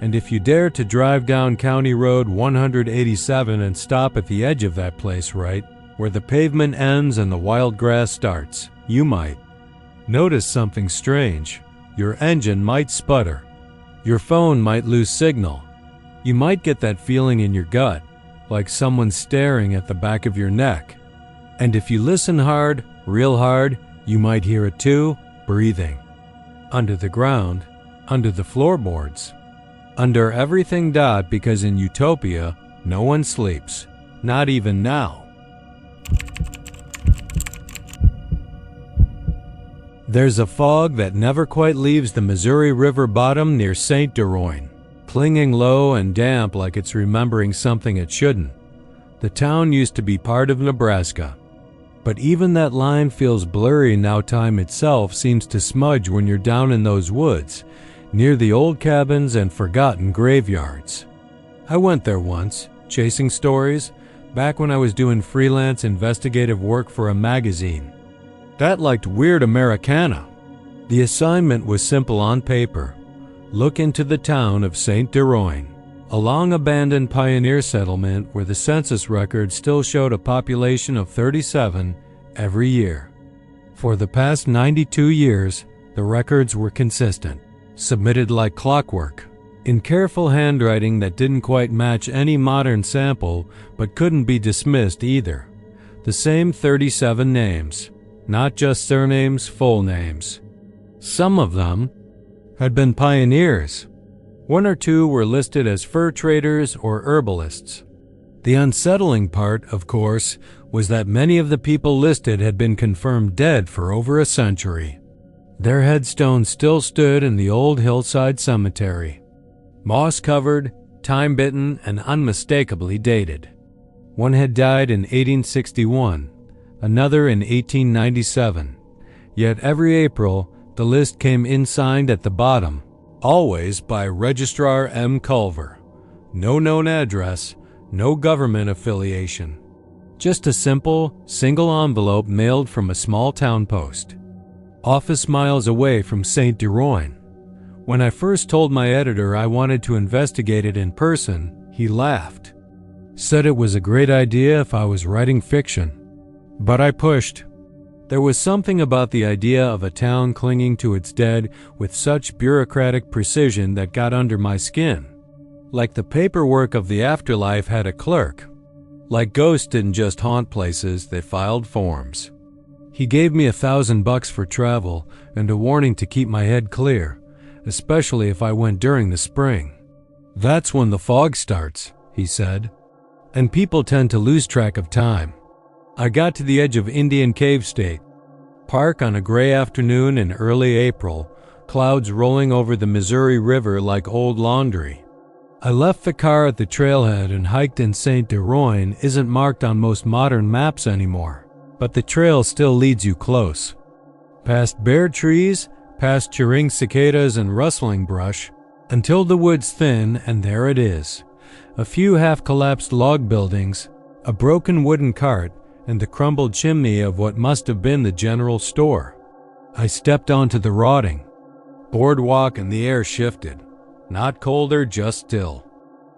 And if you dare to drive down County Road 187 and stop at the edge of that place, right, where the pavement ends and the wild grass starts, you might notice something strange. Your engine might sputter. Your phone might lose signal. You might get that feeling in your gut, like someone staring at the back of your neck. And if you listen hard, real hard, you might hear it too, breathing. Under the ground, under the floorboards, under everything. Because in Utopia, no one sleeps, not even now. There's a fog that never quite leaves the Missouri River bottom near St. Deroin, clinging low and damp like it's remembering something it shouldn't. The town used to be part of Nebraska. But even that line feels blurry now. Time itself seems to smudge when you're down in those woods, near the old cabins and forgotten graveyards. I went there once, chasing stories, back when I was doing freelance investigative work for a magazine. That liked weird Americana. The assignment was simple on paper. Look into the town of St. Deroin, a long-abandoned pioneer settlement where the census record still showed a population of 37 every year. For the past 92 years, the records were consistent, submitted like clockwork, in careful handwriting that didn't quite match any modern sample but couldn't be dismissed either. The same 37 names, not just surnames, full names. Some of them had been pioneers. One or two were listed as fur traders or herbalists. The unsettling part, of course, was that many of the people listed had been confirmed dead for over a century. Their headstones still stood in the old hillside cemetery, moss-covered, time-bitten, and unmistakably dated. One had died in 1861, another in 1897. Yet every April, the list came in-signed at the bottom, always by Registrar M. Culver. No known address, no government affiliation. Just a simple, single envelope mailed from a small town post, office miles away from St. Deroin. When I first told my editor I wanted to investigate it in person, he laughed. Said it was a great idea if I was writing fiction. But I pushed. There was something about the idea of a town clinging to its dead with such bureaucratic precision that got under my skin. Like the paperwork of the afterlife had a clerk. Like ghosts didn't just haunt places, they filed forms. He gave me $1,000 for travel and a warning to keep my head clear, especially if I went during the spring. That's when the fog starts, he said, and people tend to lose track of time. I got to the edge of Indian Cave State Park on a gray afternoon in early April, clouds rolling over the Missouri River like old laundry. I left the car at the trailhead and hiked in St. Deroin isn't marked on most modern maps anymore, but the trail still leads you close. Past bare trees, past chirring cicadas and rustling brush, until the woods thin, and there it is. A few half-collapsed log buildings, a broken wooden cart, and the crumbled chimney of what must have been the general store. I stepped onto the rotting boardwalk and the air shifted. Not colder, just still.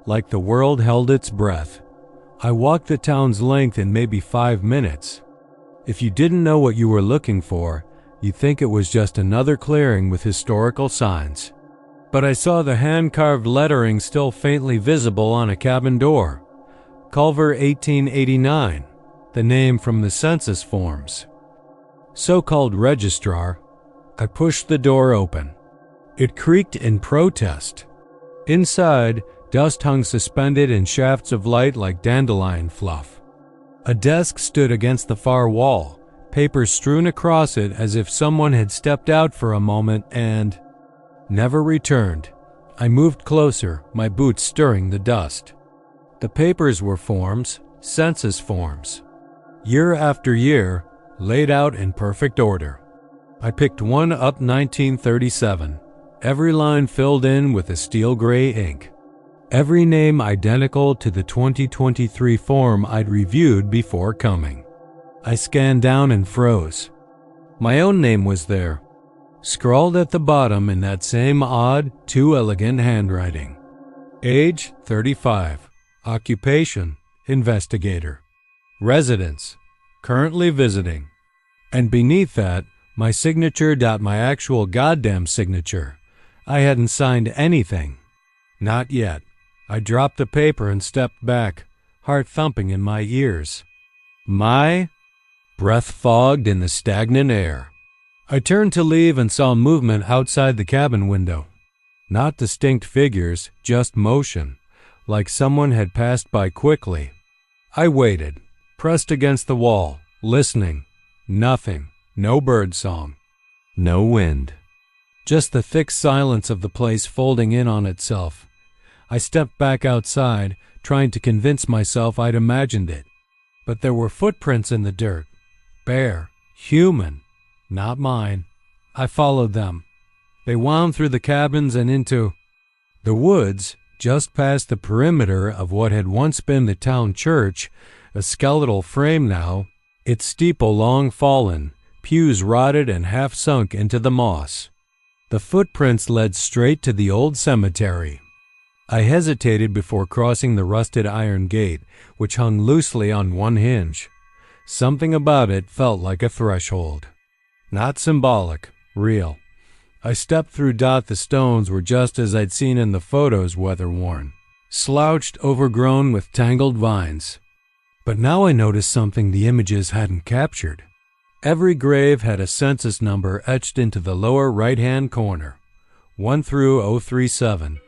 Like the world held its breath. I walked the town's length in maybe 5 minutes. If you didn't know what you were looking for, you'd think it was just another clearing with historical signs. But I saw the hand-carved lettering still faintly visible on a cabin door. Culver 1889. The name from the census forms. So-called registrar. I pushed the door open. It creaked in protest. Inside, dust hung suspended in shafts of light like dandelion fluff. A desk stood against the far wall, papers strewn across it as if someone had stepped out for a moment and never returned. I moved closer, my boots stirring the dust. The papers were forms, census forms. Year after year, laid out in perfect order. I picked one up 1937, every line filled in with a steel gray ink. Every name identical to the 2023 form I'd reviewed before coming. I scanned down and froze. My own name was there, scrawled at the bottom in that same odd, too elegant handwriting. Age, 35. Occupation, investigator. Residence, currently visiting. And beneath that, my signature. My actual goddamn signature. I hadn't signed anything. Not yet. I dropped the paper and stepped back, heart thumping in my ears. Breath fogged in the stagnant air. I turned to leave and saw movement outside the cabin window. Not distinct figures, just motion, like someone had passed by quickly. I waited, pressed against the wall, listening. Nothing. No bird song. No wind. Just the thick silence of the place folding in on itself. I stepped back outside, trying to convince myself I'd imagined it. But there were footprints in the dirt. Bare. Human. Not mine. I followed them. They wound through the cabins and into the woods, just past the perimeter of what had once been the town church, a skeletal frame now, its steeple long fallen, pews rotted and half sunk into the moss. The footprints led straight to the old cemetery. I hesitated before crossing the rusted iron gate, which hung loosely on one hinge. Something about it felt like a threshold. Not symbolic, real. I stepped through. The stones were just as I'd seen in the photos, weather-worn, slouched, overgrown with tangled vines. But now I noticed something the images hadn't captured. Every grave had a census number etched into the lower right-hand corner, 1 through 037,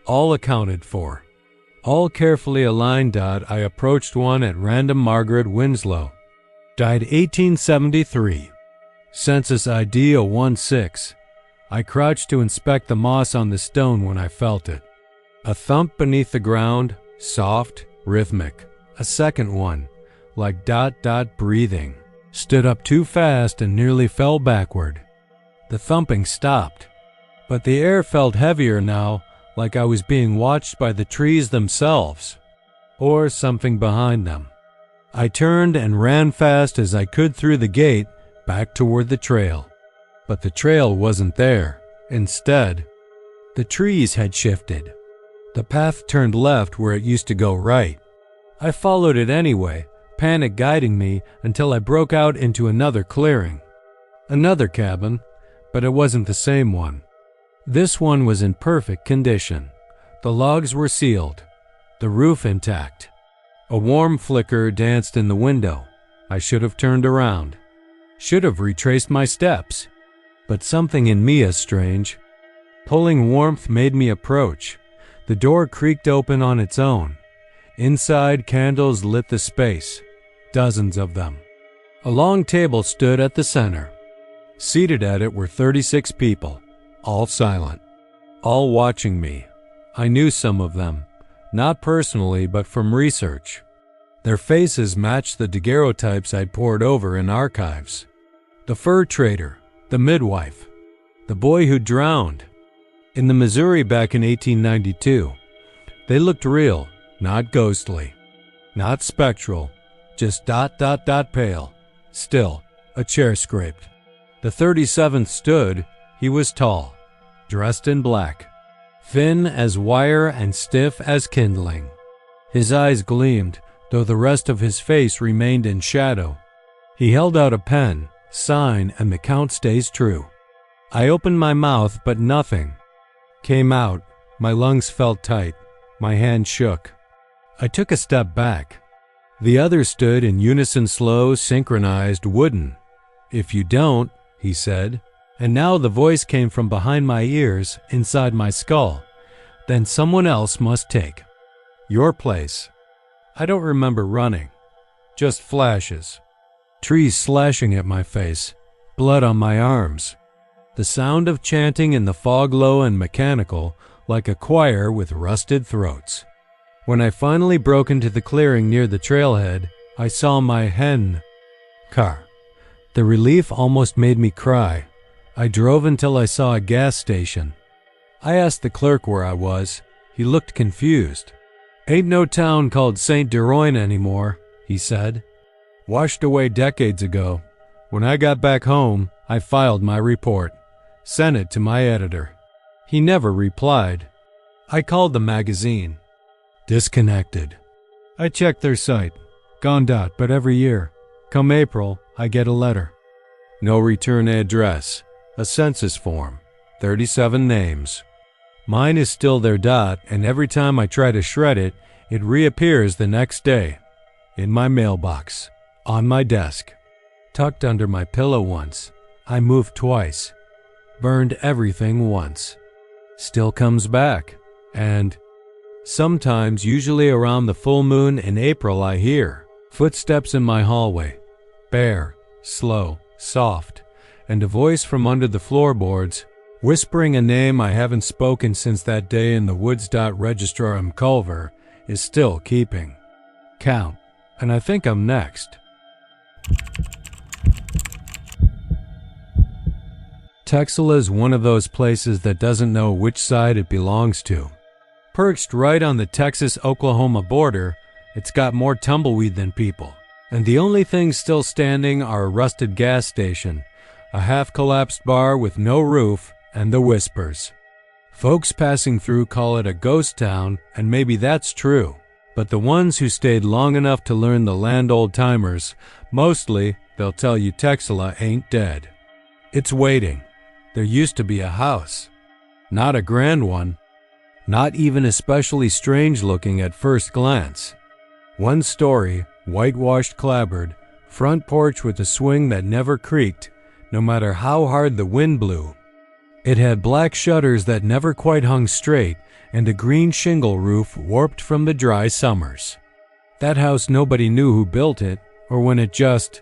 all accounted for. All carefully aligned. I approached one at random. Margaret Winslow. Died 1873. Census ID 016. I crouched to inspect the moss on the stone when I felt it. A thump beneath the ground, soft, rhythmic. A second one, like ... breathing, stood up too fast and nearly fell backward. The thumping stopped, but the air felt heavier now, like I was being watched by the trees themselves, or something behind them. I turned and ran fast as I could through the gate, back toward the trail. But the trail wasn't there. Instead, the trees had shifted. The path turned left where it used to go right. I followed it anyway, panic guiding me until I broke out into another clearing. Another cabin, but it wasn't the same one. This one was in perfect condition. The logs were sealed, the roof intact. A warm flicker danced in the window. I should have turned around, should have retraced my steps. But something in me is strange. Pulling warmth made me approach. The door creaked open on its own. Inside, candles lit the space, dozens of them. A long table stood at the center. Seated at it were 36 people, all silent, all watching me. I knew some of them, not personally but from research. Their faces matched the daguerreotypes I'd pored over in archives. The fur trader, the midwife, the boy who drowned. In the Missouri back in 1892, they looked real, not ghostly, not spectral, just ... pale. Still, a chair scraped. The 37th stood. He was tall, dressed in black, thin as wire and stiff as kindling. His eyes gleamed, though the rest of his face remained in shadow. He held out a pen. Sign, and the count stays true. I opened my mouth, but nothing came out. My lungs felt tight. My hand shook. I took a step back. The others stood in unison, slow, synchronized, wooden. "If you don't," he said, and now the voice came from behind my ears, inside my skull, "then someone else must take your place." I don't remember running, just flashes. Trees slashing at my face, blood on my arms. The sound of chanting in the fog, low and mechanical, like a choir with rusted throats. When I finally broke into the clearing near the trailhead, I saw my hen car. The relief almost made me cry. I drove until I saw a gas station. I asked the clerk where I was. He looked confused. "Ain't no town called St. Deroyne anymore," he said. "Washed away decades ago. When I got back home, I filed my report, sent it to my editor. He never replied. I called the magazine. Disconnected. I checked their site. Gone. But every year, come April, I get a letter. No return address. A census form. 37 names. Mine is still there. And every time I try to shred it, it reappears the next day. In my mailbox. On my desk. Tucked under my pillow once. I moved twice. Burned everything once. Still comes back. And sometimes, usually around the full moon in April, I hear footsteps in my hallway. Bare, slow, soft, and a voice from under the floorboards, whispering a name I haven't spoken since that day in the woods. Registrarum Culver is still keeping count, and I think I'm next. Texel is one of those places that doesn't know which side it belongs to. Perched right on the Texas-Oklahoma border, it's got more tumbleweed than people. And the only things still standing are a rusted gas station, a half-collapsed bar with no roof, and the whispers. Folks passing through call it a ghost town, and maybe that's true. But the ones who stayed long enough to learn the land old-timers, mostly they'll tell you Texela ain't dead. It's waiting. There used to be a house. Not a grand one. Not even especially strange-looking at first glance. One story, whitewashed clapboard, front porch with a swing that never creaked, no matter how hard the wind blew. It had black shutters that never quite hung straight, and a green shingle roof warped from the dry summers. That house, nobody knew who built it, or when it just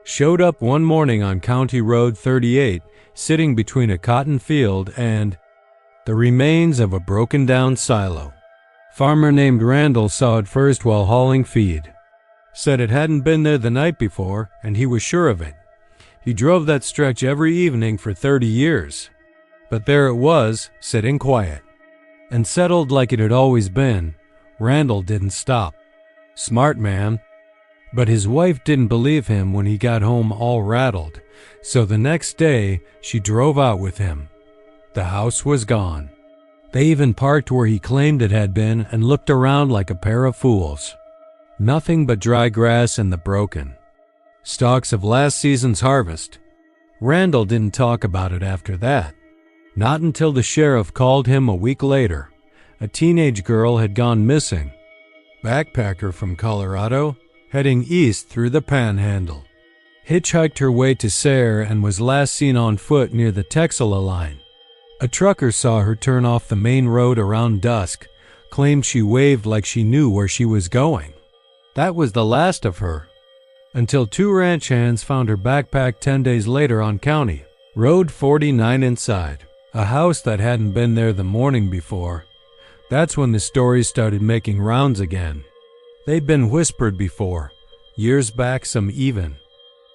showed up one morning on County Road 38, sitting between a cotton field and the remains of a broken-down silo. Farmer named Randall saw it first while hauling feed. Said it hadn't been there the night before, and he was sure of it. He drove that stretch every evening for 30 years. But there it was, sitting quiet. And settled like it had always been, Randall didn't stop. Smart man. But his wife didn't believe him when he got home all rattled, so the next day she drove out with him. The house was gone. They even parked where he claimed it had been and looked around like a pair of fools. Nothing but dry grass and the broken stalks of last season's harvest. Randall didn't talk about it after that. Not until the sheriff called him a week later. A teenage girl had gone missing. Backpacker from Colorado, heading east through the Panhandle. Hitchhiked her way to Sayre and was last seen on foot near the Texela line. A trucker saw her turn off the main road around dusk, claimed she waved like she knew where she was going. That was the last of her. Until two ranch hands found her backpack 10 days later on County Road 49 inside. A house that hadn't been there the morning before. That's when the stories started making rounds again. They'd been whispered before, years back some even.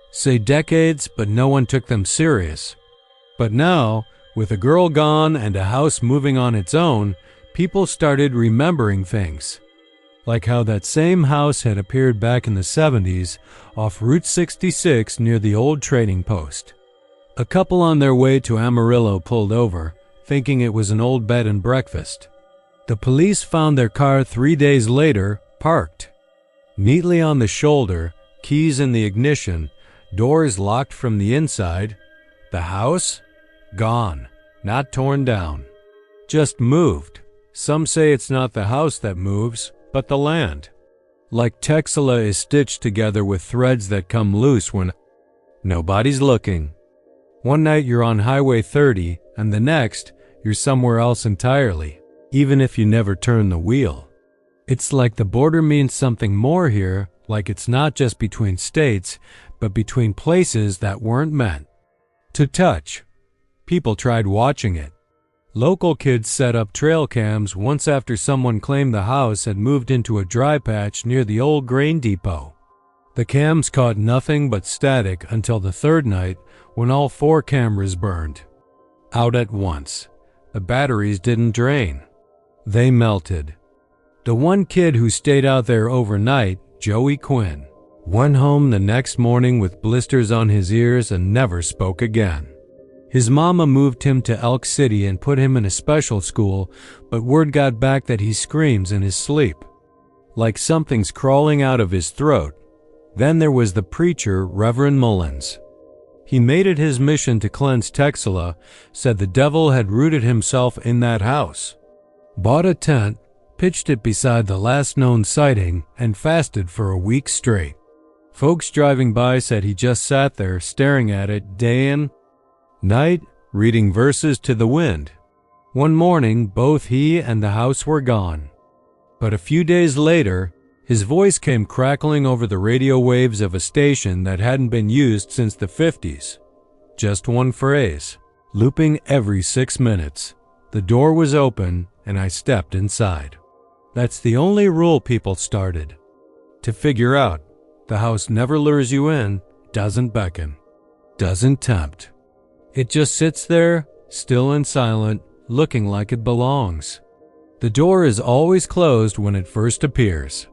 Say decades, but no one took them serious. But now, with a girl gone and a house moving on its own, people started remembering things. Like how that same house had appeared back in the 70s off Route 66 near the old trading post. A couple on their way to Amarillo pulled over, thinking it was an old bed and breakfast. The police found their car 3 days later, parked. Neatly on the shoulder, keys in the ignition, doors locked from the inside. The house? Gone. Not torn down. Just moved. Some say it's not the house that moves, but the land. Like Texela is stitched together with threads that come loose when nobody's looking. One night you're on Highway 30, and the next, you're somewhere else entirely, even if you never turn the wheel. It's like the border means something more here, like it's not just between states, but between places that weren't meant to touch. People tried watching it. Local kids set up trail cams once after someone claimed the house had moved into a dry patch near the old grain depot. The cams caught nothing but static until the third night when all 4 cameras burned. Out at once. The batteries didn't drain. They melted. The one kid who stayed out there overnight, Joey Quinn, went home the next morning with blisters on his ears and never spoke again. His mama moved him to Elk City and put him in a special school, but word got back that he screams in his sleep, like something's crawling out of his throat. Then there was the preacher, Reverend Mullins. He made it his mission to cleanse Texela, said the devil had rooted himself in that house. Bought a tent, pitched it beside the last known sighting, and fasted for a week straight. Folks driving by said he just sat there staring at it day and night, reading verses to the wind. One morning, both he and the house were gone. But a few days later, his voice came crackling over the radio waves of a station that hadn't been used since the 50s. Just one phrase, looping every 6 minutes. The door was open, and I stepped inside. That's the only rule people started to figure out. The house never lures you in, doesn't beckon, doesn't tempt. It just sits there, still and silent, looking like it belongs. The door is always closed when it first appears.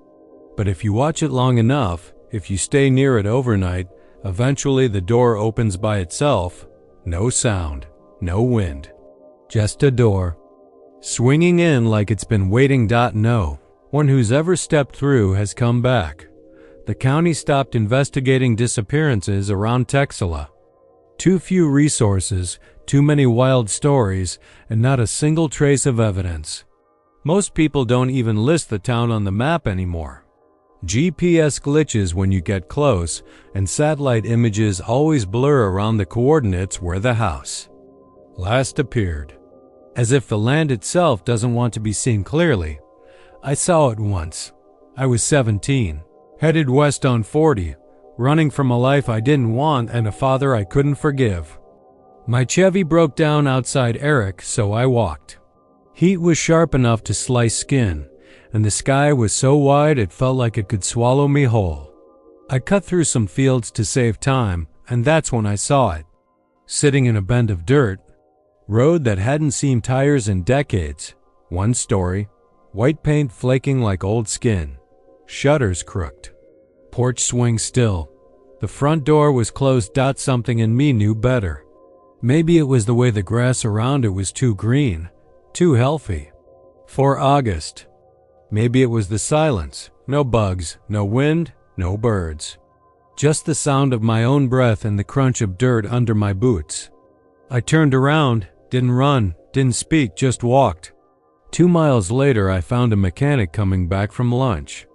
But if you watch it long enough, if you stay near it overnight, eventually the door opens by itself. No sound, no wind. Just a door. Swinging in like it's been waiting. No one who's ever stepped through has come back. The county stopped investigating disappearances around Terlingua. Too few resources, too many wild stories, and not a single trace of evidence. Most people don't even list the town on the map anymore. GPS glitches when you get close, and satellite images always blur around the coordinates where the house last appeared. As if the land itself doesn't want to be seen clearly. I saw it once. I was 17, headed west on 40, running from a life I didn't want and a father I couldn't forgive. My Chevy broke down outside Eric, so I walked. Heat was sharp enough to slice skin, and the sky was so wide it felt like it could swallow me whole. I cut through some fields to save time, and that's when I saw it. Sitting in a bend of dirt, road that hadn't seen tires in decades, one story, white paint flaking like old skin, shutters crooked, porch swing still. The front door was closed. Something in me knew better. Maybe it was the way the grass around it was too green, too healthy. For August. Maybe it was the silence. No bugs, no wind, no birds. Just the sound of my own breath and the crunch of dirt under my boots. I turned around, didn't run, didn't speak, just walked. 2 miles later, I found a mechanic coming back from lunch,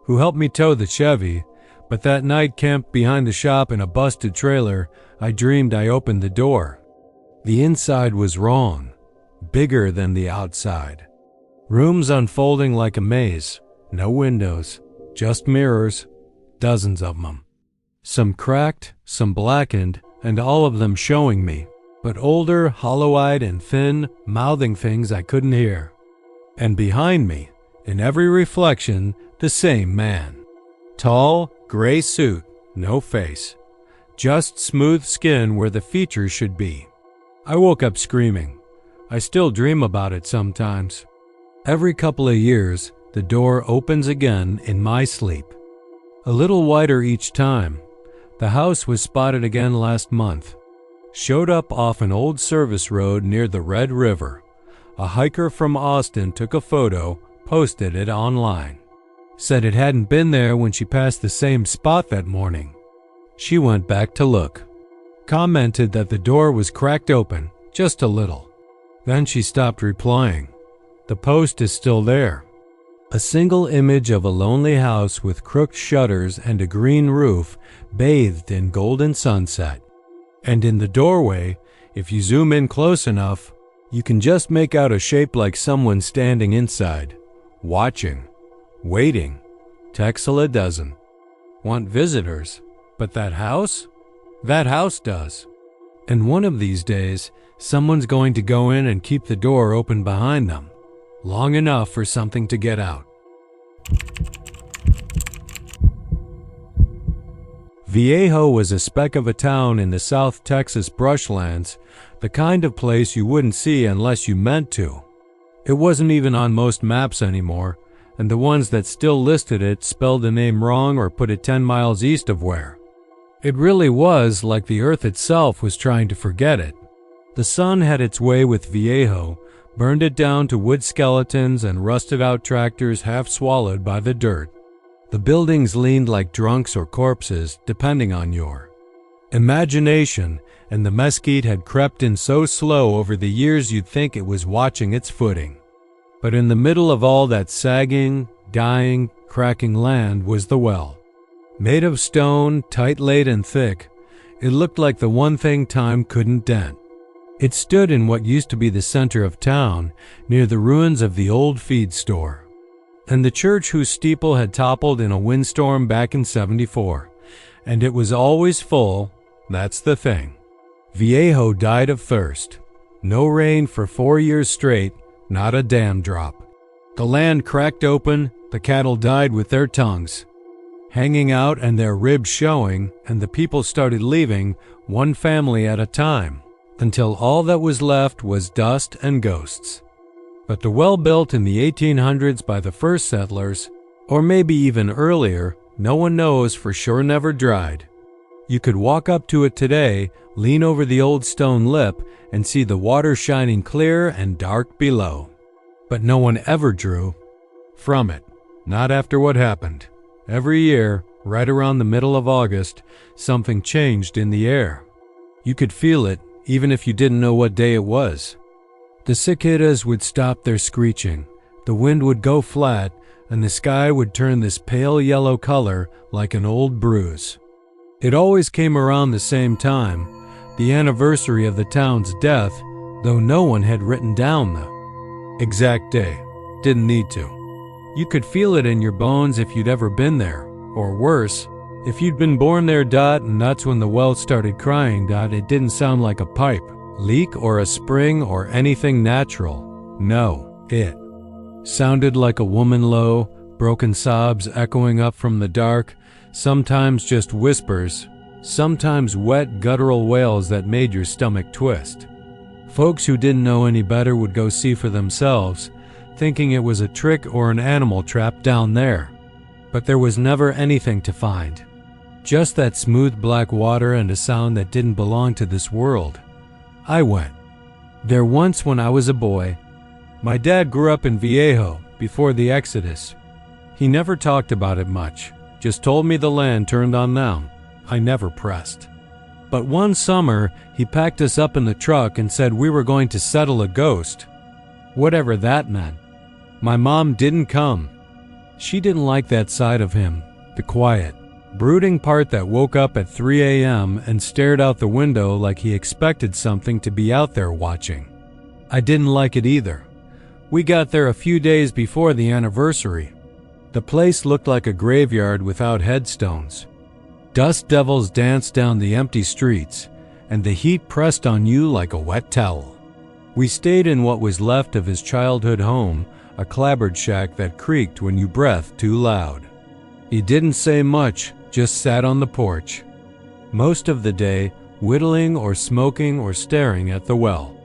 who helped me tow the Chevy, but that night camped behind the shop in a busted trailer. I dreamed I opened the door. The inside was wrong, bigger than the outside. Rooms unfolding like a maze, no windows, just mirrors, dozens of them. Some cracked, some blackened, and all of them showing me, but older, hollow-eyed and thin, mouthing things I couldn't hear. And behind me, in every reflection, the same man. Tall, gray suit, no face. Just smooth skin where the features should be. I woke up screaming. I still dream about it sometimes. Every couple of years, the door opens again in my sleep. A little wider each time. The house was spotted again last month. Showed up off an old service road near the Red River. A hiker from Austin took a photo, posted it online. Said it hadn't been there when she passed the same spot that morning. She went back to look. Commented that the door was cracked open, just a little. Then she stopped replying. The post is still there. A single image of a lonely house with crooked shutters and a green roof bathed in golden sunset. And in the doorway, if you zoom in close enough, you can just make out a shape like someone standing inside, watching, waiting. Terlingua doesn't want visitors, but that house does. And one of these days, someone's going to go in and keep the door open behind them, long enough for something to get out. Viejo was a speck of a town in the South Texas brushlands, the kind of place you wouldn't see unless you meant to. It wasn't even on most maps anymore, and the ones that still listed it spelled the name wrong or put it 10 miles east of where. It really was like the earth itself was trying to forget it. The sun had its way with Viejo, burned it down to wood skeletons and rusted out tractors half swallowed by the dirt. The buildings leaned like drunks or corpses, depending on your imagination, and the mesquite had crept in so slow over the years you'd think it was watching its footing. But in the middle of all that sagging, dying, cracking land was the well. Made of stone, tight-laid and thick, it looked like the one thing time couldn't dent. It stood in what used to be the center of town, near the ruins of the old feed store, and the church whose steeple had toppled in a windstorm back in '74. And it was always full, that's the thing. Viejo died of thirst. No rain for 4 years straight, not a dam drop. The land cracked open, the cattle died with their tongues hanging out and their ribs showing, and the people started leaving, one family at a time, until all that was left was dust and ghosts. But the well built in the 1800s by the first settlers, or maybe even earlier, no one knows for sure never dried. You could walk up to it today, lean over the old stone lip, and see the water shining clear and dark below. But no one ever drew from it, not after what happened. Every year, right around the middle of August, something changed in the air. You could feel it, even if you didn't know what day it was. The cicadas would stop their screeching, the wind would go flat, and the sky would turn this pale yellow color like an old bruise. It always came around the same time, the anniversary of the town's death, though no one had written down the exact day. Didn't need to. You could feel it in your bones if you'd ever been there, or worse, if you'd been born there, and that's when the well started crying, it didn't sound like a pipe, leak, or a spring, or anything natural. No, it sounded like a woman low, broken sobs echoing up from the dark, sometimes just whispers, sometimes wet guttural wails that made your stomach twist. Folks who didn't know any better would go see for themselves, thinking it was a trick or an animal trap down there. But there was never anything to find. Just that smooth black water and a sound that didn't belong to this world. I went there once when I was a boy. My dad grew up in Viejo before the Exodus. He never talked about it much, just told me the land turned on them. I never pressed. But one summer, he packed us up in the truck and said we were going to settle a ghost. Whatever that meant. My mom didn't come. She didn't like that side of him, the quiet, brooding part that woke up at 3 a.m. and stared out the window like he expected something to be out there watching. I didn't like it either. We got there a few days before the anniversary. The place looked like a graveyard without headstones. Dust devils danced down the empty streets, and the heat pressed on you like a wet towel. We stayed in what was left of his childhood home, a clapboard shack that creaked when you breathed too loud. He didn't say much, just sat on the porch. Most of the day, whittling or smoking or staring at the well.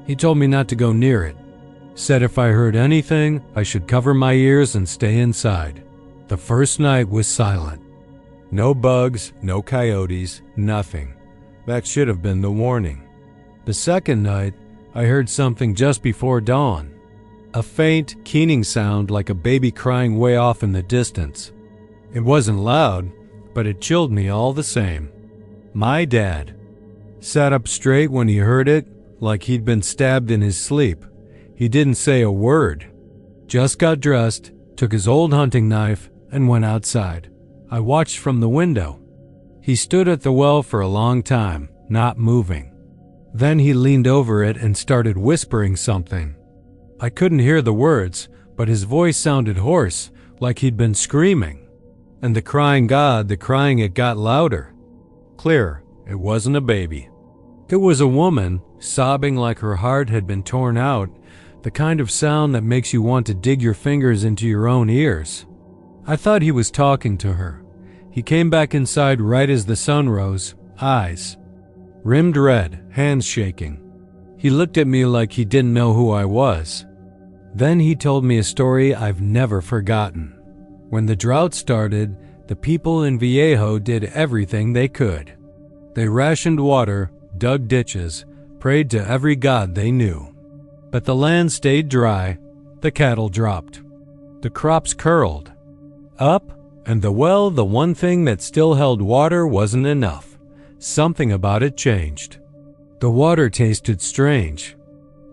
He told me not to go near it. Said if I heard anything, I should cover my ears and stay inside. The first night was silent. No bugs, no coyotes, nothing. That should have been the warning. The second night, I heard something just before dawn. A faint, keening sound like a baby crying way off in the distance. It wasn't loud, but it chilled me all the same. My dad sat up straight when he heard it, like he'd been stabbed in his sleep. He didn't say a word. Just got dressed, took his old hunting knife, and went outside. I watched from the window. He stood at the well for a long time, not moving. Then he leaned over it and started whispering something. I couldn't hear the words, but his voice sounded hoarse, like he'd been screaming. And the crying it got louder. Clear, it wasn't a baby. It was a woman, sobbing like her heart had been torn out, the kind of sound that makes you want to dig your fingers into your own ears. I thought he was talking to her. He came back inside right as the sun rose, eyes rimmed red, hands shaking. He looked at me like he didn't know who I was. Then he told me a story I've never forgotten. When the drought started, the people in Viejo did everything they could. They rationed water, dug ditches, prayed to every god they knew. But the land stayed dry, the cattle dropped. The crops curled up, and the one thing that still held water wasn't enough. Something about it changed. The water tasted strange.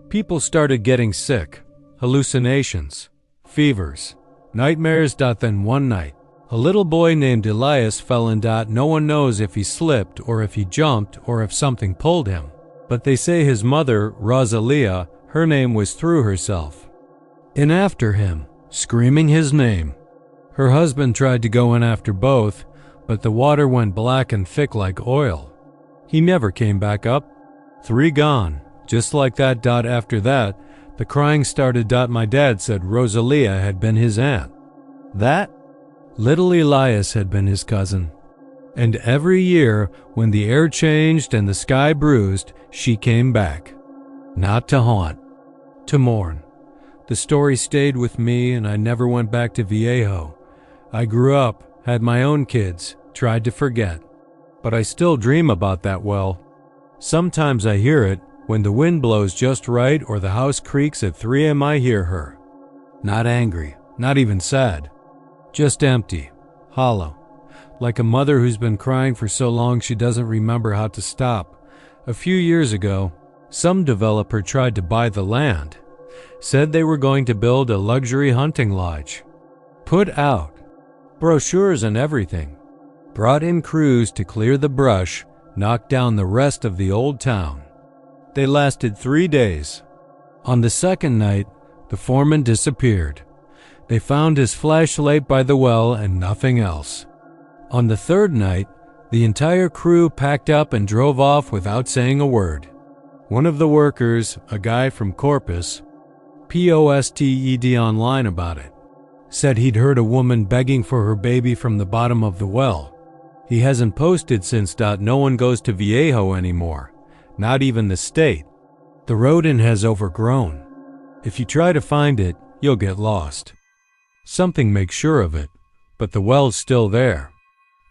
People started getting sick, hallucinations, fevers, nightmares. Then one night, a little boy named Elias fell in. No one knows if he slipped or if he jumped or if something pulled him. But they say his mother, Rosalia, her name was, threw herself in after him, screaming his name. Her husband tried to go in after both, but the water went black and thick like oil. He never came back up. 3 gone, just like that. After that, the crying started. My dad said Rosalia had been his aunt. That little Elias had been his cousin. And every year, when the air changed and the sky bruised, she came back. Not to haunt, to mourn. The story stayed with me and I never went back to Viejo. I grew up, had my own kids, tried to forget. But I still dream about that well. Sometimes I hear it, when the wind blows just right or the house creaks at 3 a.m. I hear her. Not angry, not even sad. Just empty, hollow. Like a mother who's been crying for so long she doesn't remember how to stop. A few years ago, some developer tried to buy the land. Said they were going to build a luxury hunting lodge. Put out brochures and everything. Brought in crews to clear the brush, knock down the rest of the old town. They lasted 3 days. On the second night, the foreman disappeared. They found his flashlight by the well and nothing else. On the third night, the entire crew packed up and drove off without saying a word. One of the workers, a guy from Corpus, posted online about it. Said he'd heard a woman begging for her baby from the bottom of the well. He hasn't posted since. No one goes to Viejo anymore, not even the state. The rodent has overgrown. If you try to find it, you'll get lost. Something makes sure of it, but the well's still there.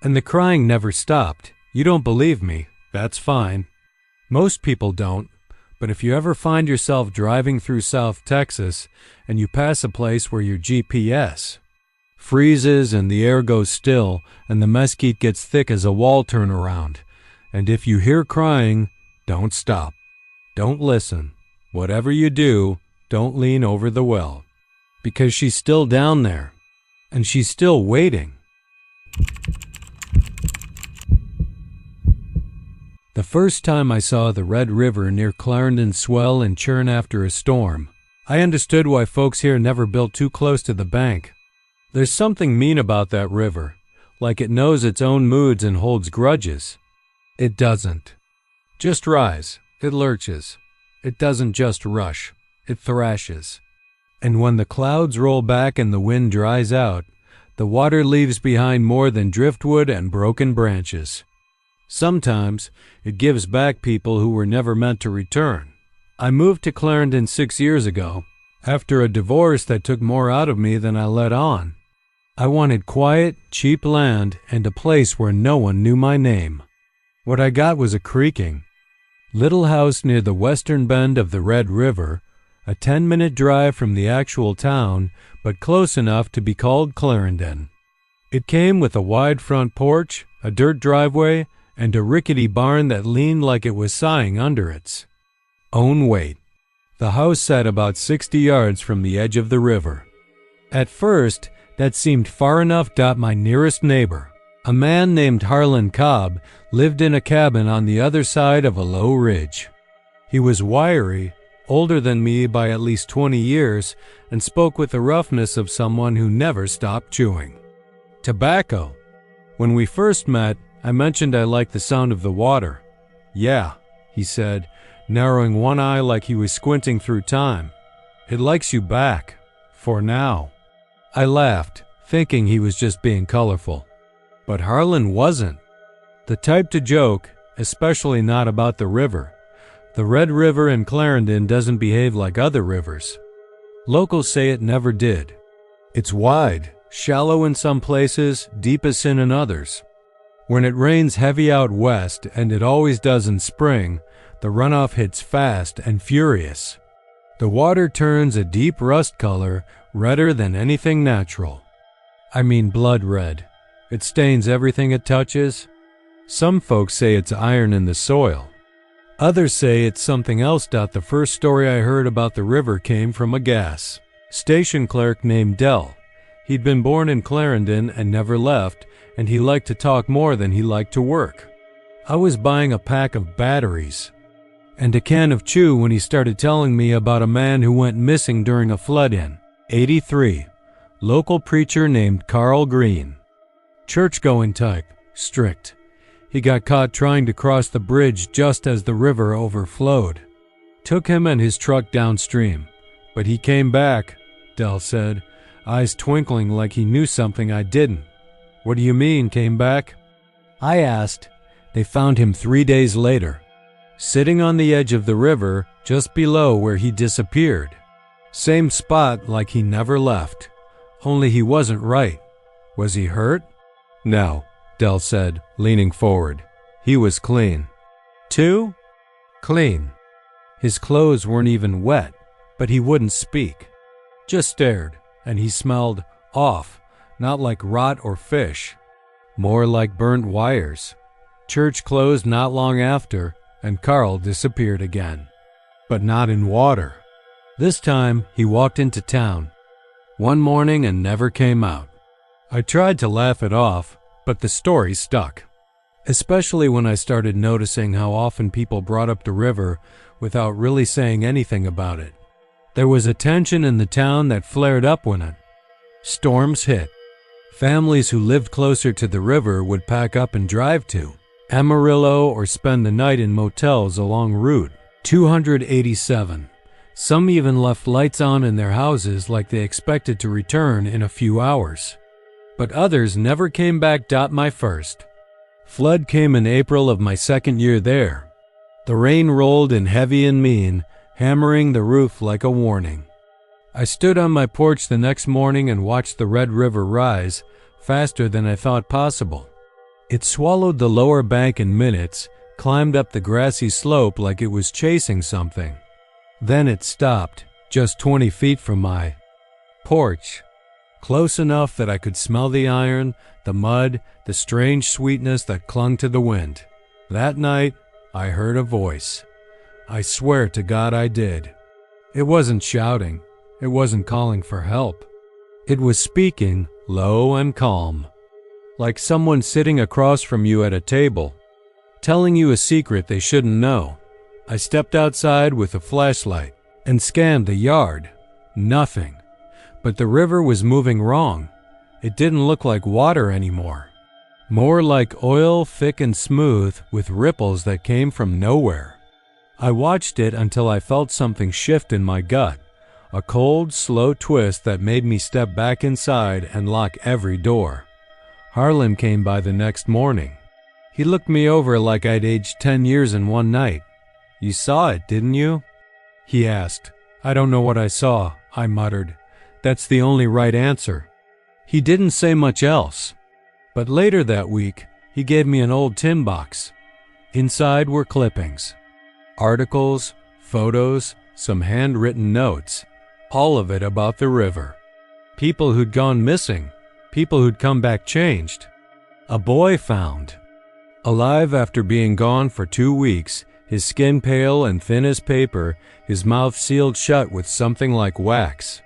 And the crying never stopped. You don't believe me, that's fine. Most people don't, but if you ever find yourself driving through South Texas and you pass a place where your GPS freezes and the air goes still and the mesquite gets thick as a wall turnaround, and if you hear crying, don't stop. Don't listen. Whatever you do, don't lean over the well, because she's still down there, and she's still waiting. The first time I saw the Red River near Clarendon swell and churn after a storm, I understood why folks here never built too close to the bank. There's something mean about that river, like it knows its own moods and holds grudges. It doesn't just rise, it lurches. It doesn't just rush, it thrashes. And when the clouds roll back and the wind dries out, the water leaves behind more than driftwood and broken branches. Sometimes it gives back people who were never meant to return. I moved to Clarendon 6 years ago, after a divorce that took more out of me than I let on. I wanted quiet, cheap land and a place where no one knew my name. What I got was a creaking little house near the western bend of the Red River, a 10-minute drive from the actual town, but close enough to be called Clarendon. It came with a wide front porch, a dirt driveway, and a rickety barn that leaned like it was sighing under its own weight. The house sat about 60 yards from the edge of the river. At first, that seemed far enough. My nearest neighbor, a man named Harlan Cobb, lived in a cabin on the other side of a low ridge. He was wiry, older than me by at least 20 years, and spoke with the roughness of someone who never stopped chewing tobacco. When we first met, I mentioned I liked the sound of the water. Yeah, he said, narrowing one eye like he was squinting through time. It likes you back, for now. I laughed, thinking he was just being colorful. But Harlan wasn't the type to joke, especially not about the river. The Red River in Clarendon doesn't behave like other rivers. Locals say it never did. It's wide, shallow in some places, deep as sin in others. When it rains heavy out west, and it always does in spring, the runoff hits fast and furious. The water turns a deep rust color, redder than anything natural. I mean blood red. It stains everything it touches. Some folks say it's iron in the soil. Others say it's something else. The first story I heard about the river came from a gas station clerk named Dell. He'd been born in Clarendon and never left, and he liked to talk more than he liked to work. I was buying a pack of batteries and a can of chew when he started telling me about a man who went missing during a flood in '83. Local preacher named Carl Green. Church-going type, strict. He got caught trying to cross the bridge just as the river overflowed. Took him and his truck downstream. But he came back, Dell said, eyes twinkling like he knew something I didn't. What do you mean, came back? I asked. They found him 3 days later, sitting on the edge of the river just below where he disappeared. Same spot like he never left. Only he wasn't right. Was he hurt? No, Del said, leaning forward. He was clean. Too? Clean. His clothes weren't even wet, but he wouldn't speak. Just stared, and he smelled off, not like rot or fish. More like burnt wires. Church closed not long after, and Carl disappeared again. But not in water. This time, he walked into town. One morning and never came out. I tried to laugh it off, but the story stuck. Especially when I started noticing how often people brought up the river without really saying anything about it. There was a tension in the town that flared up when it. Storms hit. Families who lived closer to the river would pack up and drive to Amarillo or spend the night in motels along Route 287. Some even left lights on in their houses like they expected to return in a few hours. But others never came back. My first flood came in April of my second year there. The rain rolled in heavy and mean, hammering the roof like a warning. I stood on my porch the next morning and watched the Red River rise faster than I thought possible. It swallowed the lower bank in minutes, climbed up the grassy slope like it was chasing something. Then it stopped, just 20 feet from my porch, close enough that I could smell the iron, the mud, the strange sweetness that clung to the wind. That night, I heard a voice. I swear to God I did. It wasn't shouting. It wasn't calling for help. It was speaking, low and calm, like someone sitting across from you at a table, telling you a secret they shouldn't know. I stepped outside with a flashlight and scanned the yard. Nothing. But the river was moving wrong. It didn't look like water anymore. More like oil, thick and smooth, with ripples that came from nowhere. I watched it until I felt something shift in my gut, a cold, slow twist that made me step back inside and lock every door. Harlan came by the next morning. He looked me over like I'd aged 10 years in one night. "You saw it, didn't you?" he asked. "I don't know what I saw," I muttered. "That's the only right answer." He didn't say much else. But later that week, he gave me an old tin box. Inside were clippings, articles, photos, some handwritten notes, all of it about the river. People who'd gone missing, people who'd come back changed. A boy found, alive after being gone for 2 weeks, his skin pale and thin as paper, his mouth sealed shut with something like wax.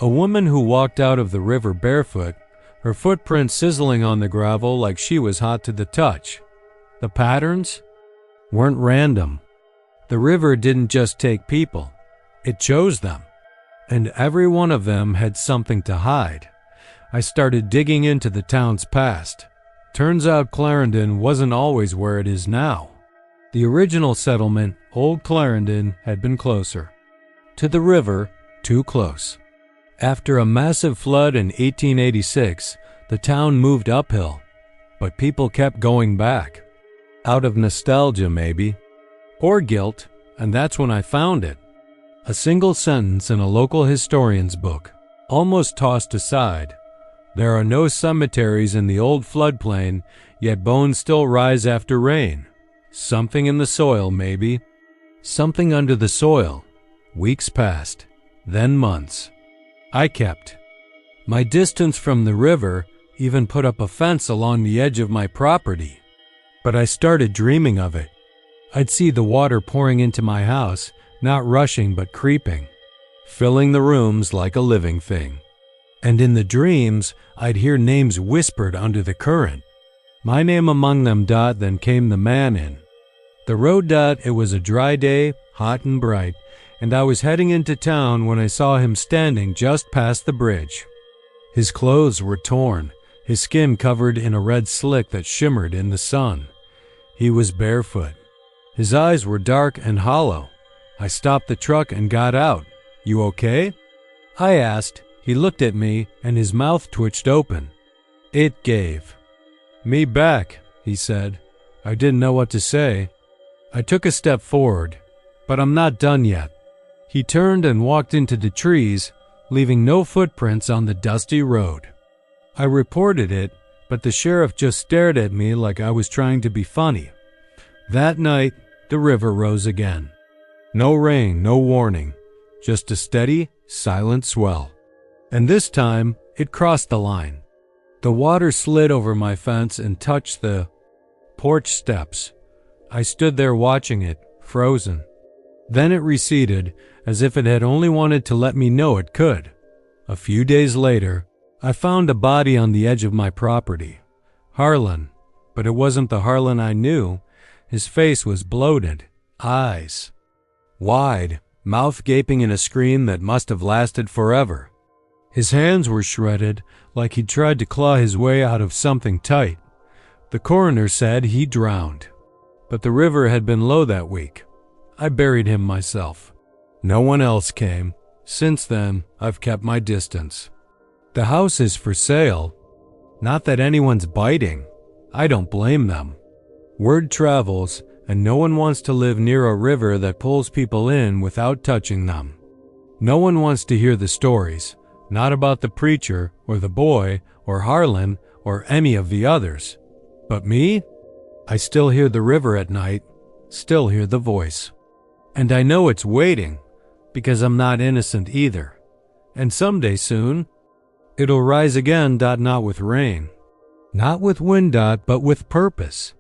A woman who walked out of the river barefoot, her footprints sizzling on the gravel like she was hot to the touch. The patterns weren't random. The river didn't just take people, it chose them. And every one of them had something to hide. I started digging into the town's past. Turns out Clarendon wasn't always where it is now. The original settlement, Old Clarendon, had been closer. To the river, too close. After a massive flood in 1886, the town moved uphill, but people kept going back. Out of nostalgia, maybe. Or guilt, and that's when I found it. A single sentence in a local historian's book, almost tossed aside. There are no cemeteries in the old floodplain, yet bones still rise after rain. Something in the soil, maybe. Something under the soil. Weeks passed, then months. I kept my distance from the river, even put up a fence along the edge of my property. But I started dreaming of it. I'd see the water pouring into my house, not rushing but creeping, filling the rooms like a living thing. And in the dreams, I'd hear names whispered under the current. My name among them. Then came the man in the road. It was a dry day, hot and bright, and I was heading into town when I saw him standing just past the bridge. His clothes were torn, his skin covered in a red slick that shimmered in the sun. He was barefoot. His eyes were dark and hollow. I stopped the truck and got out. "You okay?" I asked. He looked at me, and his mouth twitched open. It gave. "Me back," he said. I didn't know what to say. I took a step forward. "But I'm not done yet." He turned and walked into the trees, leaving no footprints on the dusty road. I reported it, but the sheriff just stared at me like I was trying to be funny. That night, the river rose again. No rain, no warning, just a steady, silent swell. And this time, it crossed the line. The water slid over my fence and touched the porch steps. I stood there watching it, frozen. Then it receded, as if it had only wanted to let me know it could. A few days later, I found a body on the edge of my property. Harlan, but it wasn't the Harlan I knew. His face was bloated, eyes wide, mouth gaping in a scream that must have lasted forever. His hands were shredded, like he'd tried to claw his way out of something tight. The coroner said he drowned, but the river had been low that week. I buried him myself. No one else came. Since then, I've kept my distance. The house is for sale. Not that anyone's biting. I don't blame them. Word travels, and no one wants to live near a river that pulls people in without touching them. No one wants to hear the stories, not about the preacher or the boy or Harlan or any of the others. But me? I still hear the river at night, still hear the voice. And I know it's waiting, because I'm not innocent either. And someday soon, it'll rise again, not with rain, not with wind, but with purpose.